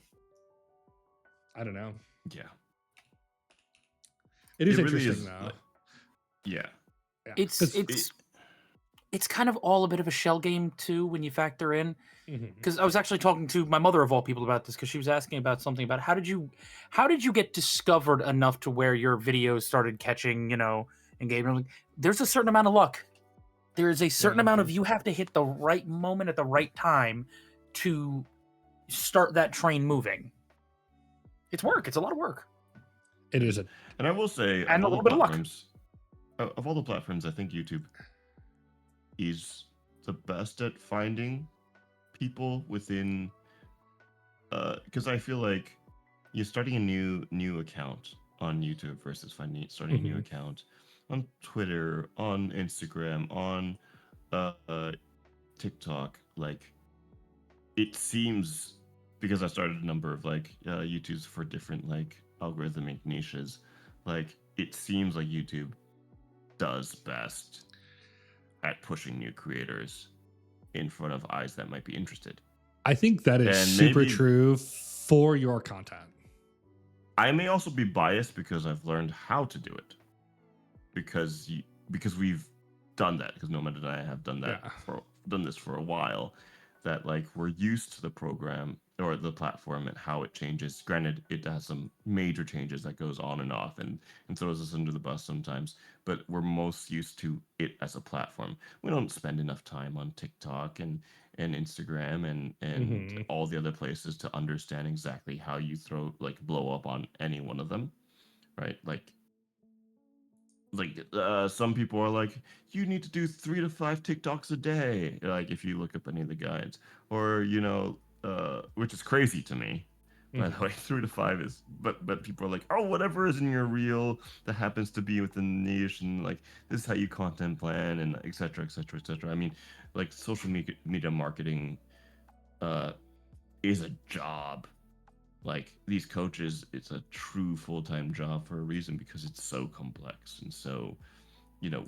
I don't know. Yeah. It is It really interesting is, though. like- Yeah. Yeah. It's 'Cause- it's kind of all a bit of a shell game too when you factor in. Mhm. Because I was actually talking to my mother of all people about this because she was asking about something about how did you get discovered enough to where your videos started catching engagement. Like, there's a certain amount of luck. There is a certain Yeah. amount of you have to hit the right moment at the right time to start that train moving. It's work. It's a lot of work. It is a And I will say, And a of all little the bit of luck. platforms, of all the platforms, I think YouTube is the best at finding people within. Because I feel like you're starting a new account on YouTube versus starting a new Mhm. account on Twitter, on Instagram, on TikTok. Like, it seems, because I started a number of like YouTubes for different like algorithmic niches, like it seems like YouTube does best at pushing new creators in front of eyes that might be interested. I think that is And super maybe- true for your content. I may also be biased because I've learned how to do it. Because we've done that. Because Nomad and I have done that Yeah. done this for a while. That like we're used to the program or the platform and how it changes. Granted, it has some major changes that goes on and off and throws us under the bus sometimes. But we're most used to it as a platform. We don't spend enough time on TikTok and Instagram and Mhm. all the other places to understand exactly how you blow up on any one of them, right? Some people are like, you need to do 3 to 5 TikToks a day, like if you look up any of the guides, or which is crazy to me. By the way, 3 to 5 is, but people are like, oh, whatever is in your reel that happens to be within the niche, and like this is how you content plan, and et cetera, et cetera, et cetera. I mean, like social media marketing is a job. Like these coaches, it's a true full-time job for a reason, because it's so complex and so,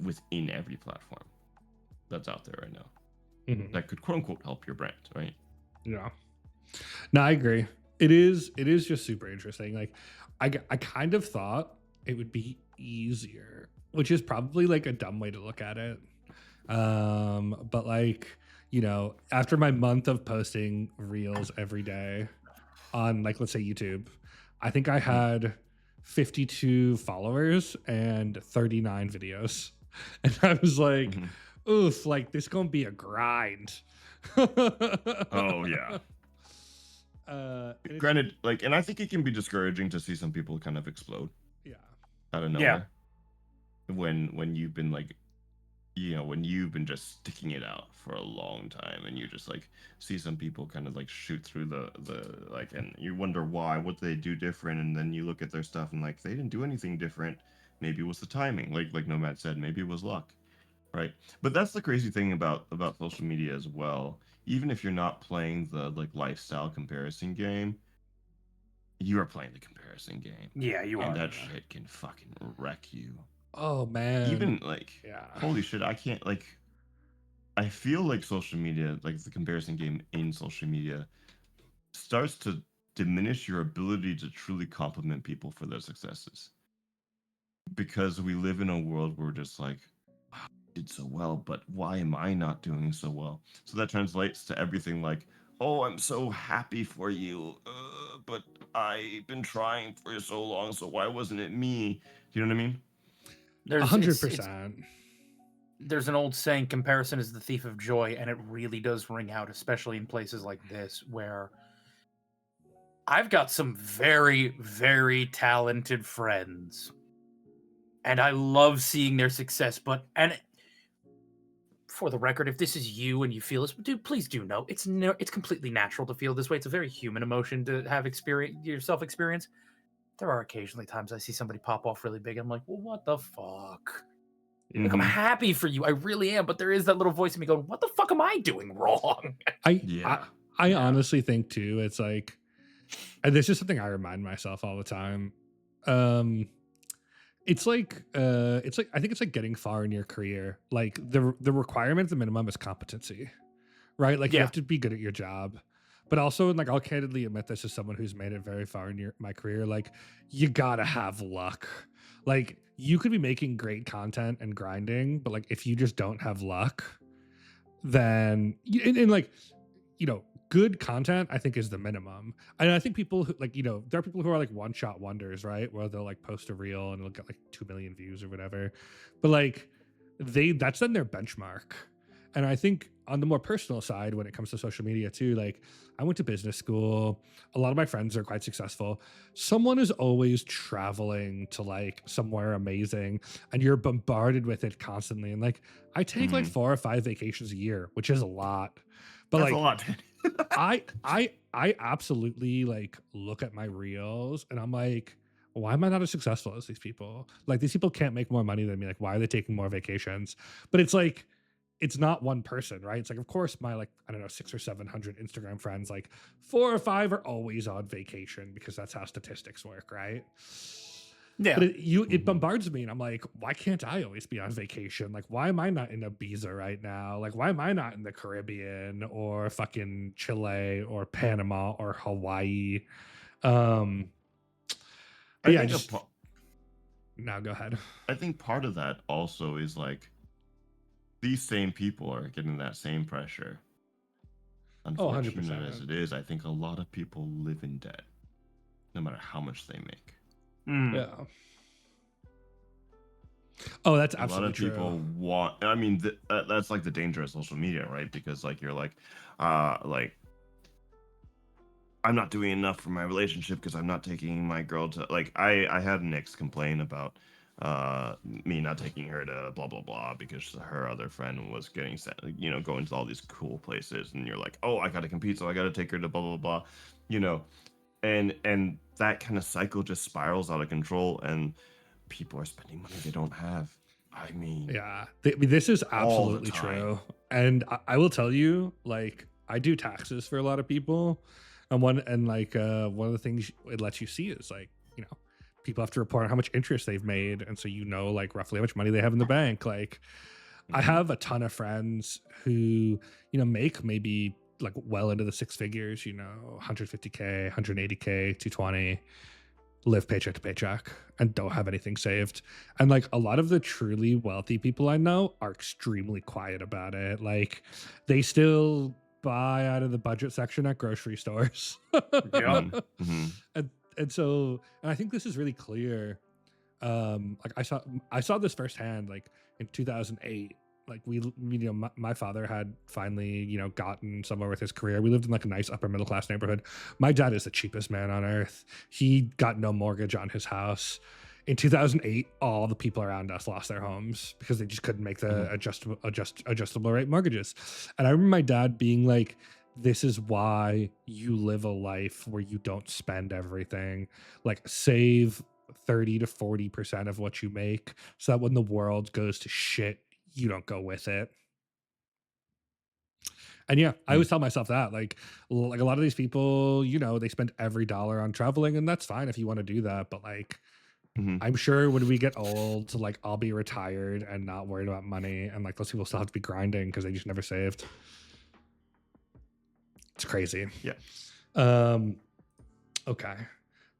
within every platform that's out there right now Mhm. that could quote unquote help your brand, right? Yeah. No, I agree. It is just super interesting. Like I kind of thought it would be easier, which is probably like a dumb way to look at it. But like, after my month of posting reels every day on, like, let's say YouTube, I think I had 52 followers and 39 videos. And I was like, Mhm. oof, like this gonna be a grind. Oh yeah. And it's- Granted, like, and I think it can be discouraging to see some people kind of explode yeah. out of nowhere. When you've been like, when you've been just sticking it out for a long time, and you just like see some people kind of like shoot through the like, and you wonder why, what they do different, and then you look at their stuff and like they didn't do anything different. Maybe it was the timing, like Nomad said, maybe it was luck, right? But that's the crazy thing about social media as well. Even if you're not playing the like lifestyle comparison game, you are playing the comparison game, Yeah, you and are. that shit can fucking wreck you. Oh man. Even like, yeah. holy shit, I can't like, I feel like social media, like the comparison game in social media, starts to diminish your ability to truly compliment people for their successes, because we live in a world where we're just like, "Ah, I did so well, but why am I not doing so well?" So that translates to everything like, oh, I'm so happy for you, but I've been trying for so long, so why wasn't it me? Do you know what I mean? There's 100%. There's an old saying, comparison is the thief of joy, and it really does ring out, especially in places like this where I've got some very, very talented friends, and I love seeing their success. But for the record, if this is you and you feel this, dude, please do know it's completely natural to feel this way. It's a very human emotion to have yourself experience. There are occasionally times I see somebody pop off really big. I'm like, well, what the fuck? Like, I'm happy for you. I really am. But there is that little voice in me going, what the fuck am I doing wrong? I honestly think too, it's like, and this is something I remind myself all the time. It's like I think it's like getting far in your career. Like the requirement, the minimum is competency, right? Like you have to be good at your job. But also, like, I'll candidly admit this as someone who's made it very far in my career. Like, you gotta have luck. Like, you could be making great content and grinding, but like, if you just don't have luck, then and like, you know, good content I think is the minimum. And I think people who, like, you know, there are people who are like one-shot wonders, right? Where they'll like post a reel and it'll get like 2 million views or whatever. But like, that's then their benchmark. And I think on the more personal side, when it comes to social media too, like I went to business school. A lot of my friends are quite successful. Someone is always traveling to like somewhere amazing and you're bombarded with it constantly. And like, I take like 4 or 5 vacations a year, which is a lot. But That's like, a lot. I absolutely like look at my reels and I'm like, why am I not as successful as these people? Like these people can't make more money than me. Like, why are they taking more vacations? But it's like, it's not one person, right? It's like, of course, my like, I don't know, 600 or 700 Instagram friends, like 4 or 5 are always on vacation because that's how statistics work, right? Yeah. But it bombards me and I'm like, why can't I always be on vacation? Like, why am I not in Ibiza right now? Like, why am I not in the Caribbean or fucking Chile or Panama or Hawaii? Now go ahead. I think part of that also is like these same people are getting that same pressure. Unfortunate 100%. as it is, I think a lot of people live in debt, no matter how much they make. Yeah. Oh, that's A absolutely lot of people true. want. I mean, that's like the danger of social media, right? Because like you're like I'm not doing enough for my relationship because I'm not taking my girl to like. I had an ex complain about me not taking her to blah blah blah because her other friend was getting sent, you know, going to all these cool places, and you're like, oh, I gotta compete, so I gotta take her to blah blah blah, you know, and that kind of cycle just spirals out of control, and people are spending money they don't have. I mean, Yeah, this is all the absolutely time. true. And I will tell you, like, I do taxes for a lot of people, and one of the things it lets you see is like, you know, people have to report how much interest they've made, and so you know, like roughly how much money they have in the bank. Like, I have a ton of friends who, you know, make maybe like well into the 6 figures, you know, 150K, 180K, 220, live paycheck to paycheck and don't have anything saved. And like a lot of the truly wealthy people I know are extremely quiet about it. Like they still buy out of the budget section at grocery stores. Mhm. And so, and I think this is really clear. Like I saw this firsthand, like in 2008. Like you know, my father had finally, you know, gotten somewhere with his career. We lived in like a nice upper middle class neighborhood. My dad is the cheapest man on earth. He got no mortgage on his house. In 2008, all the people around us lost their homes because they just couldn't make the adjustable rate mortgages. And I remember my dad being like, this is why you live a life where you don't spend everything. Like save 30 to 40% of what you make so that when the world goes to shit, you don't go with it. And yeah, I always tell myself that like a lot of these people, you know, they spend every dollar on traveling, and that's fine if you want to do that. But like, I'm sure when we get old, like I'll be retired and not worried about money, and like those people still have to be grinding because they just never saved. It's crazy. Yeah. Okay.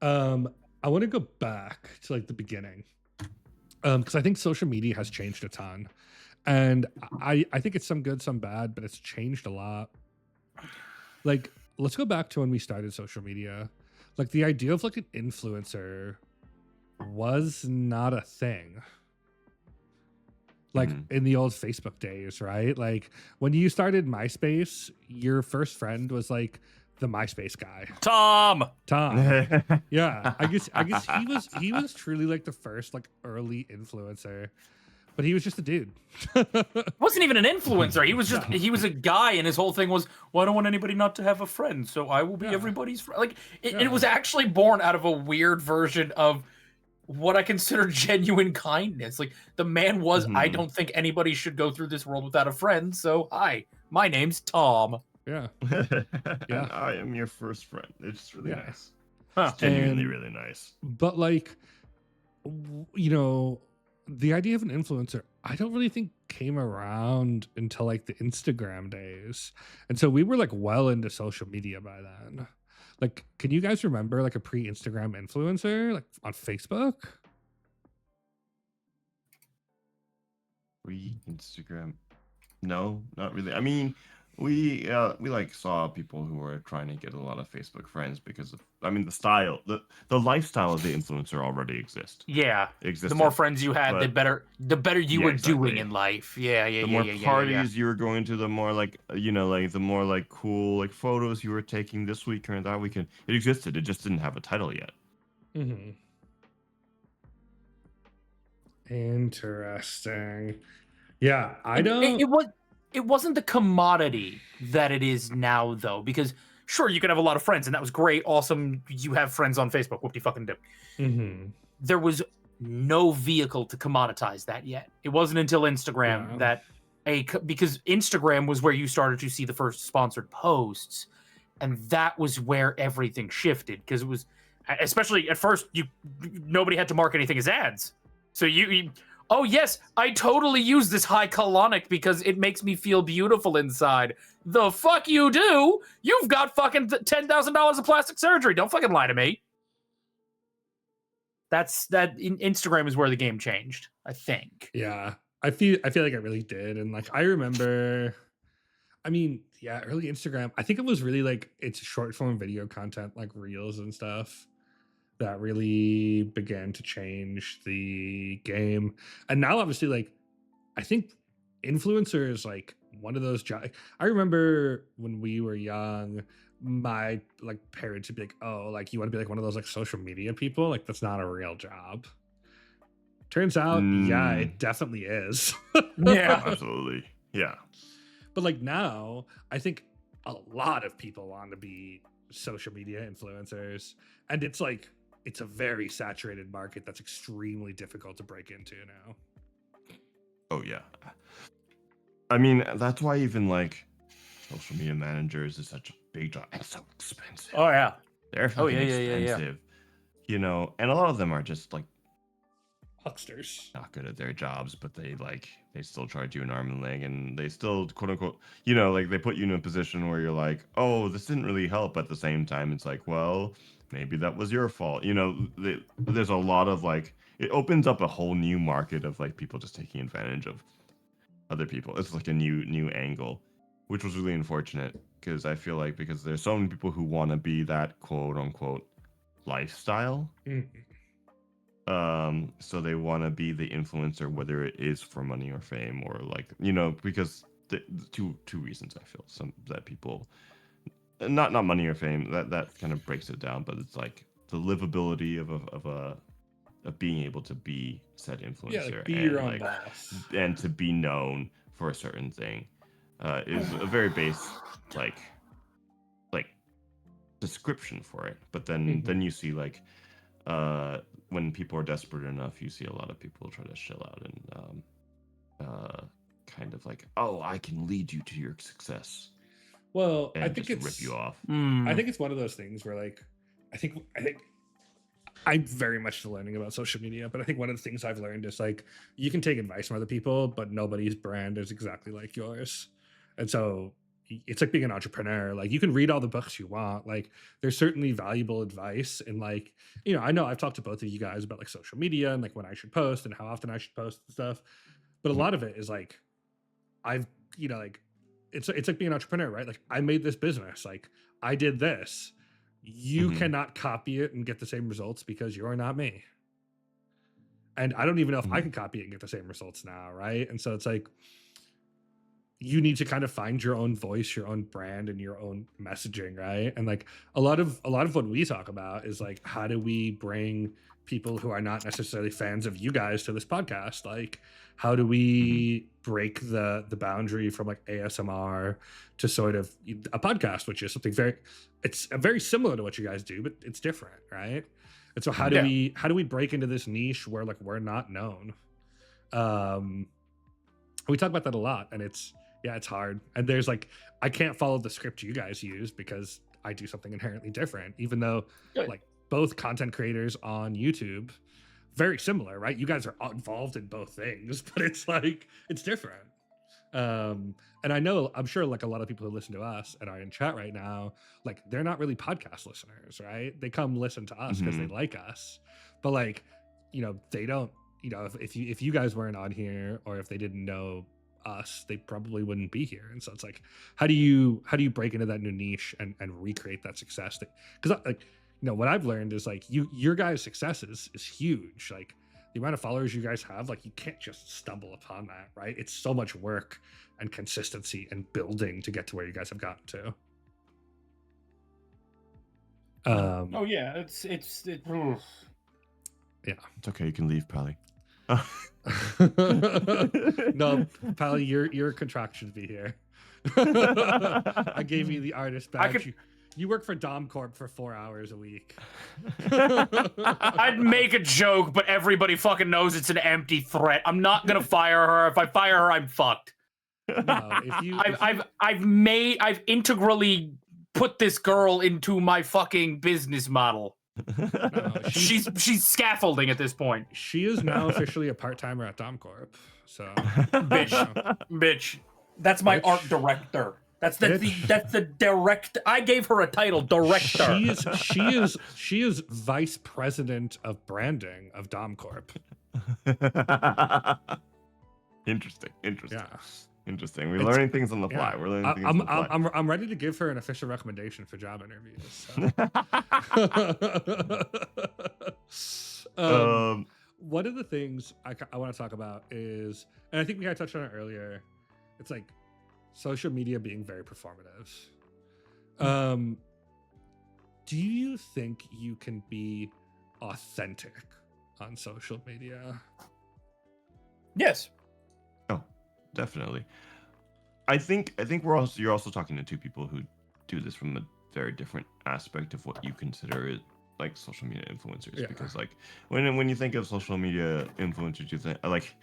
I want to go back to like the beginning. Because I think social media has changed a ton. And I think it's some good, some bad, but it's changed a lot. Like, let's go back to when we started social media. Like, the idea of like an influencer was not a thing. like Mhm. in the old Facebook days, right? Like when you started MySpace, your first friend was like the MySpace guy, Tom. Tom. Yeah, I guess he was truly like the first like early influencer, but he was just a dude. Wasn't even an influencer. He was a guy, and his whole thing was, "Well, I don't want anybody not to have a friend, so I will be Yeah. everybody's friend." Like it Yeah. was actually born out of a weird version of what I consider genuine kindness. Like the man was, I Mhm. don't think anybody should go through this world without a friend. So hi, my name's Tom. Yeah, And I am your first friend. It's really Yeah. nice. Huh. It's genuinely And- really nice. but like you know, the idea of an influencer, I don't really think came around until like the Instagram days, and so we were like well into social media by then. Like, can you guys remember like a pre-Instagram influencer like on Facebook? Free Instagram? No, not really. I mean, we like saw people who were trying to get a lot of Facebook friends because of, I mean, the style, the lifestyle of the influencer already exists. Yeah. Existed. The more friends you had, the but- better you Yeah, were doing exactly. in life. Yeah, the more parties you were going to, the more like like the more like cool like photos you were taking this week or that weekend. It existed. It just didn't have a title yet. Mm-hmm. Interesting. Yeah, I don't. It wasn't the commodity that it is now, though, because sure you could have a lot of friends, and that was great, awesome. You have friends on Facebook, whoop de fucking do. Mhm. There was no vehicle to commoditize that yet. It wasn't until Instagram Yeah. because Instagram was where you started to see the first sponsored posts, and that was where everything shifted, because it was, especially at first, nobody had to mark anything as ads. So you oh yes, I totally use this high colonic because it makes me feel beautiful inside. The fuck you do? You've got fucking $10,000 of plastic surgery. Don't fucking lie to me. Instagram is where the game changed, I think. Yeah, I feel like it really did, and like I remember, I mean, yeah, early Instagram. I think it was really like it's short form video content, like reels and stuff, that really began to change the game. And now, obviously, like I think influencer is like one of those jobs. I remember when we were young, my like parents would be like, "Oh, like you want to be like one of those like social media people? Like that's not a real job." Turns out, yeah, it definitely is. Yeah. Absolutely. Yeah. But like now, I think a lot of people want to be social media influencers, and it's like it's a very saturated market that's extremely difficult to break into now. Oh yeah. I mean, that's why even like social media managers is such a big job and so expensive. Oh yeah. They're Oh, fucking yeah. expensive. And a lot of them are just like Hucksters. not good at their jobs, but they still charge you an arm and leg, and they still quote unquote, like they put you in a position where you're like, oh, this didn't really help. At the same time, it's like, well, maybe that was your fault. There's a lot of like, it opens up a whole new market of like people just taking advantage of other people. It's like a new angle, which was really unfortunate because I feel like because there's so many people who want to be that quote unquote lifestyle. So they want to be the influencer, whether it is for money or fame or like, because the two reasons I feel that people, not money or fame, that kind of breaks it down, but it's like the livability of being able to be said influencer Yeah, like be and your own like, boss. and to be known for a certain thing is a very base like description for it. But then you see like when people are desperate enough, you see a lot of people try to shell out and kind of like, oh, I can lead you to your success, Well, and I think just it's rip you off. Hmm. I think it's one of those things where like I think I'm very much still learning about social media, but I think one of the things I've learned is like you can take advice from other people, but nobody's brand is exactly like yours. And so it's like being an entrepreneur. Like you can read all the books you want. Like there's certainly valuable advice. And like, I know I've talked to both of you guys about like social media and like when I should post and how often I should post and stuff. But a lot of it is like I've, like it's like being an entrepreneur, right? Like I made this business, like I did this. You Mhm. cannot copy it and get the same results because you're not me. and I don't even know if I can copy it and get the same results now, right? And so it's like you need to kind of find your own voice, your own brand, and your own messaging, right? And like a lot of what we talk about is like, how do we bring people who are not necessarily fans of you guys to this podcast? Like, how do we break the boundary from like ASMR to sort of a podcast, which is something it's very similar to what you guys do, but it's different, right? And so how do we break into this niche where like we're not known? We talk about that a lot, and it's hard. And there's like, I can't follow the script you guys use because I do something inherently different, even though like both content creators on YouTube, very similar, right? You guys are involved in both things, but it's like, it's different. And I'm sure like a lot of people who listen to us and are in chat right now, like they're not really podcast listeners, right? They come listen to us because they like us, but like, they don't, if you guys weren't on here, or if they didn't know us, they probably wouldn't be here. And so it's like, how do you break into that new niche and recreate that success? Because like, what I've learned is like your guys' success is huge. Like the amount of followers you guys have, like you can't just stumble upon that, right? It's so much work and consistency and building to get to where you guys have gotten to. Oh yeah, it's Yeah, it's okay. You can leave, Pally. No, Pally, your contract should be here. I gave you the artist badge. You work for Dom Corp for 4 hours a week. I'd make a joke, but everybody fucking knows it's an empty threat. I'm not gonna fire her. If I fire her, I'm fucked. No, I've integrally put this girl into my fucking business model. No, she's scaffolding at this point. She is now officially a part-timer at Dom Corp. So Bitch. That's my Bitch. art director. That's the direct. I gave her a title, director. She is vice president of branding of Dom Corp. Interesting. Yeah. Interesting. We're learning things on the fly. Yeah. We're learning things on the fly. I'm ready to give her an official recommendation for job interviews. So. One of the things I want to talk about is, and I think we had touched on it earlier, it's like social media being very performative. Do you think you can be authentic on social media? Yes. Oh, definitely. I think you're also talking to two people who do this from a very different aspect of what you consider it, like social media influencers. Yeah. Because like when you think of social media influencers, you think like,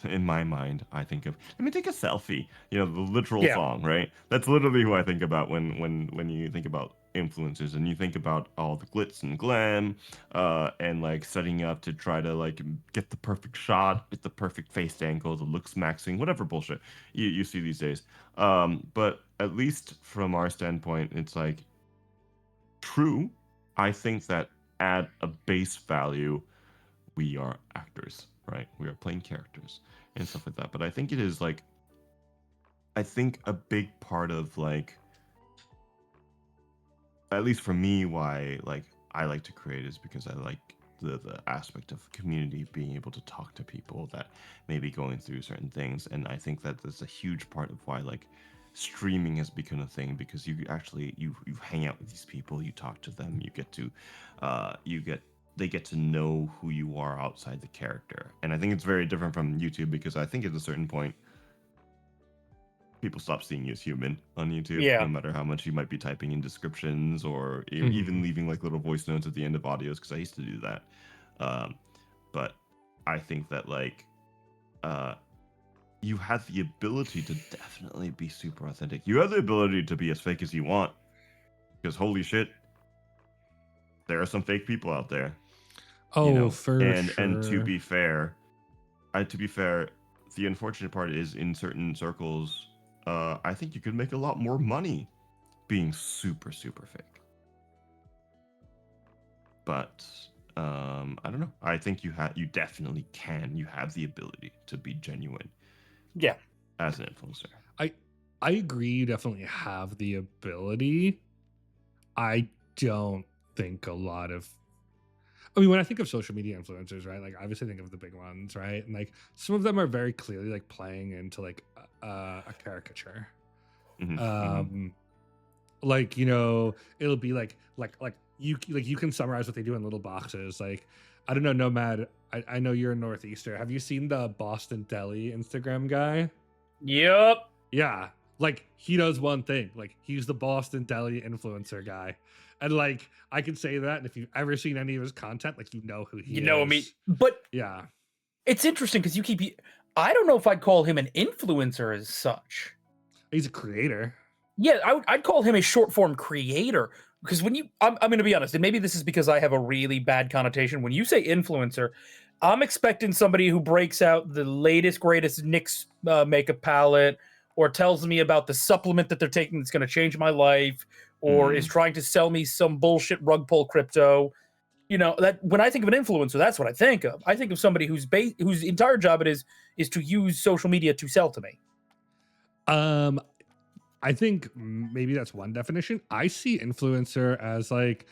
in my mind, I think of, let me take a selfie. The literal song, right? That's literally who I think about when you think about influencers, and you think about all the glitz and glam, and like setting up to try to like get the perfect shot, get the perfect face angle, the looks maxing, whatever bullshit you see these days. But at least from our standpoint, it's like, true. I think that at a base value, we are actors, right? We are playing characters and stuff like that. But I think it is like, I think a big part of like, at least for me, why like I like to create is because I like the aspect of community, being able to talk to people that may be going through certain things. And I think that that's a huge part of why like streaming has become a thing, because you actually you hang out with these people, you talk to them, you get to they get to know who you are outside the character. And I think it's very different from YouTube, because I think at a certain point people stop seeing you as human on YouTube, no matter how much you might be typing in descriptions or even leaving like little voice notes at the end of audios, because I used to do that. But I think that like you have the ability to definitely be super authentic. You have the ability to be as fake as you want, because holy shit, there are some fake people out there. Oh, for and sure. And to be fair, the unfortunate part is in certain circles, I think you could make a lot more money being super fake. But I don't know. I think you definitely can. You have the ability to be genuine. Yeah. As an influencer. I agree, you definitely have the ability. I don't think I mean, when I think of social media influencers, right? Like, obviously, think of the big ones, right? And like, some of them are very clearly like playing into like a caricature. Mhm. Like, it'll be like you can summarize what they do in little boxes. Like, I don't know, Nomad. I know you're a Northeaster. Have you seen the Boston Deli Instagram guy? Yep. Yeah, like he does one thing. Like he's the Boston Deli influencer guy, and like I can say that. And if you've ever seen any of his content, like you know who he is. You know me. But Yeah. it's interesting because I don't know if I'd call him an influencer as such. He's a creator. Yeah, I'd call him a short form creator because I'm going to be honest, and maybe this is because I have a really bad connotation. When you say influencer, I'm expecting somebody who breaks out the latest, greatest NYX makeup palette, or tells me about the supplement that they're taking that's going to change my life, or is trying to sell me some bullshit rug pull crypto. That when I think of an influencer, that's what I think of. I think of somebody whose entire job it is to use social media to sell to me. I think maybe that's one definition. I see influencer as like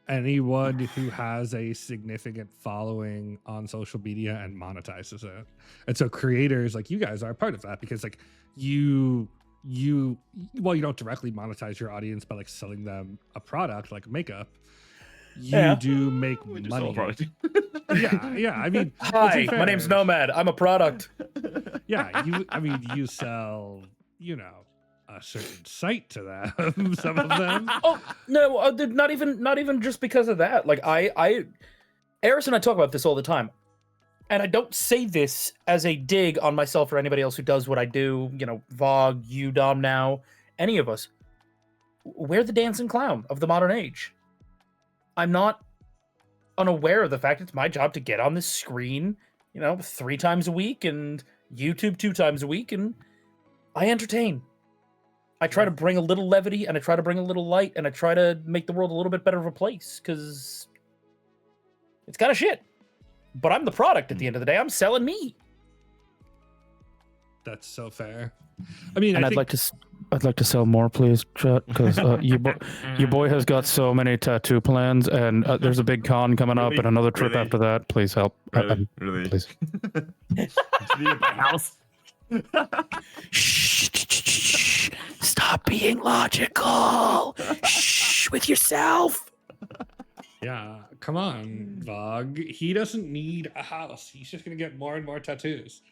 anyone who has a significant following on social media and monetizes it. And so creators like you guys are a part of that because like you don't directly monetize your audience by like selling them a product like makeup. You do make We just sell a money. product. Yeah. I mean, Hi, my name's Nomad. I'm a product. Yeah, you sell, a certain site to them. Some of them. Oh no, not even just because of that. Like Eris and I talk about this all the time, and I don't say this as a dig on myself or anybody else who does what I do. Vogue, you, Dom, now, any of us. We're the dancing clown of the modern age. I'm not unaware of the fact it's my job to get on this screen, 3 times a week and YouTube 2 times a week, and I entertain. I try to bring a little levity, and I try to bring a little light, and I try to make the world a little bit better of a place, because it's kind of shit. But I'm the product at the end of the day. I'm selling me. That's so fair. I mean, And I'd like to sell more, please, chat, because your boy has got so many tattoo plans, and there's a big con coming up, Really? and another trip Really? after that. Please help. Really? Please. Just need my house. Shh. Stop being logical. Shh, with yourself. Yeah, come on, Vogue. He doesn't need a house. He's just gonna get more and more tattoos.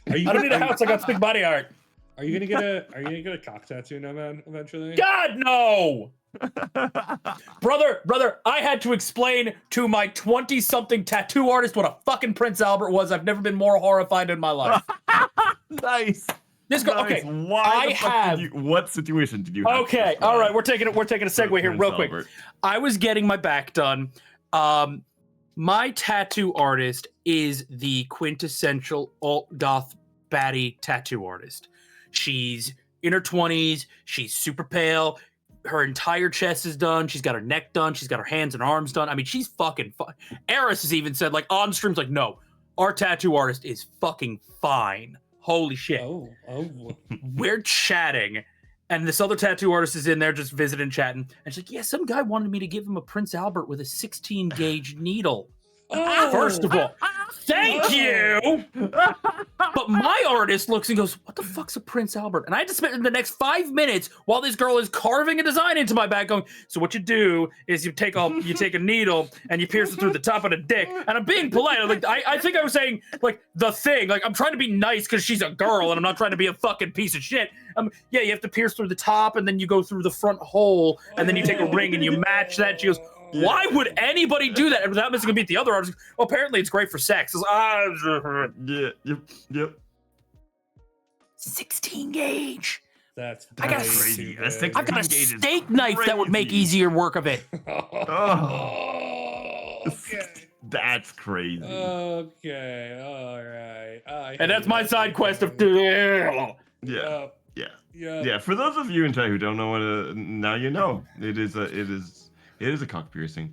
I don't need a house. I got big body art. Are you gonna get a cock tattoo, Nomad, eventually? God, no! Brother, I had to explain to my 20-something tattoo artist what a fucking Prince Albert was. I've never been more horrified in my life. Nice. This girl, Nice. okay, Why the fuck did what situation did you have to okay, all right, we're taking a segue here Prince real quick. Albert? I was getting my back done. My tattoo artist is the quintessential alt-goth baddie tattoo artist. She's in her 20s. She's super pale. Her entire chest is done. She's got her neck done. She's got her hands and arms done. I mean, she's fucking fine. Eris has even said, like, on streams, like, no, our tattoo artist is fucking fine. Holy shit. Oh. We're chatting, and this other tattoo artist is in there just visiting, chatting. And she's like, yeah, some guy wanted me to give him a Prince Albert with a 16 gauge needle. First of all, thank you. But my artist looks and goes, what the fuck's a Prince Albert? And I had to spend the next 5 minutes while this girl is carving a design into my back going, so what you do is you take a needle and you pierce it through the top of the dick. And I'm being polite. I think I was saying like the thing, like I'm trying to be nice because she's a girl and I'm not trying to be a fucking piece of shit. Yeah, you have to pierce through the top and then you go through the front hole and then you take a ring and you match that. She goes, why would anybody do that? And without missing a beat, the other artist, well, apparently it's great for sex. Yeah, yep. 16 gauge. That's I got crazy. That's stupid. I've got a Engage is steak knife that would make crazy. easier work of it. Okay. That's crazy. Okay. All right. And that's my side quest of. yeah. Yeah. Yeah. Yeah. For those of you in chat who don't know what now you know. It is a cock piercing.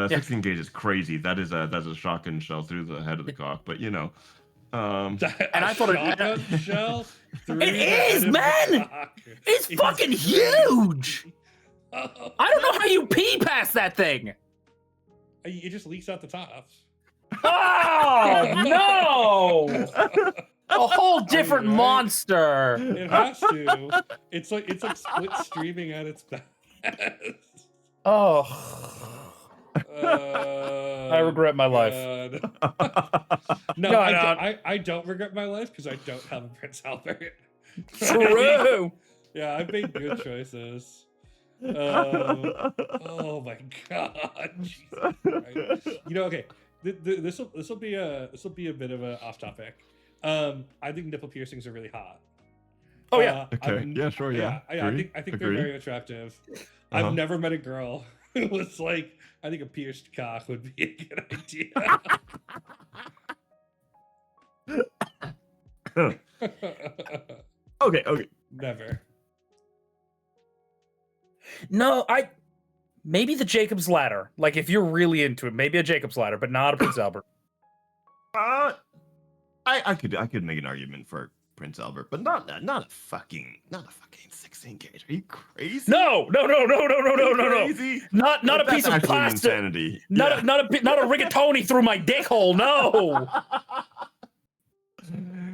16 gauge is crazy. That's a shotgun shell through the head of the cock. But you know. And I thought it shell. It is, man! It's fucking huge. I don't know how you pee past that thing. It just leaks out the top. Oh no! A whole different right? monster. It has to. It's like split streaming at its best. Oh, I regret my life. No, No, I don't regret my life because I don't have a Prince Albert. True. Yeah, I've made good choices. Oh my god. Jesus Christ. You know, okay. This will be a bit of a off topic. I think nipple piercings are really hot. Oh yeah. Okay. Yeah, sure. Yeah. I think they're Agree. very attractive. Uh-huh. I've never met a girl who was like, I think a pierced cock would be a good idea. Okay. Never. No, maybe the Jacob's Ladder. Like if you're really into it, maybe a Jacob's Ladder, but not a Prince Albert. I could make an argument for Prince Albert, but not a fucking 16 gauge. Are you crazy? No. Crazy? Not a That's piece of actual plastic. insanity. Not Yeah. a rigatoni through my dick hole. No.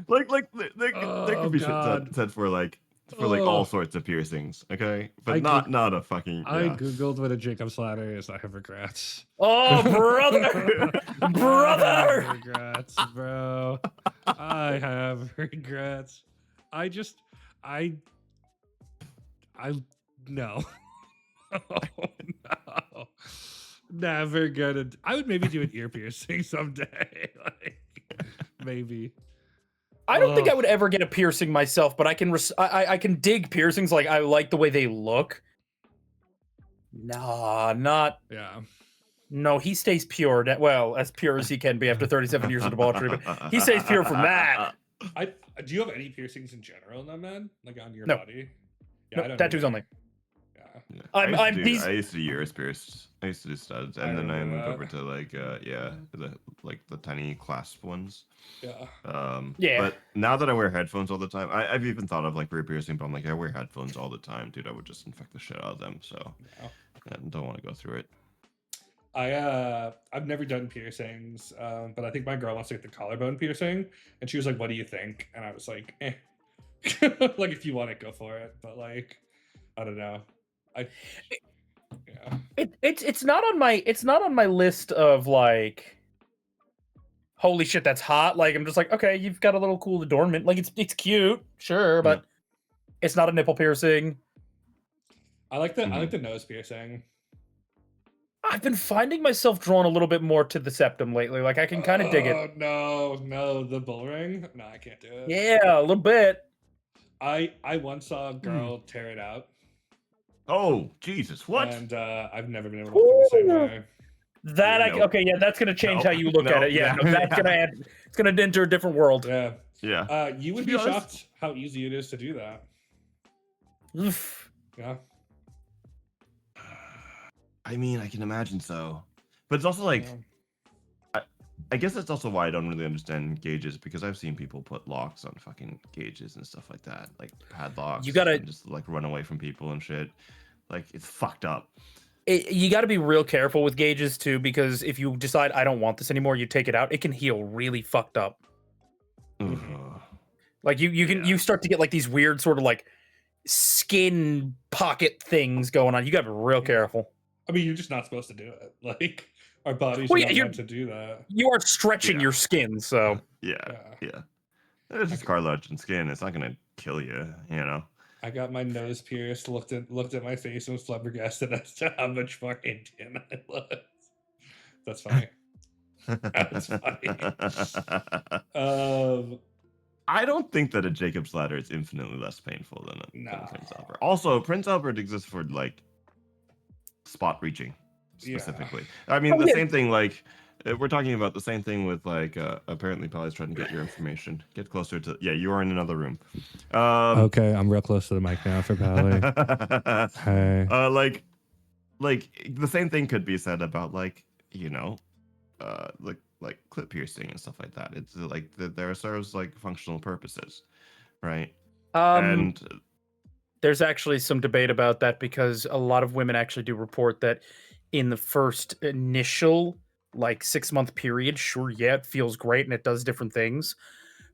like there could be God. shit said for like Oh. all sorts of piercings, okay? But I not a fucking. I Yeah. googled what a Jacob's ladder is. I have regrets. Oh, brother. I Brother. have regrets, bro. I have regrets. I no. Oh, no. Never gonna. I would maybe do an ear piercing someday. Like, maybe. I don't think Oh. I would ever get a piercing myself, but I can I can dig piercings. Like I like the way they look. Nah, not. Yeah. No, he stays pure. Well, as pure as he can be after 37 years of debauchery. But he stays pure from that. Do you have any piercings in general, now, man? Like on your No. body? No, I don't tattoos either. only. Yeah. Yeah. I'm- I used these- to do ears pierced. I used to do studs, I and then I remember moved that. over to the tiny clasp ones. Yeah. Yeah. But now that I wear headphones all the time, I've even thought of like ear piercing, but I'm like, I wear headphones all the time, dude. I would just infect the shit out of them. So No. I don't want to go through it. I've never done piercings, but I think my girl wants to get the collarbone piercing, and she was like, "What do you think?" And I was like, "Eh." Like if you want it, go for it. But like, I don't know. Yeah. It's not on my list of like holy shit that's hot. Like I'm just like, okay, you've got a little cool adornment. Like it's cute, sure, but it's not a nipple piercing. I like the nose piercing. I've been finding myself drawn a little bit more to the septum lately. Like I can kind of dig it. Oh no, the bull ring. No, I can't do it. Yeah, a little bit. I once saw a girl tear it out, Oh Jesus! What? and I've never been able to look at the same Ooh. way. That Yeah, I no. okay, yeah, that's gonna change No. how you look at No. it. Yeah, no, Yeah. that's gonna add. It's gonna enter a different world. Yeah. Yeah. You would To be be honest- shocked how easy it is to do that. Oof. Yeah. I mean, I can imagine so, but it's also like. Yeah. I guess that's also why I don't really understand gauges, because I've seen people put locks on fucking gauges and stuff like that, like padlocks. You gotta- and just like run away from people and shit. Like it's fucked up. You got to be real careful with gauges too, because if you decide I don't want this anymore, you take it out. It can heal really fucked up. Ugh. Like you start to get like these weird sort of like skin pocket things going on. You got to be real careful. I mean, you're just not supposed to do it. Like our bodies Well, are yeah, not you're- meant to do that. You are stretching Yeah. your skin, so Yeah, Yeah. yeah. It's just cartilage and skin. It's not gonna kill you, you know. I got my nose pierced, looked at my face, and was flabbergasted as to how much more Indian I was. That's funny. That's funny. I don't think that a Jacob's ladder is infinitely less painful than a Prince Albert. Also, Prince Albert exists for like spot reaching Yeah. specifically. I mean, Oh, the yeah. same thing. Like we're talking about the same thing with like apparently Pally's trying to get your information. Get closer to. Yeah, you are in another room. Okay, I'm real close to the mic now for Pally. Hey. like the same thing could be said about like like clip piercing and stuff like that. It's like there serves like functional purposes, right? And there's actually some debate about that because a lot of women actually do report that in the first initial like 6-month period, sure, yeah, it feels great and it does different things.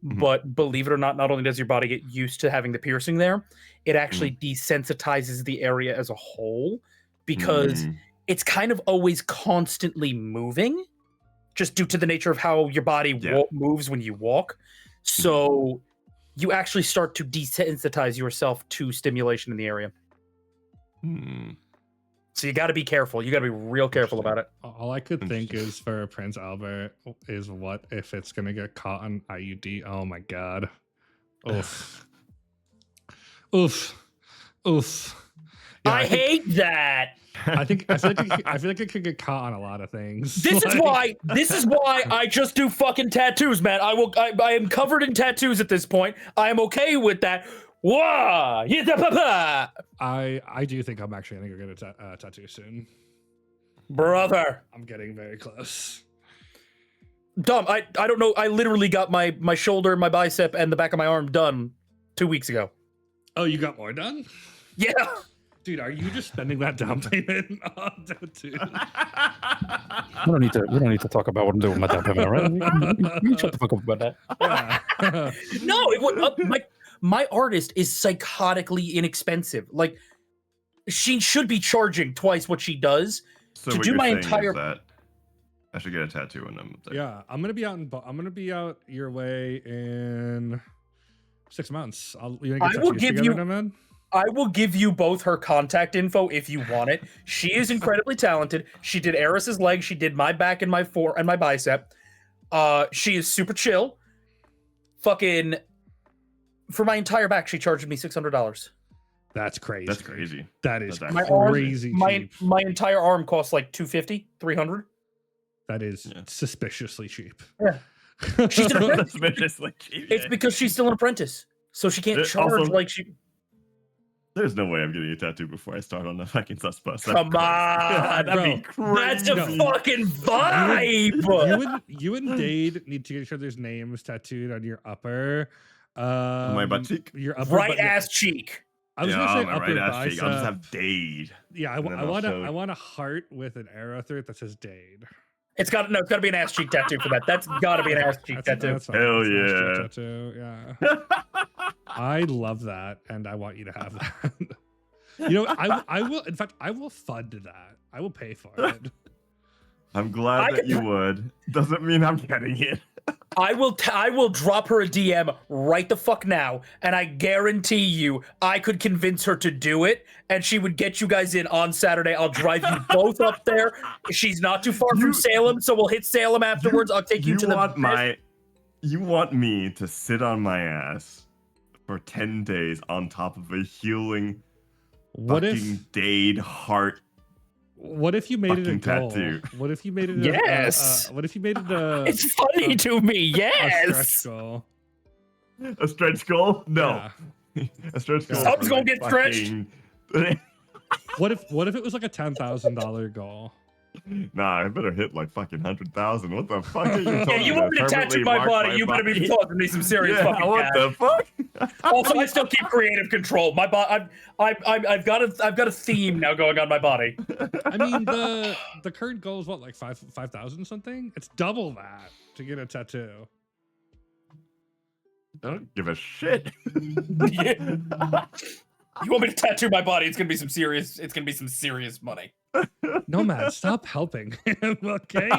Mhm. But believe it or not only does your body get used to having the piercing there, it actually desensitizes the area as a whole because Mm. it's kind of always constantly moving, just due to the nature of how your body Yeah. moves when you walk. So you actually start to desensitize yourself to stimulation in the area. Hmm. So you got to be careful. You got to be real careful about it. All I could think Interesting. is for Prince Albert is what if it's gonna get caught on IUD? Oh my god. Oof. Oof. Oof. Yeah, I think- hate that. I feel like it could get caught on a lot of things. This is Like- why I just do fucking tattoos, man. I am covered in tattoos at this point. I am okay with that. Wah! Yeah, da, pa, pa. I do think I'm actually gonna go get a tattoo soon. Brother. I'm getting very close. Dumb. I don't know. I literally got my shoulder, my bicep, and the back of my arm done 2 weeks ago. Oh, you got more done? Yeah. Dude, are you just spending that down payment on tattoos? We don't need to talk about what I'm doing with my down payment, right? You shut the fuck up about that. Yeah. No, it would. My artist is psychotically inexpensive. Like, she should be charging twice what she does. So To what do you're my saying is entire- that I should get a tattoo when I'm there. Yeah, I'm gonna be out I'm gonna be out your way in 6 months. You wanna get I will tattoos give together you- now, man? I will give you both her contact info if you want it. She is incredibly talented. She did Eris's leg. She did my back and my bicep. She is super chill. Fucking, for my entire back, she charged me $600. That's crazy. That's crazy. That is That's My actually arm, crazy my cheap. my entire arm costs like $250, $300. That is Yeah. suspiciously cheap. Yeah. She's an apprentice. Suspiciously cheap. It's because she's still an apprentice, so she can't It charge also- like she. There's no way I'm getting a tattoo before I start on the fucking sus bus. That's Come crazy. on, That'd be That's a crazy. fucking vibe. You and Dade need to get each other's names tattooed on your upper. My butt cheek? Your upper Right butt- ass cheek. I was Yeah, gonna say my upper right ass bicep. cheek. I'll just have Dade. Yeah, and then I'll want show- I want a heart with an arrow through it that says Dade. It's got to be an ass cheek tattoo for that. That's got to be an ass cheek tattoo. fine. Hell That's an ass cheek yeah. tattoo. Yeah. I love that, and I want you to have that. You know, I will. In fact, I will fund that. I will pay for it. I'm glad I that could- you would. Doesn't mean I'm getting it. I will drop her a DM right the fuck now, and I guarantee you, I could convince her to do it, and she would get you guys in on Saturday. I'll drive you both up there. She's not too far from You- Salem, so we'll hit Salem afterwards. I'll take you to the. You want me to sit on my ass for 10 days on top of a healing What fucking if? Dade heart? What if you made it a fucking goal? tattoo? What if you made it? Yes. What if you made it a? It's funny to me, a yes. stretch goal. A stretch goal? No. Yeah. A stretch goal. Something's for, gonna get stretched. fucking- What if it was like a $10,000 goal? Nah, I better hit like fucking 100,000. What the fuck are you talking Yeah, you want me to tattoo my body? You better be talking me some serious Yeah, fucking what cash. the fuck? Also, I still keep creative control. My body, I've got a theme now going on my body. I mean, the current goal is what, like 5,000 something? It's double that to get a tattoo. I don't give a shit. You want me to tattoo my body? It's gonna be some serious money. Nomad, stop helping him, okay?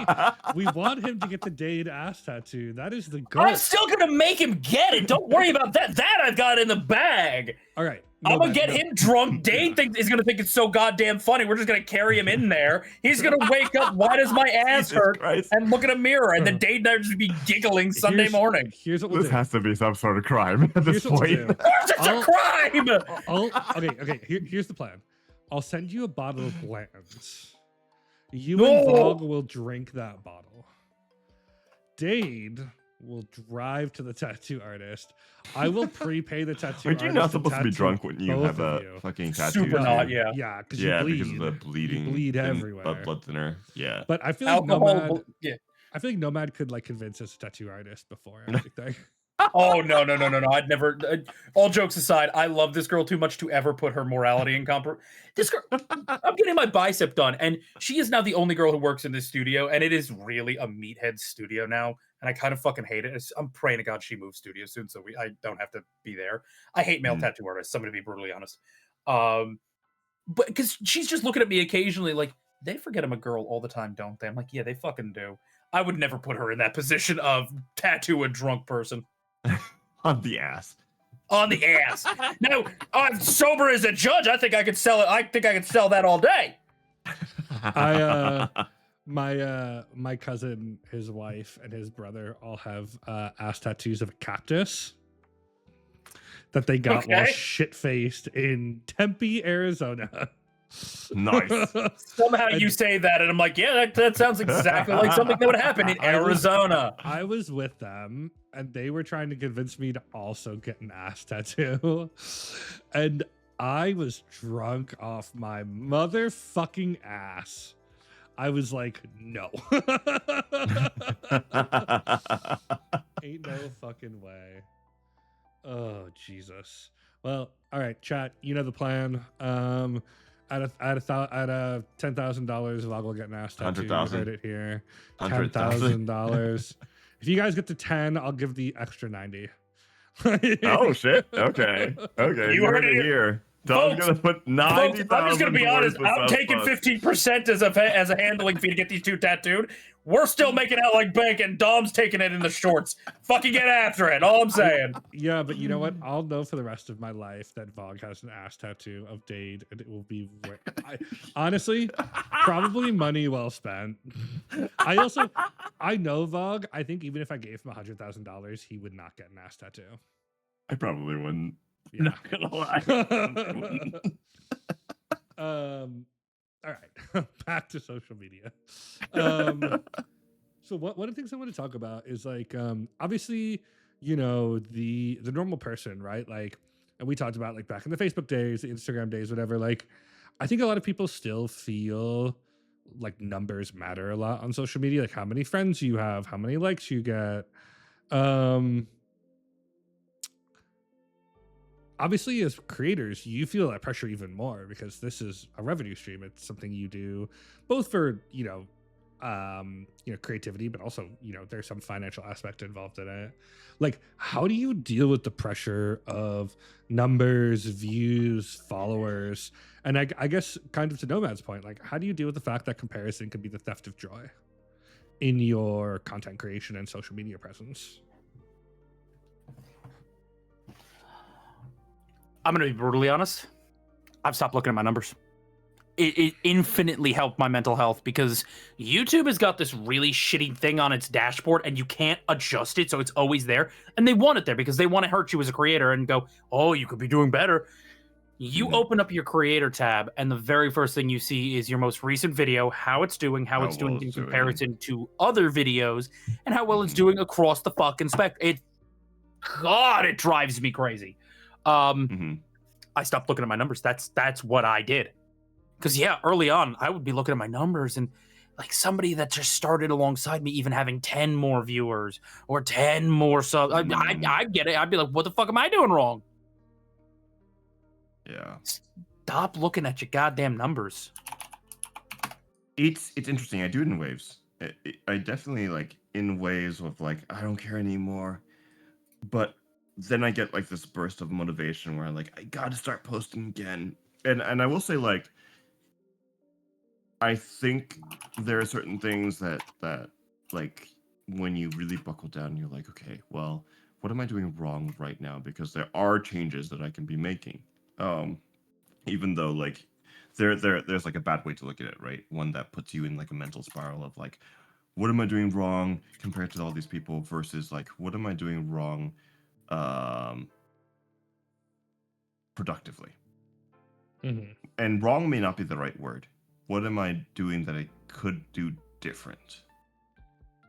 We want him to get the Dade ass tattoo. That is the goal. I'm still gonna make him get it. Don't worry about that. That I've got in the bag. All right. I'm gonna Nomad, get no. him drunk. Dade is gonna think it's so goddamn funny. We're just gonna carry him in there. He's gonna wake up. Why does my ass Jesus hurt? Christ. And look in a mirror, and then Dade and I just be giggling Sunday Here's- morning. Here's what we'll This do. has to be some sort of crime at this Here's what we'll point. do. Of course, it's a crime. Okay. Here's the plan. I'll send you a bottle of Blanton's. You No. and Vogue will drink that bottle. Dade will drive to the tattoo artist. I will prepay the tattoo Aren't you artist. not to supposed to be tattoo drunk when you both have of a you. fucking tattoo? Super not, yeah. Yeah, because Yeah, you bleed. because of the bleeding. You bleed and everywhere. Blood thinner. Yeah. But I feel like Alcohol. Nomad. Yeah. I feel like Nomad could like convince us a tattoo artist before everything. Oh no. I'd never. All jokes aside, I love this girl too much to ever put her morality in This girl, I'm getting my bicep done, and she is now the only girl who works in this studio, and it is really a meathead studio now, and I kind of fucking hate it. I'm praying to God she moves studio soon, so I don't have to be there. I hate male tattoo artists. I'm gonna be brutally honest. But because she's just looking at me occasionally, like they forget I'm a girl all the time, don't they? I'm like, yeah, they fucking do. I would never put her in that position of tattoo a drunk person. On the ass. On the ass. Now, I'm sober as a judge. I think I could sell it. I think I could sell that all day. My cousin, his wife, and his brother all have ass tattoos of a cactus that they got while shit-faced in Tempe, Arizona. Nice. Somehow you say that, and I'm like, yeah, that sounds exactly like something that would happen in Arizona. I was with them, and they were trying to convince me to also get an ass tattoo. And I was drunk off my motherfucking ass. I was like, no. Ain't no fucking way. Oh, Jesus. Well, all right, chat, you know the plan. At $10,000, Vog will get an ass tattoo. You heard it here. $10,000. If you guys get to 10, I'll give the extra 90. Oh shit. Okay. You heard it here. Dom's gonna put 90,000. I'm just gonna be honest. I'm taking 15% as a handling fee to get these two tattooed. We're still making out like bank, and Dom's taking it in the shorts. Fucking get after it. All I'm saying. Yeah, but you know what? I'll know for the rest of my life that Vog has an ass tattoo of Dade, and it will be honestly probably money well spent. I know Vog. I think even if I gave him $100,000, he would not get an ass tattoo. I probably wouldn't. Yeah. Not gonna lie. All right, back to social media. So one of the things I want to talk about is like, obviously, you know, the normal person, right? Like, and we talked about like back in the Facebook days, the Instagram days, whatever. Like, I think a lot of people still feel like numbers matter a lot on social media, like how many friends you have, how many likes you get. Obviously, as creators, you feel that pressure even more because this is a revenue stream. It's something you do both for, creativity, but also, there's some financial aspect involved in it. Like, how do you deal with the pressure of numbers, views, followers? And I guess kind of to Nomad's point, like, how do you deal with the fact that comparison can be the theft of joy in your content creation and social media presence? I'm going to be brutally honest. I've stopped looking at my numbers. It infinitely helped my mental health because YouTube has got this really shitty thing on its dashboard and you can't adjust it, so it's always there. And they want it there because they want to hurt you as a creator and go, oh, you could be doing better. You open up your creator tab and the very first thing you see is your most recent video, how it's doing, how it's doing in comparison to other videos, and how well it's doing across the fucking spectrum. It drives me crazy. I stopped looking at my numbers. That's what I did. Because early on, I would be looking at my numbers and like somebody that just started alongside me, even having 10 more viewers or 10 more subs. I get it. I'd be like, what the fuck am I doing wrong? Yeah. Stop looking at your goddamn numbers. It's interesting. I do it in waves. I definitely like in waves of like, I don't care anymore. But then I get like this burst of motivation where I'm like, I gotta start posting again. And I will say like, I think there are certain things that like when you really buckle down, you're like, okay, well, what am I doing wrong right now? Because there are changes that I can be making. Even though like there's like a bad way to look at it, right? One that puts you in like a mental spiral of like, what am I doing wrong compared to all these people versus like, what am I doing wrong productively? And wrong may not be the right word. What am I doing that I could do different?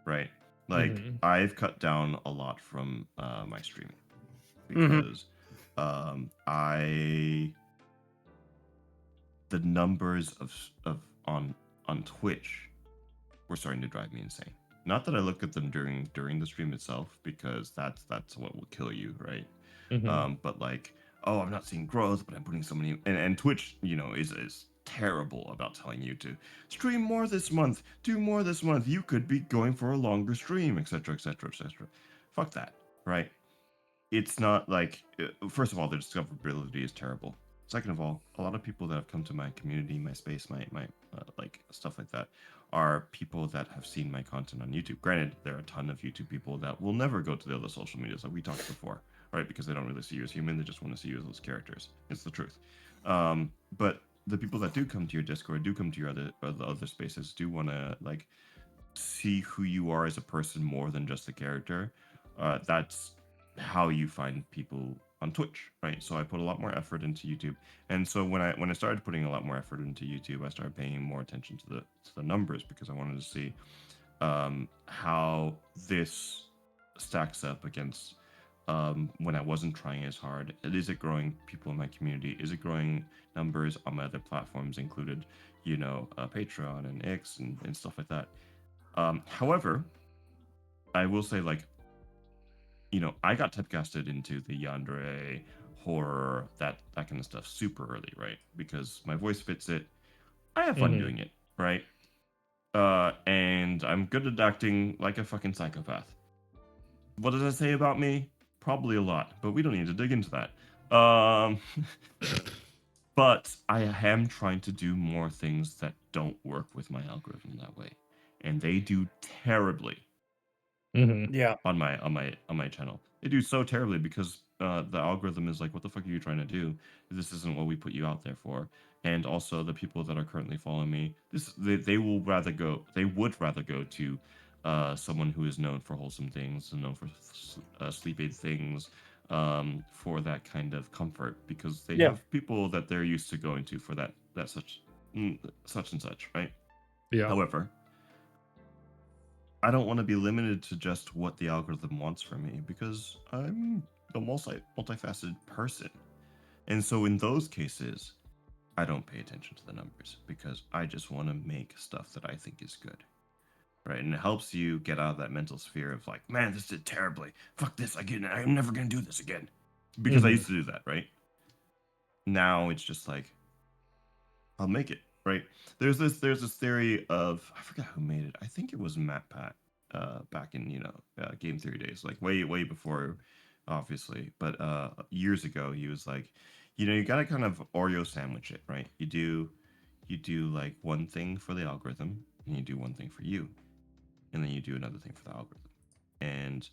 Right? Like I've cut down a lot from my streaming because the numbers of on Twitch were starting to drive me insane. Not that I look at them during the stream itself, because that's what will kill you, right? Mhm. But like, oh, I'm not seeing growth, but I'm putting so many, and Twitch, is terrible about telling you to stream more this month, do more this month. You could be going for a longer stream, etc., etc., etc. Fuck that, right? It's not like, first of all, the discoverability is terrible. Second of all, a lot of people that have come to my community, my space, my like stuff like that, are people that have seen my content on YouTube. Granted, there are a ton of YouTube people that will never go to the other social medias, like we talked before, right? Because they don't really see you as human; they just want to see you as those characters. It's the truth. But the people that do come to your Discord, do come to your the other spaces, do want to like see who you are as a person more than just a character. That's how you find people on Twitch, right? So I put a lot more effort into YouTube, and so when I started putting a lot more effort into YouTube, I started paying more attention to the numbers, because I wanted to see how this stacks up against when I wasn't trying as hard. Is it growing people in my community? Is it growing numbers on my other platforms, included, Patreon and X and stuff like that? However, I will say, like, I got typecasted into the yandere horror, that kind of stuff super early, right? Because my voice fits it. I have fun Mhm. doing it, right? And I'm good at acting like a fucking psychopath. What does that say about me? Probably a lot, but we don't need to dig into that. But I am trying to do more things that don't work with my algorithm that way, and they do terribly Mhm. Yeah. on my channel. They do so terribly because the algorithm is like, what the fuck are you trying to do? This isn't what we put you out there for. And also, the people that are currently following me, they would rather go to someone who is known for wholesome things and known for sleep aid things, for that kind of comfort, because they Yeah. have people that they're used to going to for that such and such, right? Yeah. However, I don't want to be limited to just what the algorithm wants from me, because I'm a multifaceted person. And so in those cases, I don't pay attention to the numbers, because I just want to make stuff that I think is good. Right? And it helps you get out of that mental sphere of like, man, this did terribly. Fuck this. I'm never going to do this again. Because I Mhm. used to do that, right? Now it's just like, I'll make it, right? There's this theory of, I forgot who made it. I think it was Matt Pat, back in game theory days, like way before, obviously, but years ago. He was like, you gotta kind of Oreo sandwich it, right? You do like one thing for the algorithm, and you do one thing for you, and then you do another thing for the algorithm. And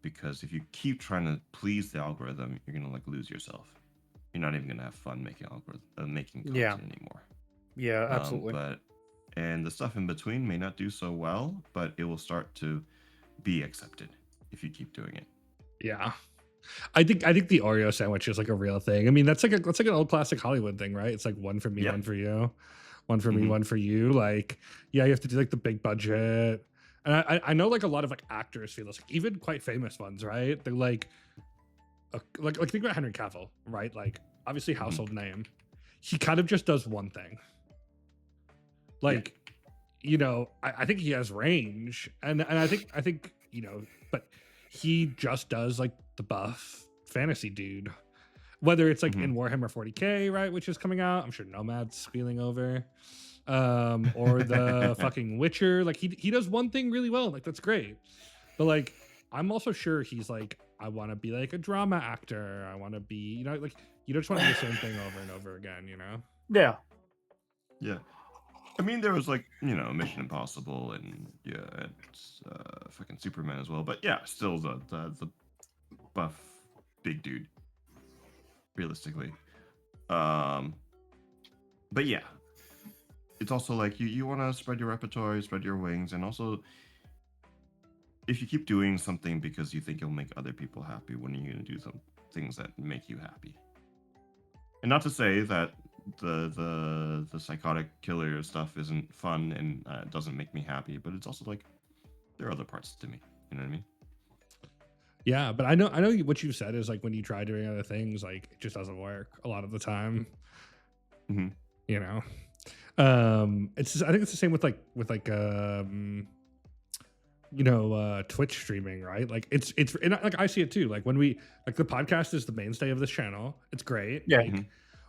because if you keep trying to please the algorithm, you're gonna like lose yourself. You're not even gonna have fun making making content Yeah. anymore. Yeah, absolutely. And the stuff in between may not do so well, but it will start to be accepted if you keep doing it. Yeah. I think the Oreo sandwich is like a real thing. I mean, that's like an old classic Hollywood thing, right? It's like one for me, Yeah. one for you, one for me, Mhm. one for you. Like, yeah, you have to do like the big budget. And I know like a lot of like actors feel this, like even quite famous ones, right? They're like think about Henry Cavill, right? Like obviously household name. He kind of just does one thing. Like, I think he has range, and I think but he just does like the buff fantasy dude. Whether it's like in Warhammer 40K, right, which is coming out, I'm sure Nomad's spilling over, or the fucking Witcher. Like he does one thing really well, like that's great. But like I'm also sure he's like, I want to be like a drama actor. I want to be, like you just want to do the same thing over and over again, Yeah. Yeah. I mean, there was like, Mission Impossible and it's fucking Superman as well. But yeah, still the buff big dude, realistically. But yeah, it's also like you want to spread your repertoire, spread your wings, and also if you keep doing something because you think it'll make other people happy, when are you going to do some things that make you happy? And not to say that the psychotic killer stuff isn't fun and doesn't make me happy, but it's also like there are other parts to me. You know what I mean? Yeah, but I know what you said is like when you try doing other things, like it just doesn't work a lot of the time. Mhm. It's I think it's the same with Twitch streaming, right? Like it's and like I see it too. Like when we like the podcast is the mainstay of this channel. It's great. Yeah. Like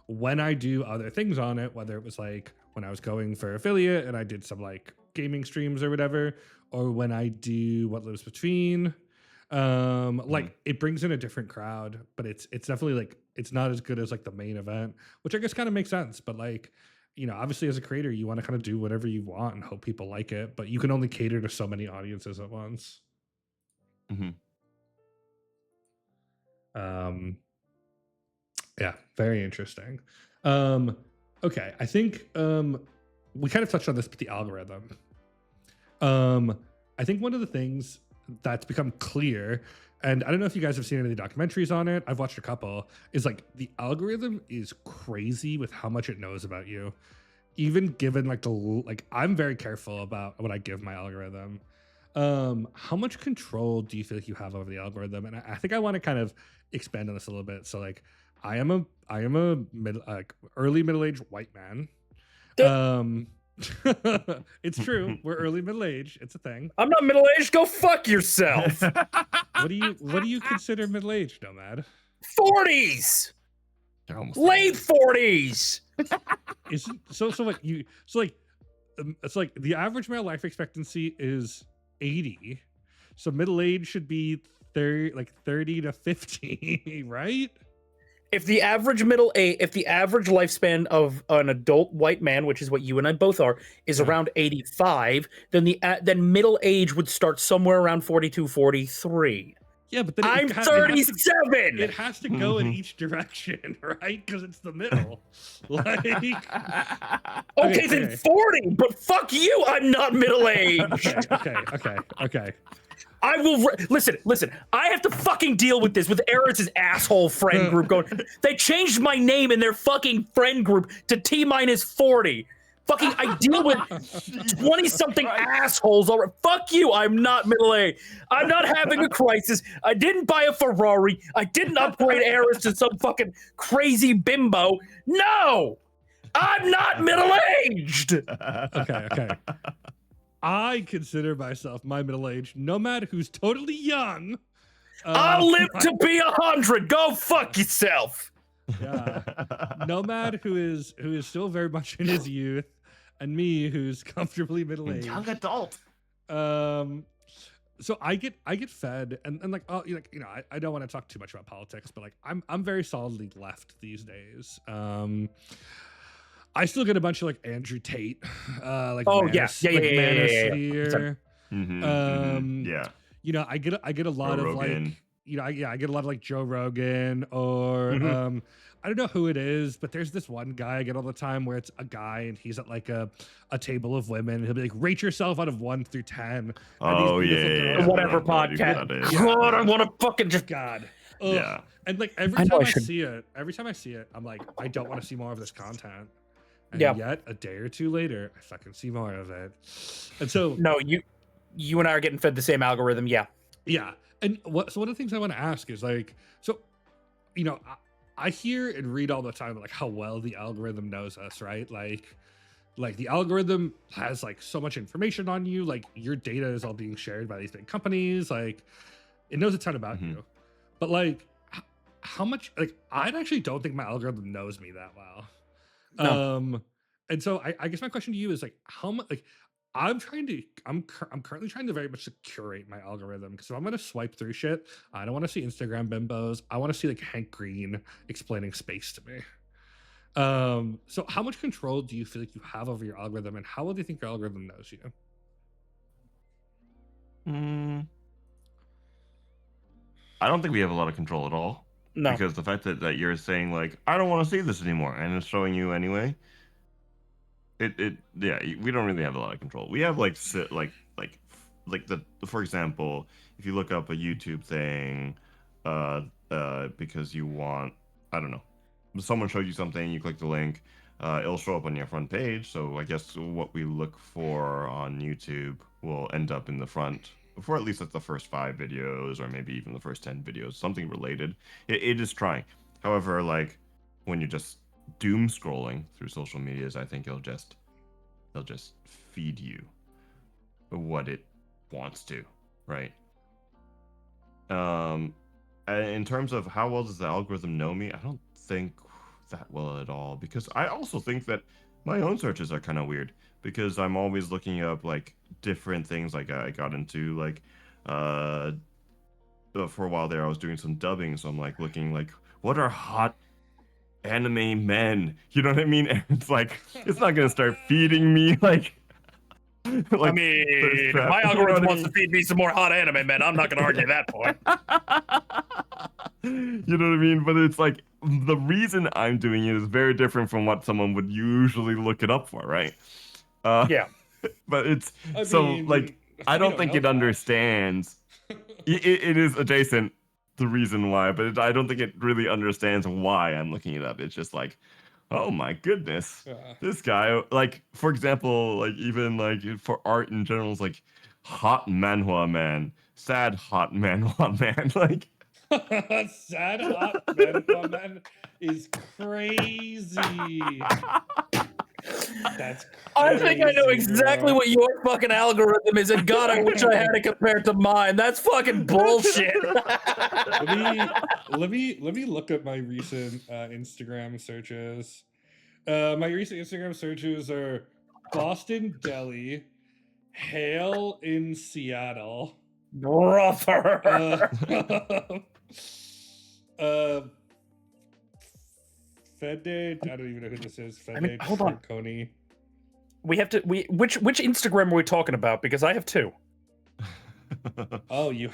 when I do other things on it, whether it was like when I was going for affiliate and I did some like gaming streams or whatever, or when I do What Lives Between, like it brings in a different crowd, but it's definitely like it's not as good as like the main event, which I guess kind of makes sense. But like, obviously as a creator, you want to kind of do whatever you want and hope people like it, but you can only cater to so many audiences at once. Yeah, very interesting. Okay, I think we kind of touched on this, but the algorithm. I think one of the things that's become clear, and I don't know if you guys have seen any of the documentaries on it, I've watched a couple, is like the algorithm is crazy with how much it knows about you. Even given like I'm very careful about what I give my algorithm. How much control do you feel like you have over the algorithm? And I think I want to kind of expand on this a little bit. So like I am a early middle-aged white man. It's true. We're early middle-aged. It's a thing. I'm not middle-aged. Go fuck yourself. What do you consider middle-aged, Nomad? 40s. They're almost Late 40s. It's like the average male life expectancy is 80. So middle age should be 30 to 50, right? If the average lifespan of an adult white man, which is what you and I both are, is around 85, then middle age would start somewhere around 42, 43. Yeah, but then I'm 37. It has to go in each direction, right? Because it's the middle. Like, okay, then 40. But fuck you, I'm not middle aged. Okay. I will listen. I have to fucking deal with this with Eris's asshole friend group going. They changed my name in their fucking friend group to T-40. Fucking, I deal with 20-something assholes already. Fuck you, I'm not middle-aged. I'm not having a crisis. I didn't buy a Ferrari. I didn't upgrade Eris to some fucking crazy bimbo. No! I'm not middle-aged! Okay. I consider myself my middle-aged nomad who's totally young. I'll live to be 100. Go fuck yourself. Yeah. Nomad who is still very much in his youth, and me who's comfortably middle-aged. Young adult. So I get fed and like I don't want to talk too much about politics, but like I'm very solidly left these days. I still get a bunch of like Andrew Tate, like Manosphere. Yeah. I get a lot Joe of Rogan. like I get a lot of like Joe Rogan or I don't know who it is, but there's this one guy I get all the time where it's a guy and he's at like a table of women. And he'll be like, rate yourself out of 1 through 10. Oh yeah. Whatever podcast. God, I want to fucking just God. Ugh. Yeah. And like every time I see it, I'm like, I don't want to see more of this content. And yet a day or two later, I fucking see more of it. And so no, you and I are getting fed the same algorithm. Yeah. And one of the things I want to ask is like, so, I hear and read all the time like how well the algorithm knows us, right? Like the algorithm has like so much information on you. Like your data is all being shared by these big companies. Like it knows a ton about you. But like how much? Like I actually don't think my algorithm knows me that well. No. And so I guess my question to you is like how much? Like I'm currently trying to very much curate my algorithm because if I'm gonna swipe through shit, I don't want to see Instagram bimbos. I want to see like Hank Green explaining space to me. So how much control do you feel like you have over your algorithm, and how well do you think your algorithm knows you? I don't think we have a lot of control at all. No. Because the fact that you're saying like I don't want to see this anymore, and it's showing you anyway. We don't really have a lot of control. We have like for example, if you look up a YouTube thing, because you want, I don't know, someone showed you something, you click the link, it'll show up on your front page. So I guess what we look for on YouTube will end up in the front for at least the first 5 videos, or maybe even the first 10 videos, something related. It is trying. However, like when you're just doom scrolling through social medias, I think they'll just feed you what it wants to, right? In terms of how well does the algorithm know me, I don't think that well at all, because I also think that my own searches are kind of weird, because I'm always looking up like different things. Like I got into like for a while there I was doing some dubbing, so I'm like looking like what are hot anime men, you know what I mean? And it's like it's not gonna start feeding me like I like mean, thirst if trap, my you know algorithm what I wants to feed me some more hot anime, man, I'm not going to argue that point. You know what I mean? But it's like the reason I'm doing it is very different from what someone would usually look it up for, right? Yeah. But it's I so mean, like I we don't think know it that. understands. It is adjacent, the reason why, but I don't think it really understands why I'm looking it up. It's just like, oh my goodness, this guy, like for example, like even like for art in general, it's like hot manhwa man, sad hot manhwa man, like. Sad hot man is crazy. That's I think I know crazy, exactly bro. what your fucking algorithm is, and God, I wish I had it compared to mine. That's fucking bullshit. let me look at my recent Instagram searches. My recent Instagram searches are Boston Deli, Hail in Seattle, Brother. Fede. I don't even know who this is. Fede mean, hold on. Coney. We have to. Which Instagram are we talking about? Because I have two. Oh, you.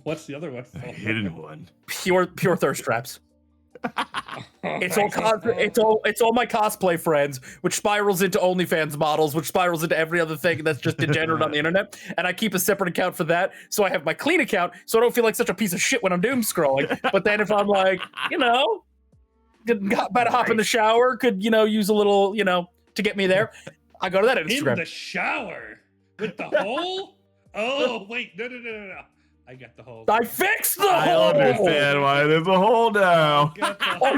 What's the other one? A hidden one. Pure thirst traps. It's all my cosplay friends, which spirals into OnlyFans models, which spirals into every other thing that's just degenerate on the internet. And I keep a separate account for that, so I have my clean account, so I don't feel like such a piece of shit when I'm doom scrolling. But then if I'm like, about to hop in the shower, could use a little, to get me there, I go to that In Instagram. the shower with the hole. Oh wait, no. I got the hole. I fixed the I hole. understand why there's a hole now. Got the hole.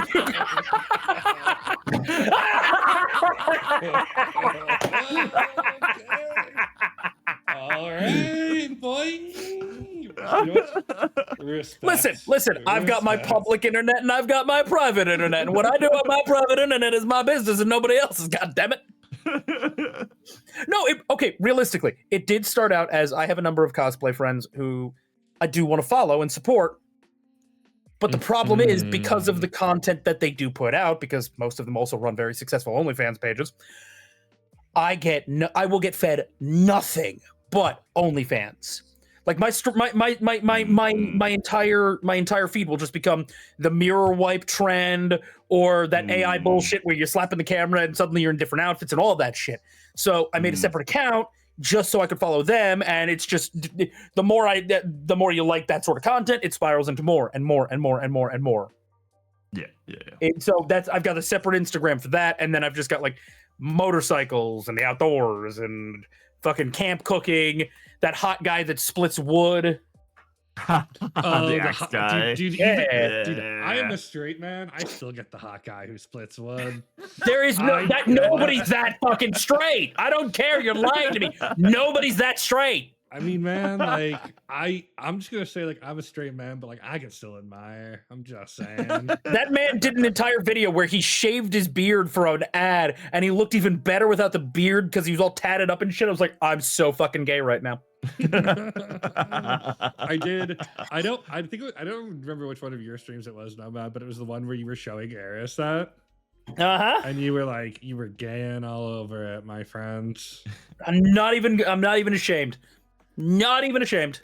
All right, boy. You know what? Respect. Listen. I've got my Respect. public internet and I've got my private internet, and what I do on my private internet is my business and nobody else's. God damn it. No, okay. Realistically, it did start out as I have a number of cosplay friends who I do want to follow and support. But the problem is, because of the content that they do put out, because most of them also run very successful OnlyFans pages, I will get fed nothing but OnlyFans. Like my entire feed will just become the mirror wipe trend or that AI bullshit where you're slapping the camera and suddenly you're in different outfits and all that shit. So I made a separate account just so I could follow them, and it's just the more you like that sort of content, it spirals into more and more and more and more and more. Yeah. And so I've got a separate Instagram for that, and then I've just got like motorcycles and the outdoors and fucking camp cooking, that hot guy that splits wood. The axe guy. Dude, Yeah. dude, I am a straight man. I still get the hot guy who splits wood. There is nobody's that fucking straight. I don't care. You're lying to me. Nobody's that straight. I mean, man, like I'm just gonna say, like, I'm a straight man, but like I can still admire. I'm just saying. That man did an entire video where he shaved his beard for an ad, and he looked even better without the beard because he was all tatted up and shit. I was like, I'm so fucking gay right now. I did. I don't remember which one of your streams it was, Nomad, but it was the one where you were showing Eris that, and you were like, you were gaying all over it, my friend. I'm not even ashamed. Not even ashamed.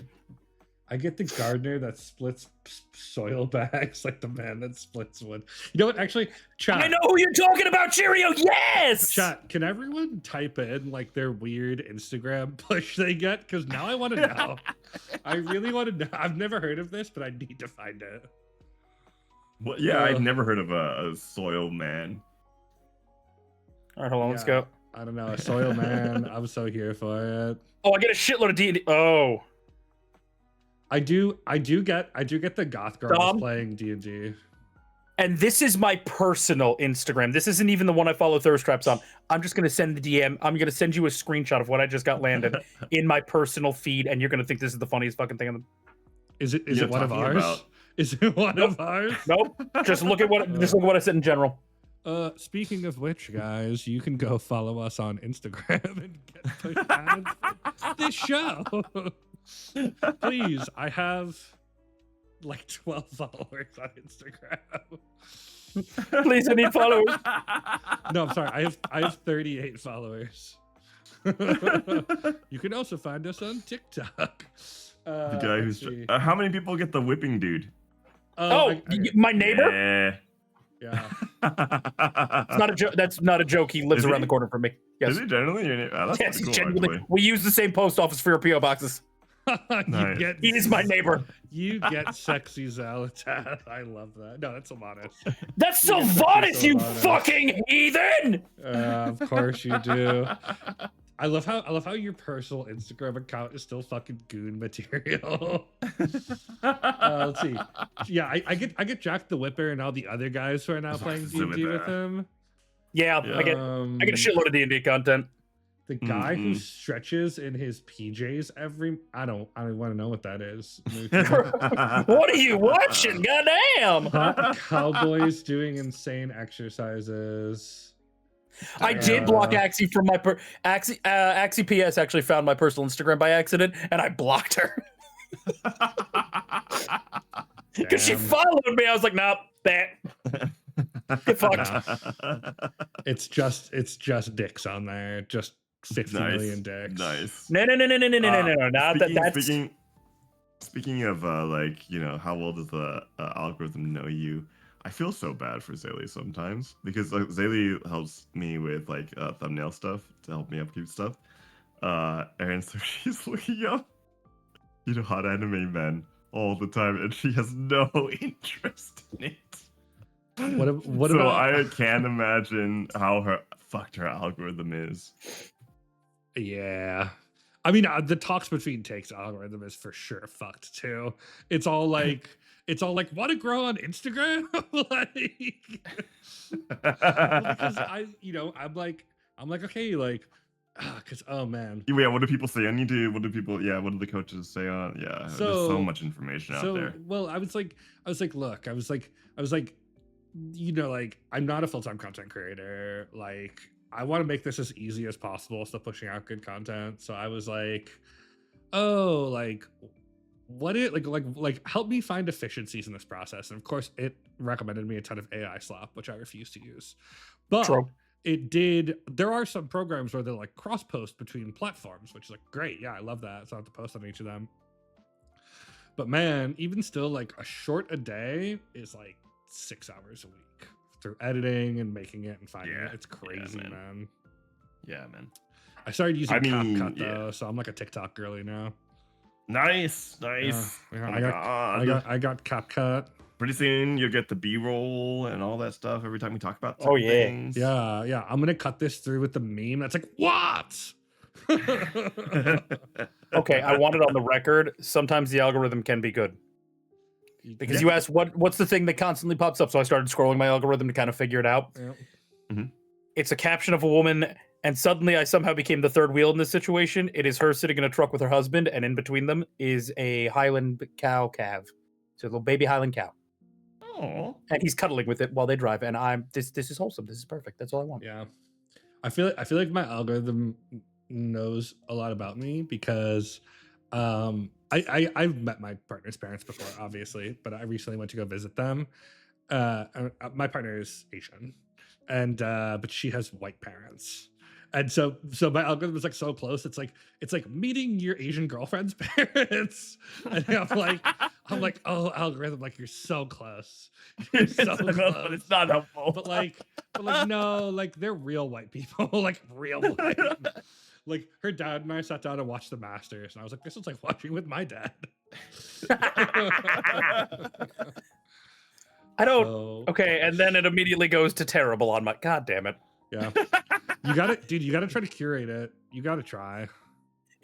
I get the gardener that splits soil bags, like the man that splits wood. You know what? Actually, chat. I know who you're talking about, Cheerio. Yes. Chat. Can everyone type in like their weird Instagram push they get? Because now I want to know. I really want to know. I've never heard of this, but I need to find it. Well, yeah, I've never heard of a soil man. All right, hold on. Let's Yeah. go. I don't know, a soil man. I'm so here for it. Oh, I get a shitload of D&D. Oh. I do get the goth girls Dom? playing D&D. And this is my personal Instagram. This isn't even the one I follow Thirst Traps on. I'm just gonna send the DM. I'm gonna send you a screenshot of what I just got landed in my personal feed, and you're gonna think this is the funniest fucking thing. Is it You're one of talking ours? about- Is it one of ours? Nope. Just look at what I said in general. Speaking of which, guys, you can go follow us on Instagram and get pushed ads for this show. Please, I have like 12 followers on Instagram. Please, I need followers. No, I'm sorry. I have 38 followers. You can also find us on TikTok. The guy let's who's see. how many people get the whipping dude? My neighbor? Yeah. Yeah. It's not a joke. That's not a joke. He lives Is around he? the corner from me. Yes. Is it generally your name? Oh, that's Yes, pretty he's cool, genuinely. actually. We use the same post office for your PO boxes. Nice. He is my neighbor. You get sexy Zalatat. I love that. No, that's Sylvanas. That's You get Sylvanas, sexy you Sylvanas. fucking heathen! Of course you do. I love how your personal Instagram account is still fucking goon material. Let's see. Yeah, I get Jack the Whipper and all the other guys who are now playing The D&D with Whipper. him. Yeah, I get a shitload of D&D content. The guy who Mhm. stretches in his PJs every I don't want to know what that is. What are you watching? Goddamn! Cowboys doing insane exercises. I did block Axie from my Axie PS actually found my personal Instagram by accident, and I blocked her because she Damn. followed me. I was like, nope, that get fucked. It's just dicks on there. Just 50 Nice. million dicks. Nice. No. Not that. That's Speaking of like, you know, how well does the algorithm know you? I feel so bad for Zaylee sometimes because like Zaylee helps me with like thumbnail stuff to help me upkeep stuff. And so she's looking up, you know, hot anime men all the time, and she has no interest in it. What so about I can't imagine how fucked her algorithm is. Yeah. I mean, the talks between takes algorithm is for sure fucked too. It's all like want to grow on Instagram, like because I'm like okay, like because oh man. Yeah, what do people say? What do the coaches say on? Yeah, there's so much information out there. Well, I was like, look, I was like, you know, like I'm not a full-time content creator. Like I want to make this as easy as possible, still pushing out good content. So I was like, oh, like what it like help me find efficiencies in this process. And of course it recommended me a ton of AI slop, which I refuse to use. But True. it did. There are some programs where they're like cross post between platforms, which is like great. Yeah, I love that. So I have to post on each of them. But man, even still, like a short a day is like 6 hours a week through editing and making it and finding Yeah. it. It's crazy, man. man. Yeah, man. I started using I mean, CapCut yeah. though, so I'm like a TikTok girly now. Nice. Yeah, Oh I my God. got CapCut. Pretty soon you'll get the B-roll and all that stuff every time we talk about. Oh, certain yeah. things. Yeah. I'm gonna cut this through with the meme that's like, what? Okay, I want it on the record. Sometimes the algorithm can be good. Because you asked what's the thing that constantly pops up, so I started scrolling my algorithm to kind of figure it out. Yeah. It's a caption of a woman, and suddenly I somehow became the third wheel in this situation. It is her sitting in a truck with her husband, and in between them is a Highland cow calf. So a little baby Highland cow. Oh. And he's cuddling with it while they drive. And this is wholesome. This is perfect. That's all I want. Yeah. I feel like my algorithm knows a lot about me because I've met my partner's parents before, obviously, but I recently went to go visit them. My partner is Asian, and but she has white parents. And so my algorithm is like so close. It's like meeting your Asian girlfriend's parents. And I'm like, oh, algorithm, like you're so close. You're so close. But it's not helpful. But like no, like they're real white people, like real white. Like her dad and I sat down and watched the Masters, and I was like, this is like watching with my dad. I don't. So, Okay, and then it immediately goes to terrible on my. God damn it. yeah, you got to, dude. You got to try to curate it. You got to try.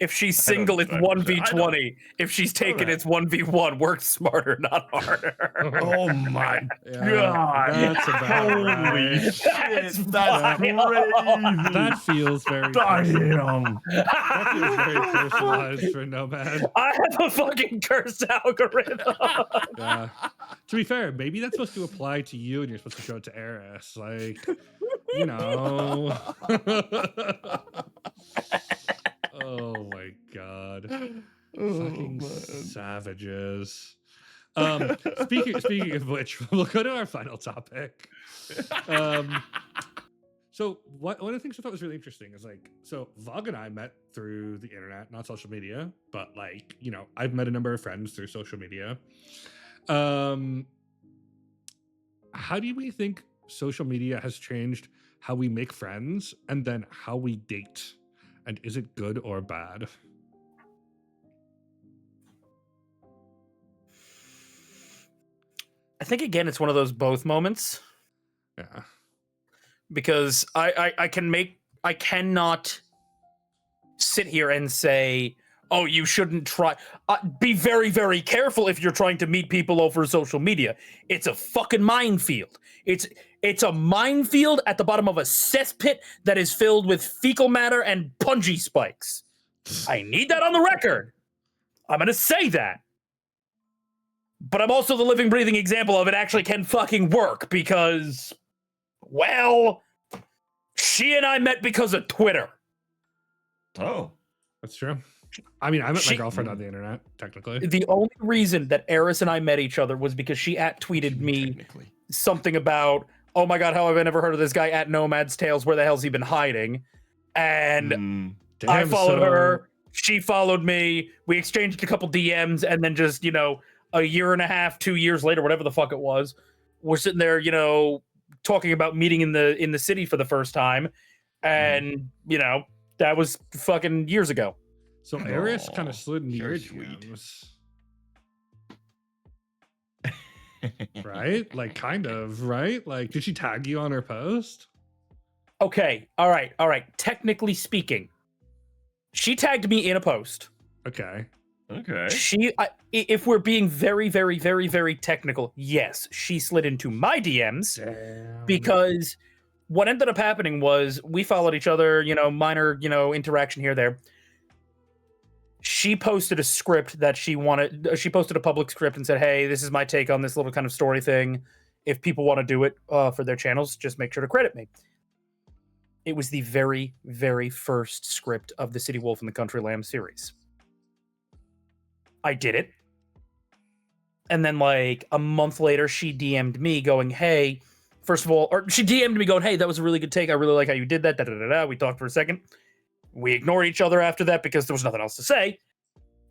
If she's I don't- single, it's I don't- 1v20. If she's taken, that. it's 1v1. Work smarter, not harder. Oh my Yeah, that's about Holy right. shit! That's That's wild. crazy. That feels very personal. Damn. That feels very personalized for Nomad. I have a fucking curse algorithm. Yeah. To be fair, maybe that's supposed to apply to you, and you're supposed to show it to Eris. Like, you know. Oh my god. Fucking savages. Speaking of which, we'll go to our final topic. So one of the things I thought was really interesting is like, so Vog and I met through the internet, not social media, but like, you know, I've met a number of friends through social media. How do we think social media has changed how we make friends and then how we date? And is it good or bad? I think again, it's one of those both moments Yeah. because I cannot sit here and say, oh, you shouldn't try. Be very, very careful if you're trying to meet people over social media. It's a fucking minefield. It's a minefield at the bottom of a cesspit that is filled with fecal matter and punji spikes. I need that on the record. I'm gonna say that. But I'm also the living, breathing example of it actually can fucking work because, well, she and I met because of Twitter. Oh. That's true. I mean, I met my She- girlfriend on the internet, technically. The only reason that Eris and I met each other was because she tweeted me Technically. something about, oh my god, how have I never heard of this guy at Nomad's Tales? Where the hell's he been hiding? And Mm, I Damn, followed so- her. She followed me. We exchanged a couple DMs, and then just, you know, a year and a half, 2 years later, whatever the fuck it was, we're sitting there, you know, talking about meeting in the city for the first time, and you know, that was fucking years ago. So Eris kind Aw, of slid into your very sweet. DMs, right? Like, kind of, right? Like, did she tag you on her post? Okay, all right. Technically speaking, she tagged me in a post. Okay. Okay. If we're being very, very, very, very technical, yes, she slid into my DMs Damn. because what ended up happening was we followed each other, you know, minor, you know, interaction here, there. She posted a script that she posted a public script and said, hey, this is my take on this little kind of story thing. If people want to do it for their channels, just make sure to credit me. It was the very, very first script of the City Wolf and the Country Lamb series. I did it. And then like a month later, she DM'd me going, hey, first of all, or she DM'd me going, hey, that was a really good take. I really like how you did that. Da, da, da, da. We talked for a second. We ignored each other after that because there was nothing else to say.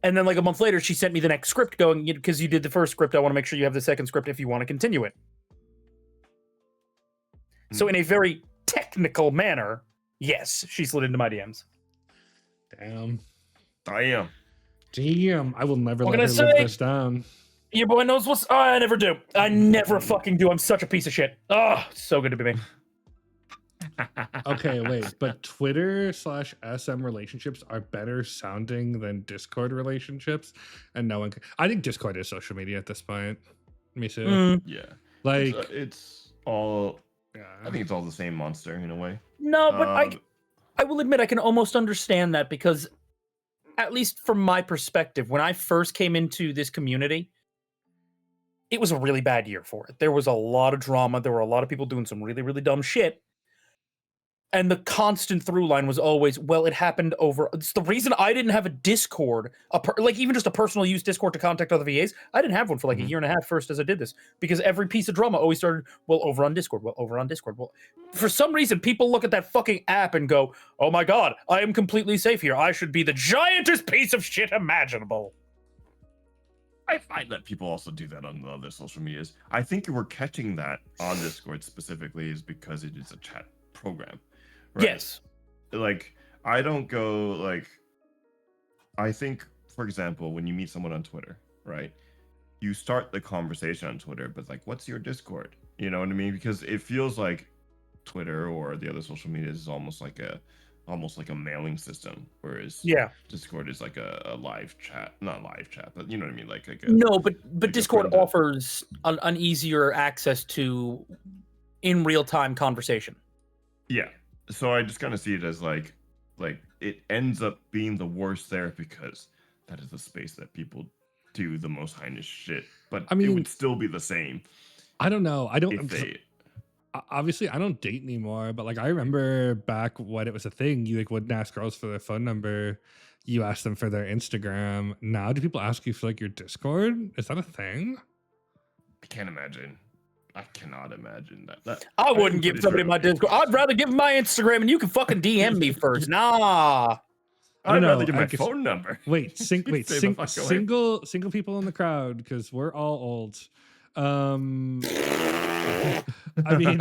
And then like a month later, she sent me the next script going, because you did the first script, I want to make sure you have the second script if you want to continue it. So in a very technical manner, yes, she slid into my DMs. Damn. Damn. Damn. I will never What let can her I live say? this down. Your boy knows what's... Oh, I never do. I never fucking do. I'm such a piece of shit. Oh, it's so good to be me. Okay, wait, but Twitter/SM relationships are better sounding than Discord relationships, and no one. I think Discord is social media at this point. Me too. Mm, Yeah. Like, It's all. yeah. I think it's all the same monster in a way. no, but Um, I will admit I can almost understand that because, at least from my perspective, when I first came into this community, it was a really bad year for it. There was a lot of drama. There were a lot of people doing some really, really dumb shit. And the constant through line was always, well, it happened over. It's the reason I didn't have a Discord, like even just a personal use Discord to contact other VAs. I didn't have one for like a year and a half first as I did this because every piece of drama always started, well, over on Discord, well, over on Discord. Well, for some reason, people look at that fucking app and go, oh my God, I am completely safe here. I should be the giantest piece of shit imaginable. I find that people also do that on the other social medias. I think we're catching that on Discord specifically is because it is a chat program. Right? Yes. Like, I don't go like. I think, for example, when you meet someone on Twitter, right? You start the conversation on Twitter, but like, what's your Discord? You know what I mean? Because it feels like Twitter or the other social medias is almost like almost like a mailing system, whereas Yeah. Discord is like a live chat, not live chat, but you know what I mean, like a, No, but like a Discord friend- offers an easier access to in real time conversation. Yeah. So I just kind of see it as like it ends up being the worst there because that is the space that people do the most heinous shit. But I it mean, would still be the same I don't know. I don't. if they. Obviously, I don't date anymore, but like I remember back when it was a thing, you like wouldn't ask girls for their phone number. You asked them for their Instagram. Now, do people ask you for like your Discord? Is that a thing? I can't imagine. I cannot imagine that. I wouldn't I'm give pretty somebody sure- my Discord. I'd rather give them my Instagram and you can fucking DM me first. Nah. I I'd know, rather give I my guess- phone number. Wait, Stay the fuck away. single people in the crowd because we're all old. I mean,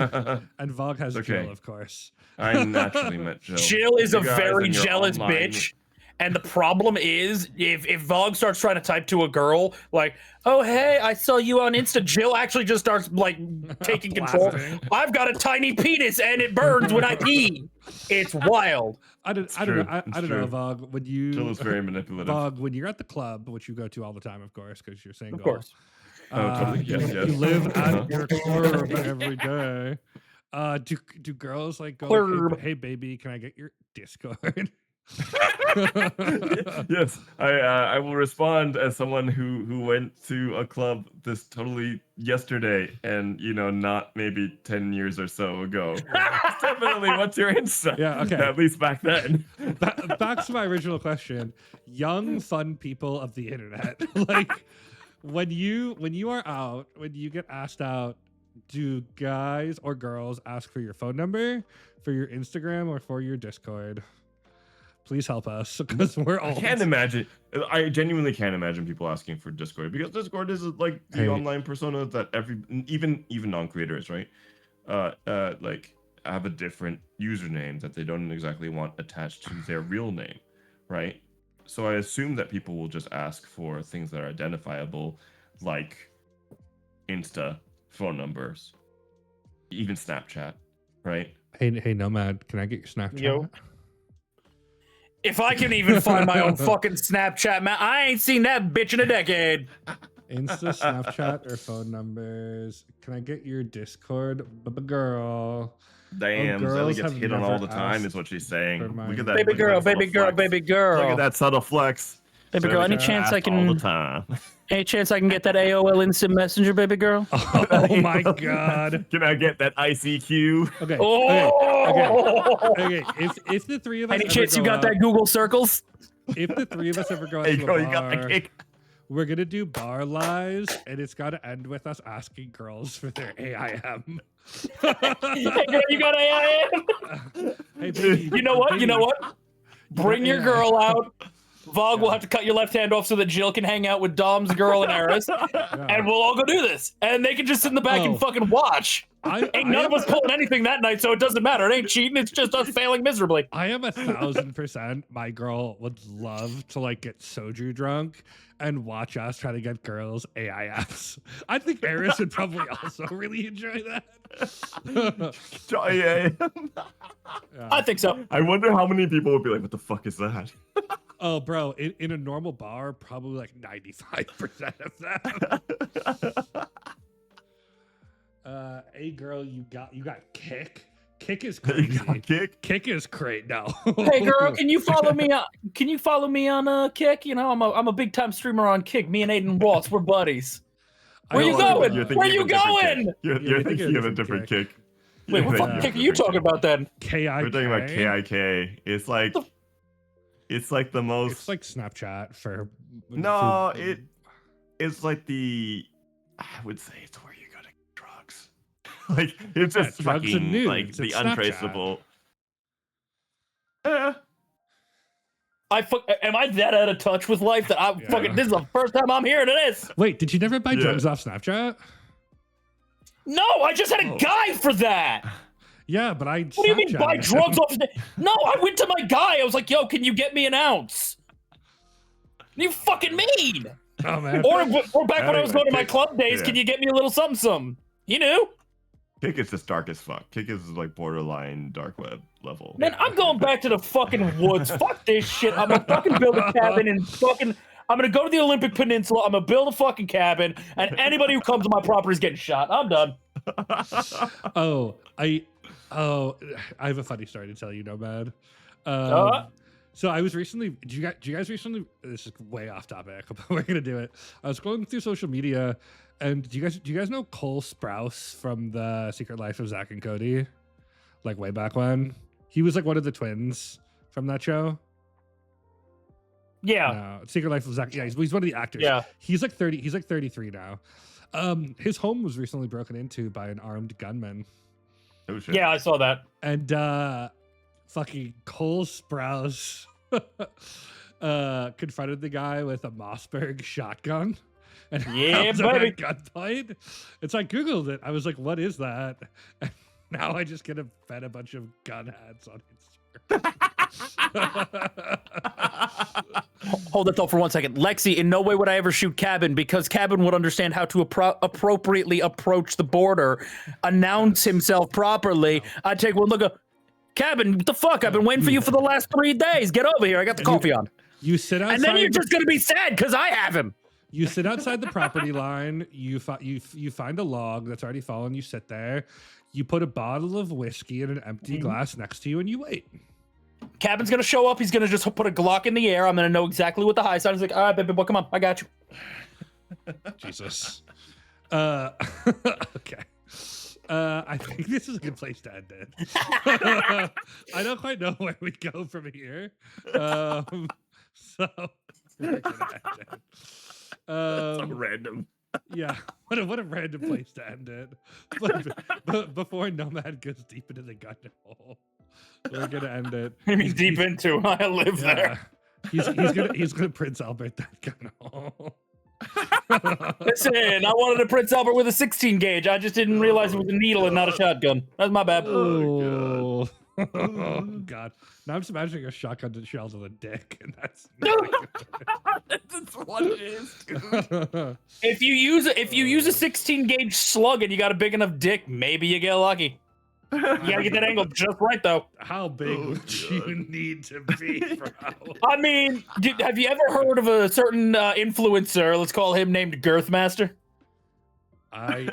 and Vogue has Okay. Jill, of course. I naturally met Jill. Jill is You a guys very and your jealous online- bitch. And the problem is, if Vogue starts trying to type to a girl, like, oh, hey, I saw you on Insta, Jill actually just starts, like, taking control. Blasting. I've got a tiny penis and it burns when I pee. It's wild. I don't true. know. I It's don't know, true. Vogue. When you Jill is very manipulative. Vogue, when you're at the club, which you go to all the time, of course, because you're single. Of course. Oh, totally. Yes, you, yes. you live Uh-huh. at your club every day. Do girls like go, Club. hey baby, can I get your Discord? Yes, I will respond as someone who went to a club this totally yesterday, and not maybe 10 years or so ago. Definitely, what's your insight? Yeah, okay. At least back then. Back to my original question. Young, fun people of the internet. Like when you are out, when you get asked out, do guys or girls ask for your phone number, for your Instagram, or for your Discord? Please help us because we're I old. can't imagine. I genuinely can't imagine people asking for Discord because Discord is like the Hey. online persona that even non-creators, right? Like have a different username that they don't exactly want attached to their real name, right? So I assume that people will just ask for things that are identifiable, like Insta, phone numbers, even Snapchat, right? Hey Nomad, can I get your Snapchat? Yo. If I can even find my own fucking Snapchat, man, I ain't seen that bitch in a decade. Insta, Snapchat, or phone numbers. Can I get your Discord, girl? Damn, Zelly girls gets have hit on all never the time, is asked what she's for saying. my- Look at that. Baby look at girl, that subtle baby girl, flex. baby girl. Look at that subtle flex. Baby Zelly girl, any gets chance I asked all the can, time. any chance I can get that AOL Instant Messenger, baby girl? Oh my god. Can I get that ICQ? Okay. Oh! Okay. If the three of us Any ever chance you go got out- that Google Circles? if the three of us ever go out Hey, to girl, a you got the bar, kick. we're gonna do bar lives, and it's got to end with us asking girls for their AIM. Hey, girl, you got AIM? Hey, baby, You know what? baby, You know what? Bring your AI. girl out. Vogue will have to cut your left hand off so that Jill can hang out with Dom's girl and Eris, Yeah. and we'll all go do this. And they can just sit in the back Oh. and fucking watch. Ain't none of us pulling anything that night, so it doesn't matter. It ain't cheating. It's just us failing miserably. I am 1,000%. My girl would love to like get soju drunk and watch us try to get girls AIFs. I think Eris would probably also really enjoy that. Yeah. I think so. I wonder how many people would be like, "What the fuck is that?" Oh, bro, in a normal bar, probably like 95% of them. Hey, girl, you got Kick. Kick is You crazy. got kick. Kick is great. No. Hey girl, can you follow me on? Can you follow me on Kick? You know, I'm a big time streamer on Kick. Me and Aiden Ross, we're buddies. Where you going? You're thinking Where of you a different kick. going? You're Yeah, thinking of a different kick. Wait, what You're fucking thinking Kick of are a you different talking about then? KIK. We're talking about KIK. It's like the most. It's like Snapchat for. No, for- it's like I would say it's where you go to get drugs. Like it's Yeah, just drugs and fucking nudes. like It's the Snapchat. untraceable. Yeah. Am I that out of touch with life that I Yeah. fucking? This is the first time I'm hearing of this. Wait, did you never buy Yeah. drugs off Snapchat? No, I just had a Oh. guy for that. Yeah, but I. What do you mean buy Snapchatted drugs him. off? No, I went to my guy. I was like, "Yo, can you get me an ounce?" You fucking mean? Oh man. Or back when I was going to my Anyway, club days, yeah. can you get me a little something? Some? You knew. Kick is just dark as fuck. Kick is like borderline dark web level. Man, I'm going back to the fucking woods. Fuck this shit. I'm gonna fucking build a cabin and fucking. I'm gonna go to the Olympic Peninsula. I'm gonna build a fucking cabin, and anybody who comes to my property is getting shot. I'm done. I have a funny story to tell you, Nomad. So I was recently. Do you guys recently? This is way off topic, but we're gonna do it. I was scrolling through social media, and do you guys know Cole Sprouse from the Secret Life of Zack and Cody? Like way back when, he was like one of the twins from that show. Yeah. No, Secret Life of Zack. Yeah, he's one of the actors. Yeah. He's like 30. He's like 33 now. His home was recently broken into by an armed gunman. Oh shit. Yeah, I saw that. And fucking Cole Sprouse confronted the guy with a Mossberg shotgun. And Yeah, held him at baby. gunpoint. And so I Googled it. I was like, what is that? And now I just get fed a bunch of gun ads on Instagram. Hold that thought for 1 second. Lexi, in no way would I ever shoot Cabin because Cabin would understand how to appropriately approach the border, announce himself properly. I'd take one look at Cabin, what the fuck? I've been waiting for you for the last 3 days. Get over here. I got the coffee on. You sit outside. And then you're just going to be sad because I have him. You sit outside the property line. You find a log that's already fallen. You sit there. You put a bottle of whiskey in an empty glass next to you, and you wait. Cabin's gonna show up. He's gonna just put a Glock in the air. I'm gonna know exactly what the high sign is. Like, all right, baby boy, come on, I got you. Jesus. Okay. I think this is a good place to end it. I don't quite know where we go from here. So we're gonna end it. So random. Yeah, what a random place to end it. But before Nomad goes deep into the gun hole, we're gonna end it. I mean, deep into. I live there. He's gonna Prince Albert that gun hole. Listen, I wanted a Prince Albert with a 16 gauge. I just didn't realize it was a needle and not a shotgun. That's my bad. Oh, God! Now I'm just imagining a shotgun to shell to the dick, and that's That's what it is. If you use a 16 gauge slug and you got a big enough dick, maybe you get lucky. You gotta get that angle just right, though. How big would you need to be, bro? I mean, have you ever heard of a certain influencer? Let's call him named Girthmaster. I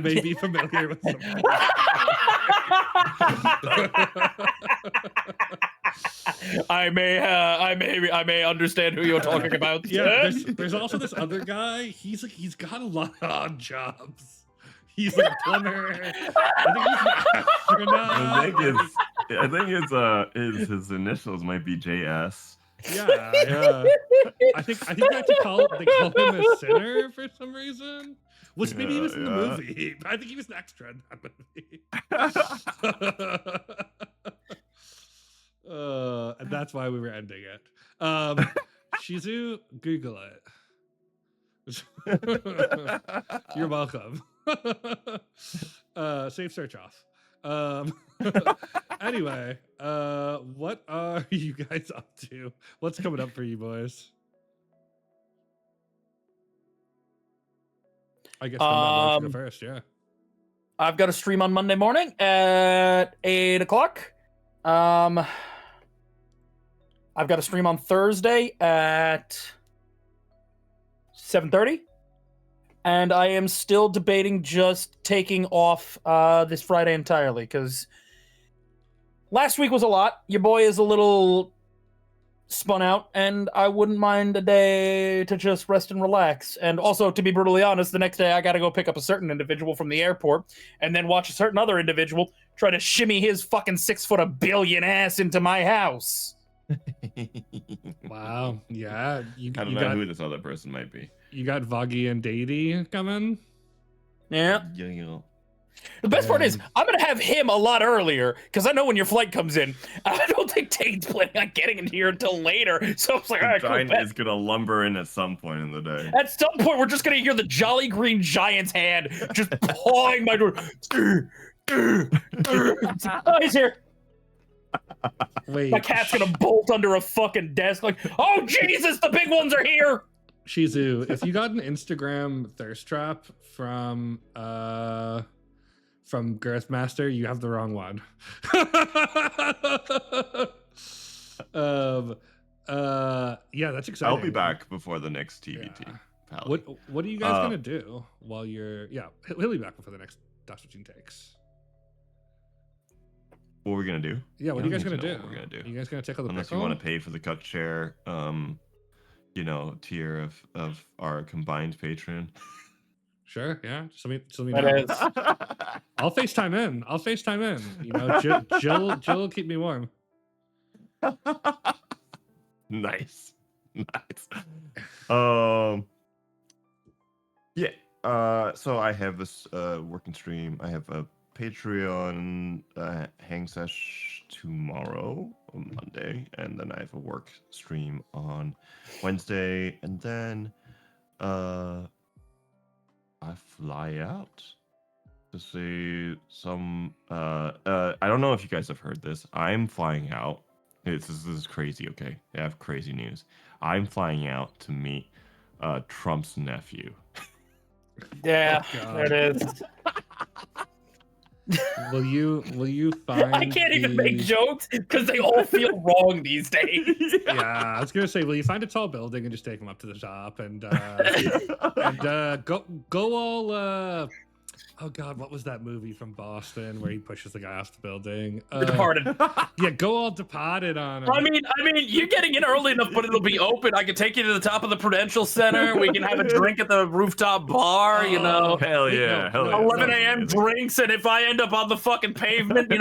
may be familiar with some. I may understand who you're talking about. Yeah, there's also this other guy. He's got a lot of odd jobs. He's like a plumber. I think his initials might be JS. Yeah. I think they call him a sinner for some reason. Which maybe he was in the movie. I think he was an extra in that movie. And that's why we were ending it. Shizu, Google it. You're welcome. Save search off. Anyway, what are you guys up to? What's coming up for you boys? I guess I'm go first. Yeah, I've got a stream on Monday morning at 8 o'clock. I've got a stream on Thursday at 7:30. And I am still debating just taking off this Friday entirely, because last week was a lot. Your boy is a little spun out, and I wouldn't mind a day to just rest and relax. And also, to be brutally honest, the next day I got to go pick up a certain individual from the airport, and then watch a certain other individual try to shimmy his fucking 6'1 billion ass into my house. Wow. Yeah. I don't know who this other person might be. You got Voggy and Dady coming? Yeah. Yeah. The best part is, I'm going to have him a lot earlier, because I know when your flight comes in. I don't think Tate's planning on getting in here until later. So it's like, all right, cool, Giant is going to lumber in at some point in the day. At some point, we're just going to hear the Jolly Green Giant's hand just pawing my door. Oh, he's here. Wait. My cat's going to bolt under a fucking desk like, oh, Jesus, the big ones are here. Shizu, if you got an Instagram thirst trap from from Girthmaster, you have the wrong one. Yeah, that's exciting. I'll be back before the next TBT. Yeah. Pally. What are you guys gonna do while you're? Yeah, he'll be back before the next Dr. Gene takes. What we're gonna do? Yeah, what are you guys gonna do? What we're gonna do? You guys gonna tickle the Unless pickle? you want to pay for the cut share, tier of our combined Patreon. Sure, yeah. Just let me That know. is. I'll FaceTime in. You know, Jill will keep me warm. Nice. Yeah. So I have this working stream. I have a Patreon hang sesh tomorrow on Monday, and then I have a work stream on Wednesday, and then I fly out to see some I don't know if you guys have heard this. I'm flying out. This is crazy, okay? I have crazy news. I'm flying out to meet Trump's nephew. Yeah, God. there it is. Will you find? I can't even make jokes because they all feel wrong these days. Yeah, I was gonna say, will you find a tall building and just take him up to the top and go all oh god, what was that movie from Boston where he pushes the guy off the building? The Departed. Yeah, go all Departed on him. I mean, you're getting in early enough, but it'll be open. I can take you to the top of the Prudential Center. We can have a drink at the rooftop bar. You know, Hell yeah, hell yeah. 11 a.m. drinks, and if I end up on the fucking pavement,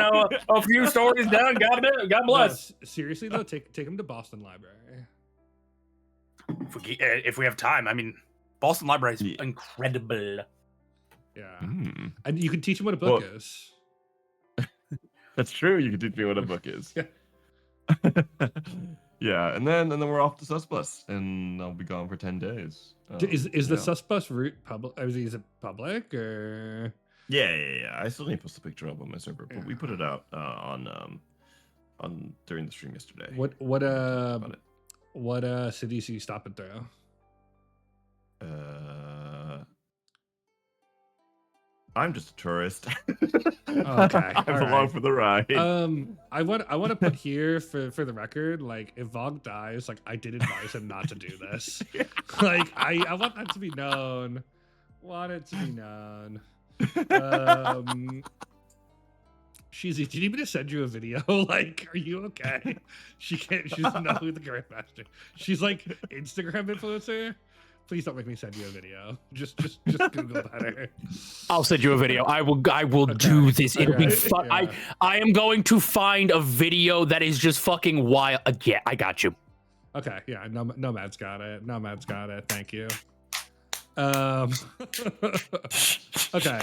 a few stories down, God bless. No, seriously though, take him to Boston Library. If we have time, I mean, Boston Library is Yeah. incredible. Yeah, Mm, and you can teach him what a book Well- is. that's true. You can teach me what a book is. Yeah. Yeah, and then we're off to Susbus, and I'll be gone for 10 days. Is the yeah. Susbus route public? Is it public or? Yeah. I still need to post a picture up on my server, but we put it out on during the stream yesterday. What About it. cities are you stopping through? I'm just a tourist. Okay, I belong alright. for the ride. I want to put here for the record, like if Vog dies, like I did advise him not to do this. Like I want that to be known. Want it to be known. She's. Do you need me to send you a video? Like, are you okay? She can't. She doesn't know who the Grandmaster. She's like Instagram influencer. Please don't make me send you a video. Just Google better. I'll send you a video. I will Okay, do this. It'll be okay, fun. yeah. I am going to find a video that is just fucking wild. Yeah, I got you. Okay, yeah, Nomad's got it. Nomad's got it. Thank you. Okay,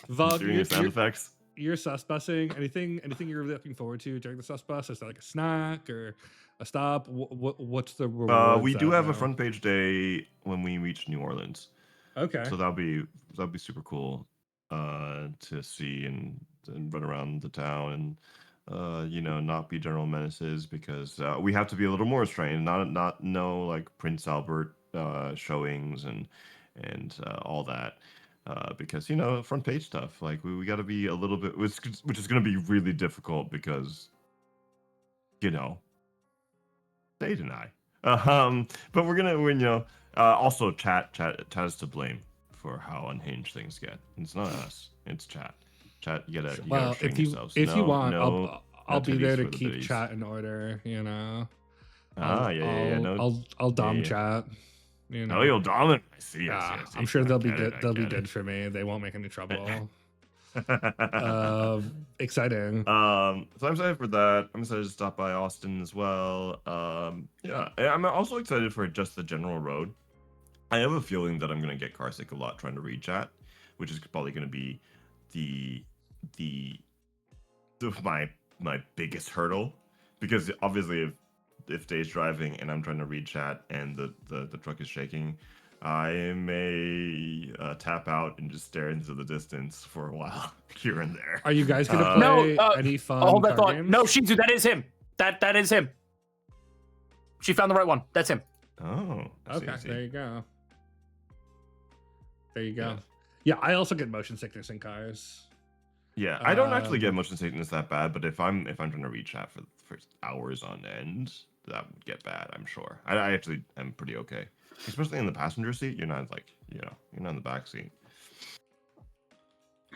Vog, Doing your sound effects. you're susbussing. Anything you're looking forward to during the susbus? Is that like a snack or a stop? What's the reward? We do have a front page day when we reach New Orleans, Okay. so that'll be super cool to see and run around the town and not be general menaces, because we have to be a little more restrained, not no like Prince Albert showings and all that. Because front page stuff, like we got to be a little bit, which is going to be really difficult because Dade and I. But we're gonna also chat is to blame for how unhinged things get. It's not us, it's chat. You gotta Well, train if you yourselves. want, No I'll be there to titties for the keep biddies. chat in order. I'll dom yeah. chat. Oh, you'll dominate. I see. I'm sure they'll be I get good. it, I They'll be get good it. for me. They won't make any trouble. Exciting. So I'm excited for that. I'm excited to stop by Austin as well. I'm also excited for just the general road. I have a feeling that I'm gonna get carsick a lot trying to read chat, which is probably gonna be my biggest hurdle, because obviously if Dave's driving and I'm trying to read chat and the truck is shaking, I may tap out and just stare into the distance for a while here and there. Are you guys gonna No, play any fun? Hold that card thought. games? No, Shizu, that is him. That is him. She found the right one. That's him. Oh, I see, Okay, I see. there you go. There you go. Yeah. Yeah, I also get motion sickness in cars. Yeah, I don't actually get Um, motion sickness that bad, but if I'm trying to read chat for hours on end, that would get bad. I'm sure. I actually am pretty okay, especially in the passenger seat. You're not like you're not in the back seat.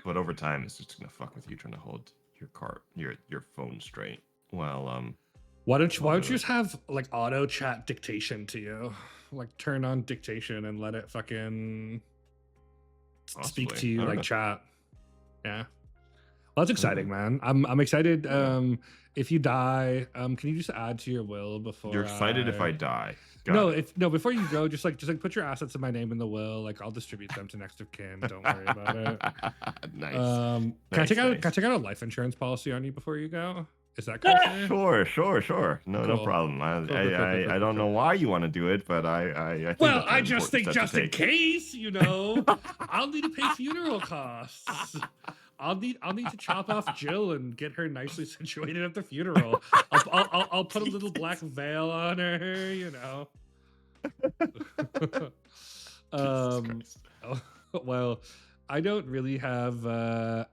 But over time, it's just gonna fuck with you trying to hold your phone straight. Well, Why don't you just have like auto chat dictation to you? Like turn on dictation and let it fucking speak Possibly. to you I don't like know. chat. Yeah. Well, that's exciting, man. I'm excited. If you die, can you just add to your will before you're excited if I die. No, Got it. before you go, just like put your assets in my name in the will. Like I'll distribute them to next of kin. Don't worry about it. Nice. Can I Nice, take out nice. can I take out a life insurance policy on you before you go? Is that cool? Sure. No Cool. problem. Cool. I don't know why you want to do it, but I think Well, that's I an just important think step to just in take. case, I'll need to pay funeral costs. I'll need to chop off Jill and get her nicely situated at the funeral. I'll put a little black veil on her, Jesus Christ. well, I don't really have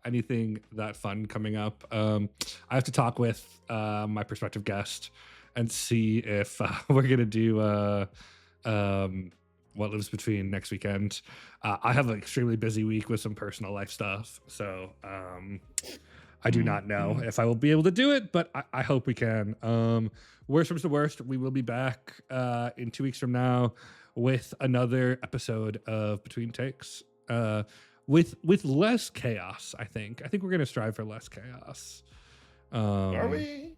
anything that fun coming up. I have to talk with my prospective guest and see if we're gonna do what lives between next weekend. I have an extremely busy week with some personal life stuff, so I do not know if I will be able to do it, but I hope we can. Worst comes to worst, we will be back in 2 weeks from now with another episode of Between Takes. With less chaos, I think. I think we're gonna strive for less chaos. Are we?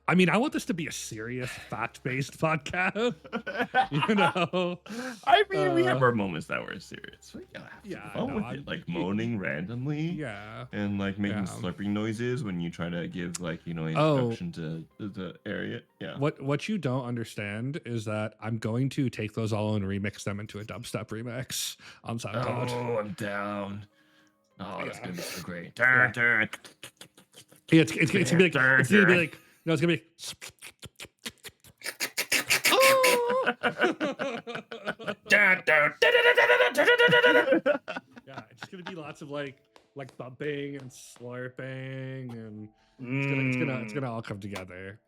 I mean, I want this to be a serious, fact-based podcast. I mean, we Uh, have our moments that were serious. We gotta have yeah, some fun no, with I'm- it, like moaning randomly. Yeah. And like making Yeah. slurping noises when you try to give like Oh. introduction to the area. Yeah. What you don't understand is that I'm going to take those all and remix them into a dubstep remix on SoundCloud. Oh, I'm down. Oh, that's Yeah. gonna be so great. Yeah. Turn. Yeah, it's gonna be like it's gonna be like no, it's gonna be. Yeah, it's just gonna be lots of like bumping and slurping and it's gonna all come together.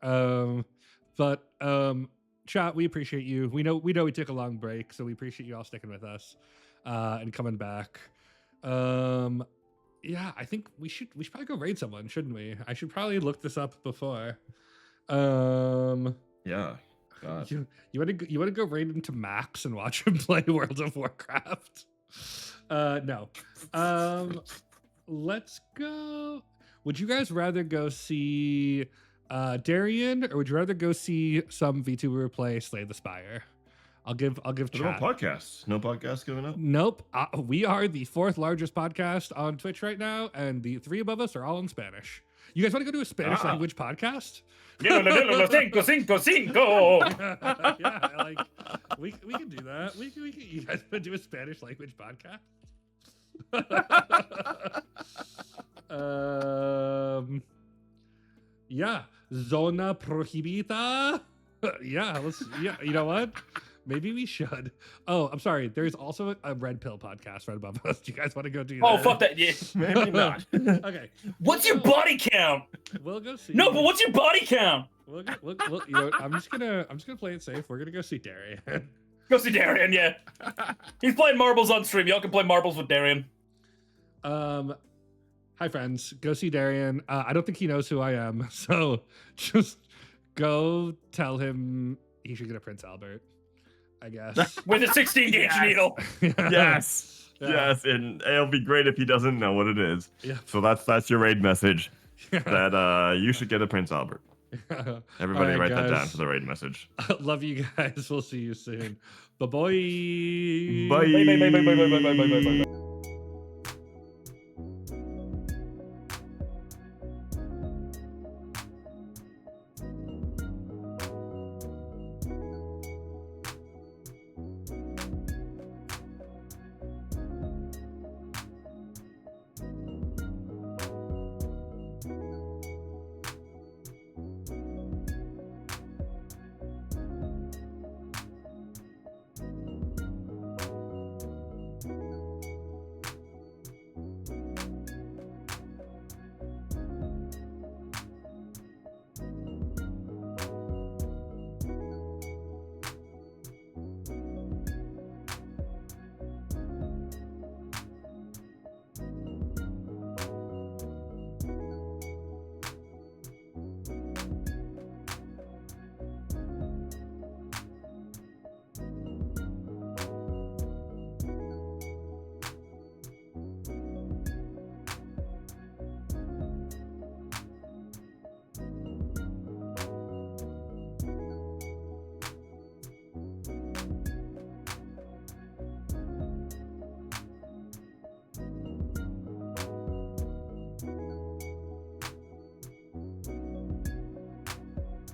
But chat, we appreciate you. We know we took a long break, so we appreciate you all sticking with us and coming back. Yeah, I think we should probably go raid someone, shouldn't we? I should probably look this up before. Yeah. God. You want to go raid into Max and watch him play World of Warcraft? No. Let's go. Would you guys rather go see Darian, or would you rather go see some VTuber play Slay the Spire? I'll give What chat. about podcasts? No podcasts coming up? Nope. We are the 4th largest podcast on Twitch right now, and the 3 above us are all in Spanish. You guys want to go to a Spanish language podcast? Cinco. Yeah, like we can do that. We can, you guys want to do a Spanish language podcast? Yeah, zona prohibita. Yeah, you know what? Maybe we should. Oh, I'm sorry. There's also a Red Pill podcast right above us. Do you guys want to go do that? Oh, fuck that. Yeah. Maybe not. Okay. What's your body count? We'll go see. No, but what's your body count? We'll, I'm just gonna play it safe. We're gonna go see Darian. Go see Darian, yeah. He's playing marbles on stream. Y'all can play marbles with Darian. Hi friends. Go see Darian. I don't think he knows who I am, so just go tell him he should get a Prince Albert, I guess. With a 16-gauge Yes. needle. Yes. Yeah. Yes, and it'll be great if he doesn't know what it is. Yeah. So that's your raid message. That you should get a Prince Albert. Everybody All write right, that down guys. for the raid message. Love you guys. We'll see you soon. Bye-bye. Bye. Bye, bye, bye, bye, bye, bye, bye, bye, bye, bye.